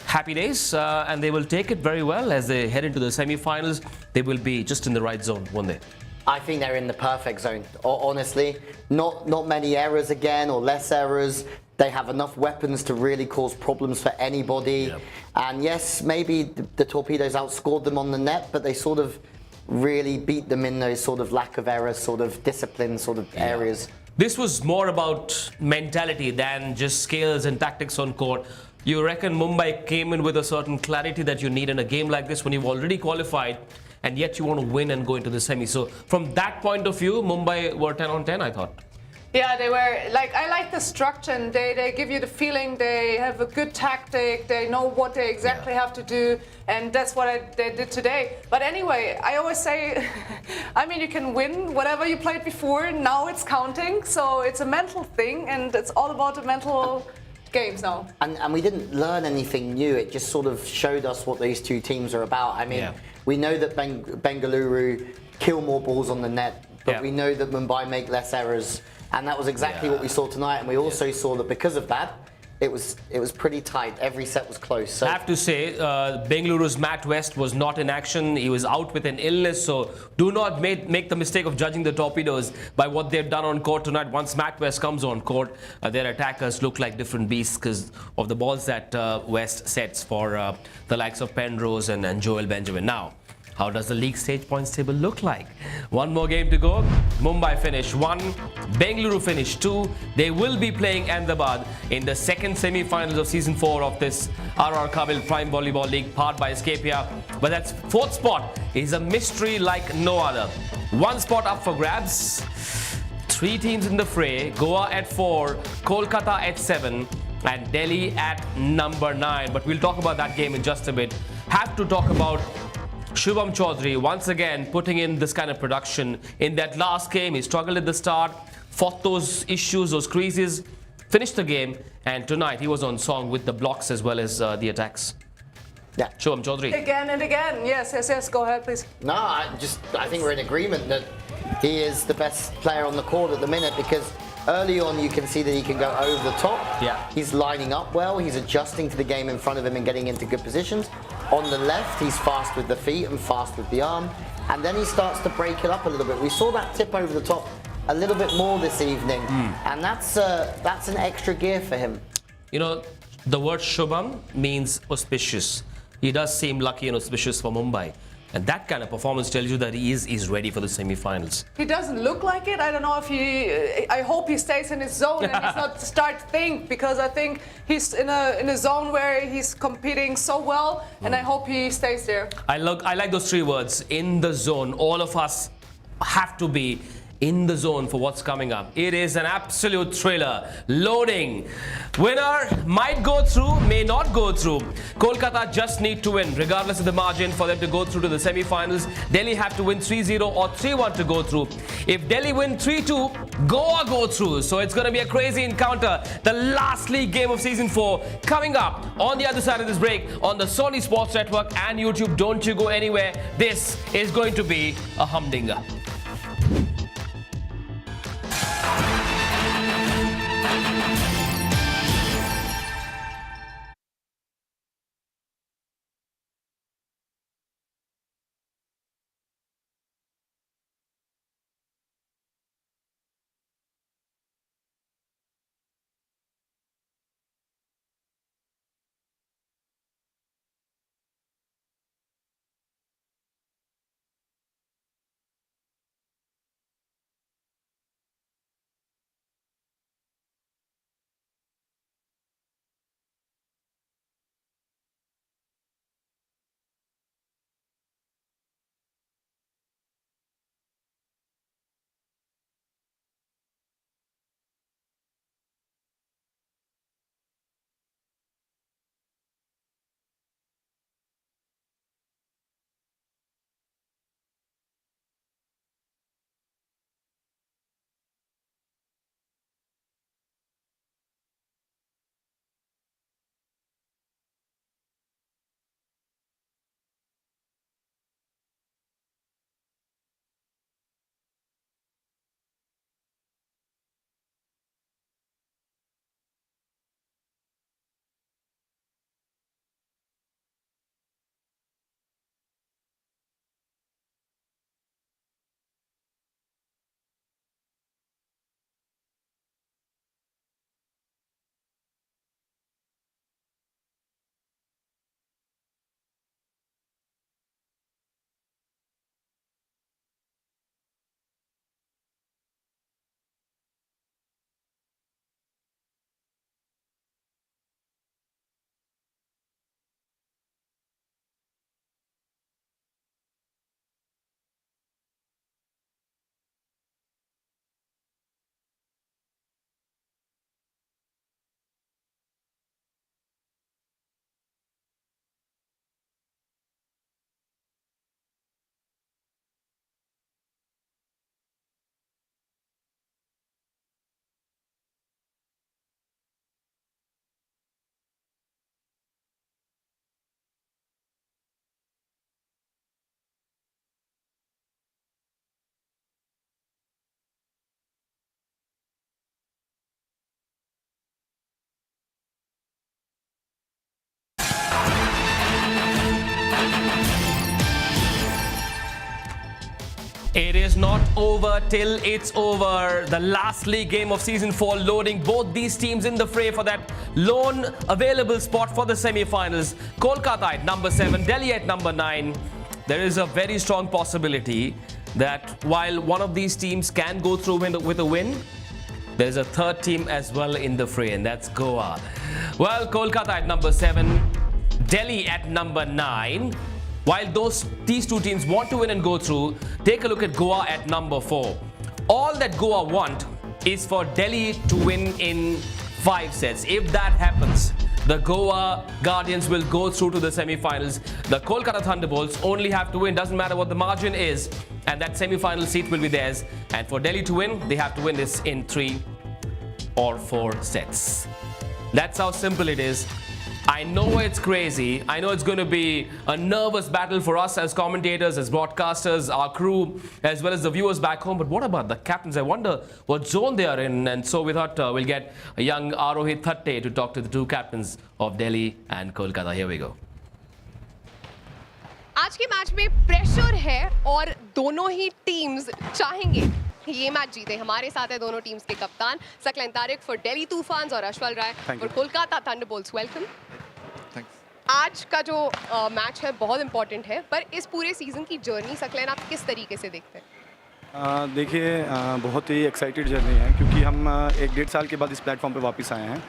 Happy days, and they will take it very well as they head into the semi-finals. They will be just in the right zone, won't they? I think they're in the perfect zone. Honestly, not many errors again or less errors. They have enough weapons to really cause problems for anybody. Yep. And yes, maybe the Torpedoes outscored them on the net, but they sort of really beat them in those sort of lack of errors, sort of discipline sort of areas. This was more about mentality than just skills and tactics on court. You reckon Mumbai came in with a certain clarity that you need in a game like this when you've already qualified and yet you want to win and go into the semi. So from that point of view, Mumbai were 10 on 10, I thought. Yeah, they were like, I like the structure, and they give you the feeling they have a good tactic, they know what they exactly have to do, and that's what they did today. But anyway, I always say, I mean, you can win whatever you played before, now it's counting, so it's a mental thing, and it's all about the mental games now. And we didn't learn anything new, it just sort of showed us what these two teams are about. I mean, we know that Bengaluru kill more balls on the net, but we know that Mumbai make less errors. And that was exactly what we saw tonight. And we also saw that because of that, it was pretty tight. Every set was close. So I have to say, Bengaluru's Matt West was not in action. He was out with an illness. So do not make the mistake of judging the Torpedoes by what they've done on court tonight. Once Matt West comes on court, their attackers look like different beasts because of the balls that West sets for the likes of Penrose and Joel Benjamin. Now, how does the league stage points table look like? One more game to go. Mumbai finished 1, Bengaluru finished 2. They will be playing Ahmedabad in the second semi-finals of season 4 of this RR Kabil Prime Volleyball League powered by Scapia. But that 4th spot is a mystery like no other. 1 spot up for grabs. 3 teams in the fray. Goa at 4, Kolkata at 7, and Delhi at number 9. But we'll talk about that game in just a bit. Have to talk about Shubham Chaudhary once again putting in this kind of production. In that last game, he struggled at the start, fought those issues, those creases, finished the game, and tonight he was on song with the blocks as well as the attacks. Yeah, Shubham Chaudhary. Again and again. Yes. Go ahead, please. No, I think we're in agreement that he is the best player on the court at the minute because early on you can see that he can go over the top. Yeah. He's lining up well. He's adjusting to the game in front of him and getting into good positions. On the left, he's fast with the feet and fast with the arm. And then he starts to break it up a little bit. We saw that tip over the top a little bit more this evening. And that's an extra gear for him. You know, the word Shubham means auspicious. He does seem lucky and auspicious for Mumbai. And that kind of performance tells you that he is ready for the semi-finals. He doesn't look like it. I don't know if I hope he stays in his zone and he's not start to think, because I think he's in a zone where he's competing so well, and I hope he stays there. I like those 3 words, in the zone. All of us have to be in the zone for what's coming up. It is an absolute thriller. Loading. Winner might go through, may not go through. Kolkata just need to win, regardless of the margin, for them to go through to the semi-finals. Delhi have to win 3-0 or 3-1 to go through. If Delhi win 3-2, Goa go through. So it's going to be a crazy encounter. The last league game of season 4 coming up on the other side of this break on the Sony Sports Network and YouTube. Don't you go anywhere. This is going to be a humdinger. It is not over till it's over. The last league game of season 4, loading both these teams in the fray for that lone available spot for the semi-finals. Kolkata at number 7, Delhi at number 9. There is a very strong possibility that while one of these teams can go through with a win, there's a third team as well in the fray, and that's Goa. Well, Kolkata at number 7, Delhi at number 9. While these two teams want to win and go through, take a look at Goa at number 4. All that Goa want is for Delhi to win in 5 sets. If that happens, the Goa Guardians will go through to the semi-finals. The Kolkata Thunderbolts only have to win, doesn't matter what the margin is, and that semi-final seat will be theirs. And for Delhi to win, they have to win this in 3 or 4 sets. That's how simple it is. I know it's crazy. I know it's going to be a nervous battle for us as commentators, as broadcasters, our crew, as well as the viewers back home. But what about the captains? I wonder what zone they are in. And so we thought we'll get a young Arohit Thatte to talk to the two captains of Delhi and Kolkata. Here we go. आज के match में pressure है और दोनों ही teams चाहेंगे ये match जीते. हमारे साथ है दोनों टीम्स के कप्तान सकलेन तारिक फॉर दिल्ली तूफान्स और अश्वल राय फॉर कोलकाता थंडरबोल्ट्स. वेलकम. आज का जो मैच है बहुत इंपॉर्टेंट है, पर इस पूरे सीजन की जर्नी सकलेन आप किस तरीके से देखते हैं? देखिए, बहुत ही एक्साइटेड जर्नी है क्योंकि हम 1-1.5 साल के बाद इस प्लेटफॉर्म पे वापस आए हैं,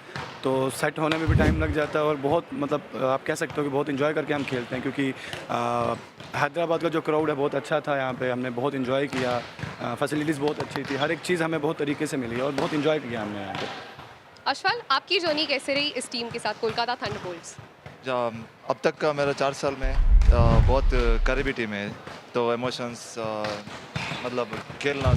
तो सेट होने में भी टाइम लग जाता है और बहुत मतलब आप कह सकते हो कि बहुत इन्जॉय करके हम खेलते हैं क्योंकि हैदराबाद का जो क्राउड है बहुत अच्छा था. यहाँ पे हमने बहुत इन्जॉय किया, फैसिलिटीज़ बहुत अच्छी थी, हर एक चीज़ हमें बहुत तरीके से मिली और बहुत इन्जॉय किया हमने यहाँ पे. अश्वल, आपकी जर्नी कैसे रही इस टीम के साथ कोलकाता थंडरबोल्ट्स? अब तक का मेरा 4 साल में बहुत करीबी टीम है, तो इमोशंस मतलब खेलना